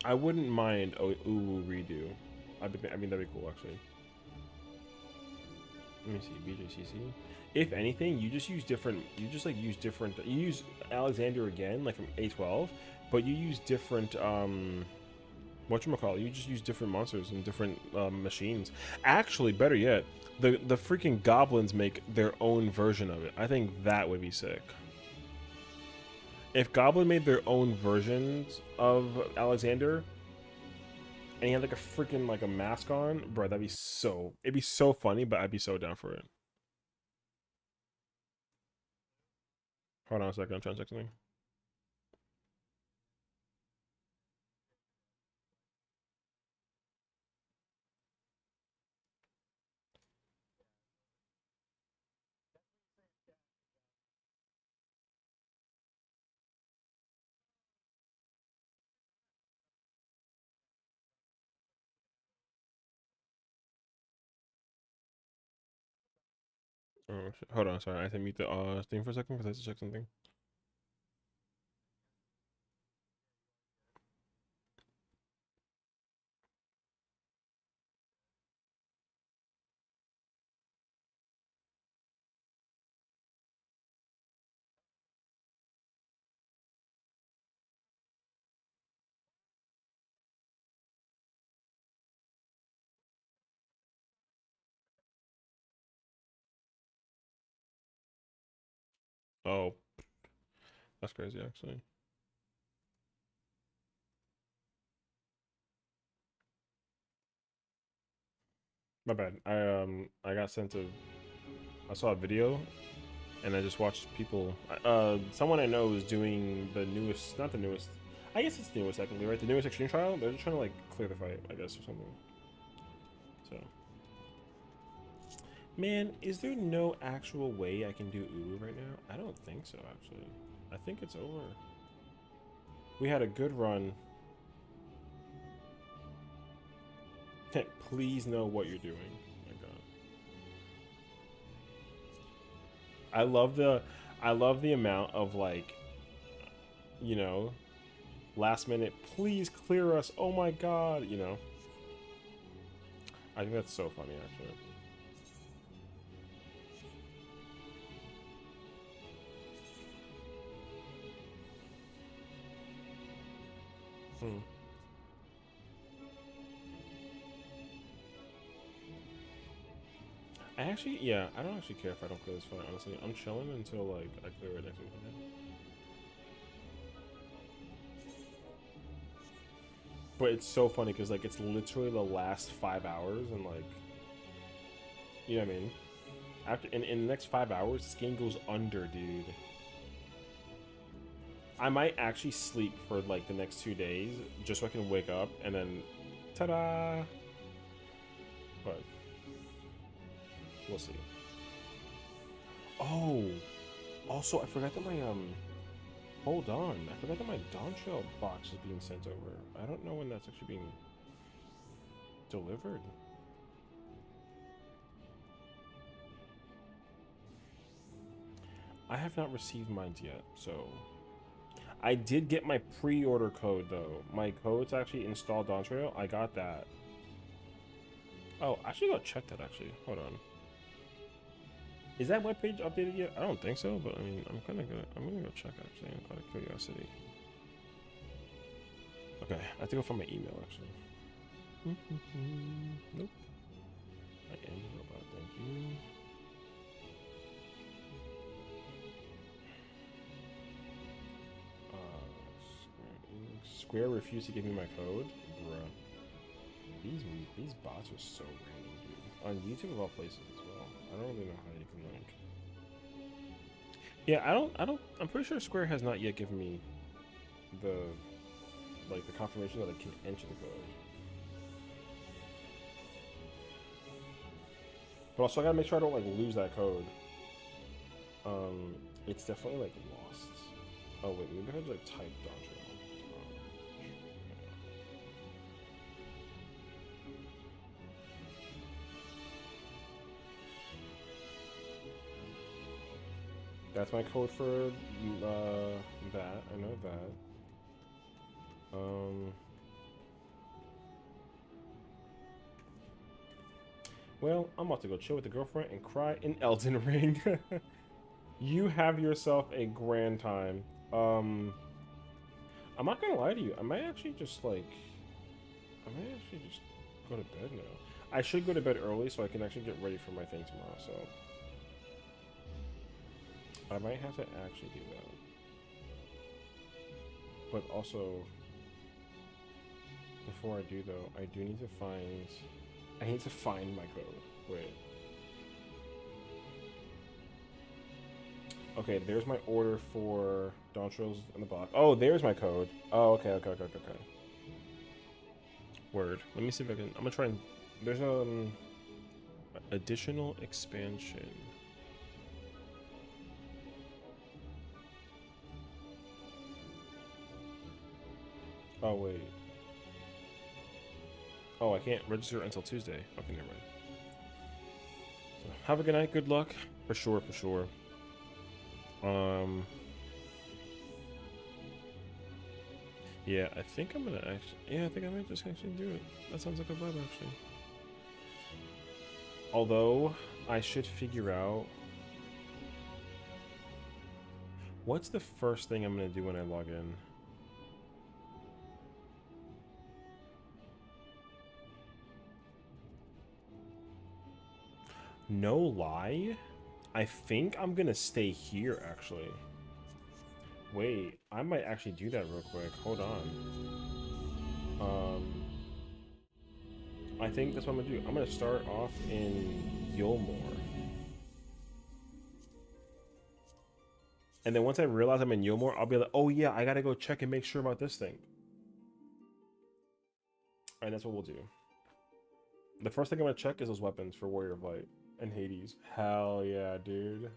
I wouldn't mind a Uwu redo. I mean, that'd be cool, actually. Let me see, BJCC. If anything, you just use different, you use Alexander again, like from A12, but you use different, whatchamacallit, you just use different monsters and different machines. Actually, better yet, the freaking goblins make their own version of it. I think that would be sick. If Goblin made their own versions of Alexander, and he had like a freaking like a mask on, bro, it'd be so funny, but I'd be so down for it. Hold on a second, I'm trying to check something. Oh shit. Hold on, sorry. I have to mute the thing for a second because I have to check something. Oh, that's crazy actually. My bad. I got sent a I saw a video and I just watched people someone I know is doing the newest, not the newest. I guess it's the newest technically, right? The newest extreme trial. They're just trying to like clear the fight, I guess, or something. So man, is there no actual way I can do Ulu right now? I don't think so actually. I think it's over. We had a good run. Please know what you're doing. Oh my god. I love the amount of like, you know, last minute, please clear us. Oh my god, you know. I think that's so funny actually. Hmm. I actually, yeah, I don't actually care if I don't clear this fight, honestly. I'm chilling until, like, I clear it next week. But it's so funny, because, like, it's literally the last 5 hours, and, like, you know what I mean? After, in the next 5 hours, this game goes under, dude. I might actually sleep for, like, the next 2 days, just so I can wake up, and then, ta-da! But, we'll see. Oh! Also, I forgot that my, hold on. I forgot that my Dawn Trail box is being sent over. I don't know when that's actually being delivered. I have not received mine yet, so... I did get my pre-order code, though. My code's actually installed Dawn Trail. I got that. Oh, I should go check that, actually. Hold on. Is that webpage updated yet? I don't think so, but I mean, I'm gonna go check actually, out of curiosity. Okay, I have to go find my email actually. Nope. I am a robot, thank you. Square refused to give me my code, bruh. These bots are so random, dude. On YouTube of all places as well. I don't really know how you can like. Yeah, I'm pretty sure Square has not yet given me the confirmation that I can enter the code. But also I gotta make sure I don't like lose that code. It's definitely like lost. Oh wait, maybe I had to like type Dodge. That's my code for that. I know that. Well, I'm about to go chill with the girlfriend and cry in Elden Ring. You have yourself a grand time. I'm not gonna lie to you. I might actually just go to bed now. I should go to bed early so I can actually get ready for my thing tomorrow. So I might have to actually do that. But also, before I do though, I need to find my code. Wait. Okay, there's my order for Dawn Trails in the box. Oh, there's my code. Oh, okay. Word. Let me see if I can. I'm gonna try and. There's additional expansion. Oh wait. Oh, I can't register until Tuesday. Okay, never mind. So, have a good night. Good luck. For sure, for sure. Yeah, I think I'm gonna actually. Yeah, I think I might just actually do it. That sounds like a vibe, actually. Although, I should figure out what's the first thing I'm gonna do when I log in. No lie, I think I'm gonna stay here, actually. Wait, I might actually do that real quick. Hold on. I think that's what I'm gonna do. I'm gonna start off in Yulmore. And then once I realize I'm in Yulmore, I'll be like, oh yeah, I gotta go check and make sure about this thing. And that's what we'll do. The first thing I'm gonna check is those weapons for Warrior of Light and Hades. Hell yeah, dude.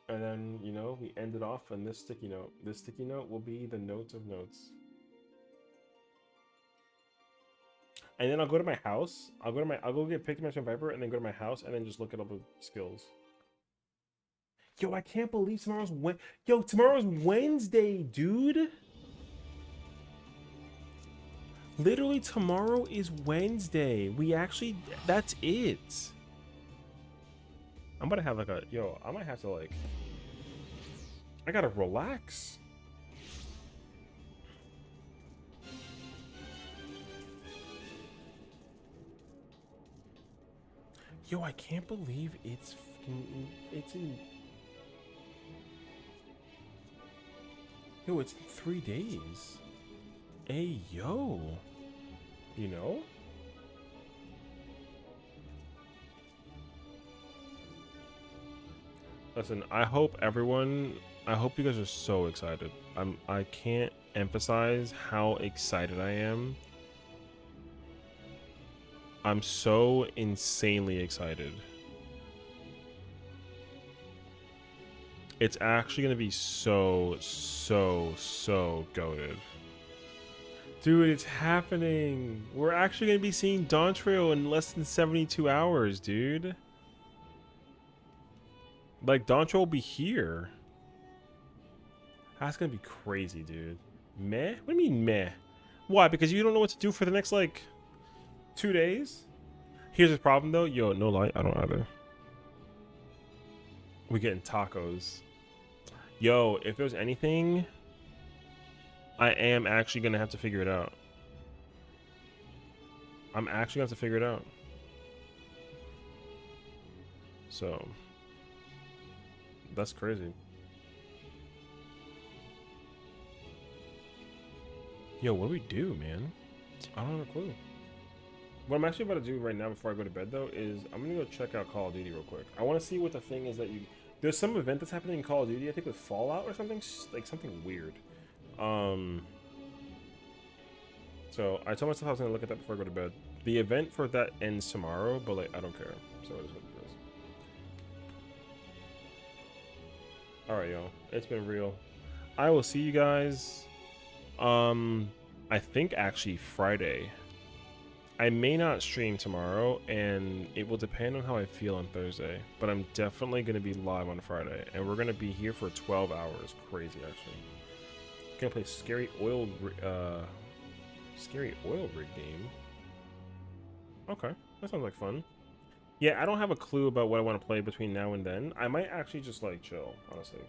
And then, you know, we end it off on this sticky note. This sticky note will be the notes of notes. And then I'll go to my house. I'll go get picked my Viper and then go to my house and then just look at all the skills. Yo, I can't believe tomorrow's Wednesday, dude. Literally tomorrow is Wednesday. That's it. I'm about to have like I might have to like, I gotta relax. Yo, I can't believe it's in. Yo, it's 3 days. Hey, yo. You know? Listen, I hope you guys are so excited. I can't emphasize how excited I am. I'm so insanely excited. It's actually gonna be so goated. Dude, it's happening. We're actually gonna be seeing Dawntrail in less than 72 hours, dude. Like, Dawntrail will be here. That's gonna be crazy, dude. Meh? What do you mean, meh? Why? Because you don't know what to do for the next, like, 2 days? Here's the problem, though. Yo, no lie, I don't either. We getting tacos. Yo, if there's anything, I am actually gonna have to figure it out. I'm actually gonna have to figure it out. So, that's crazy. Yo, what do we do, man? I don't have a clue. What I'm actually about to do right now before I go to bed, though, is I'm gonna go check out Call of Duty real quick. I want to see what the thing is that you. There's some event that's happening in Call of Duty, I think with Fallout or something, like something weird. So I told myself I was gonna look at that before I go to bed. The event for that ends tomorrow, but like I don't care. So it is what it is. All right, y'all. It's been real. I will see you guys. I think actually Friday. I may not stream tomorrow, and it will depend on how I feel on Thursday. But I'm definitely going to be live on Friday, and we're going to be here for 12 hours. Crazy, actually. Gonna play scary oil rig game. Okay, that sounds like fun. Yeah, I don't have a clue about what I want to play between now and then. I might actually just like chill, honestly.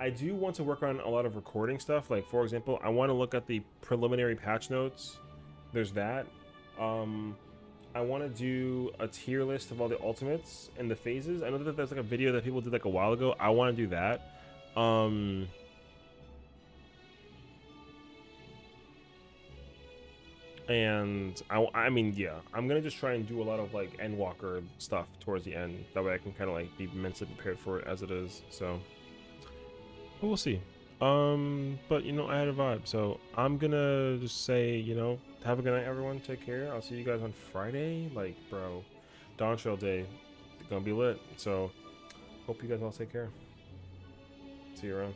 I do want to work on a lot of recording stuff. Like, for example, I want to look at the preliminary patch notes. There's that. I want to do a tier list of all the ultimates and the phases. I know that there's like a video that people did like a while ago. I want to do that. And I mean, yeah, I'm gonna just try and do a lot of like Endwalker stuff towards the end. That way I can kind of like be mentally prepared for it as it is. So. But we'll see. But you know, I had a vibe, so I'm gonna just say, you know, have a good night, everyone. Take care. I'll see you guys on Friday. Like, bro, Dawntrail Day, gonna be lit. So, hope you guys all take care. See you around.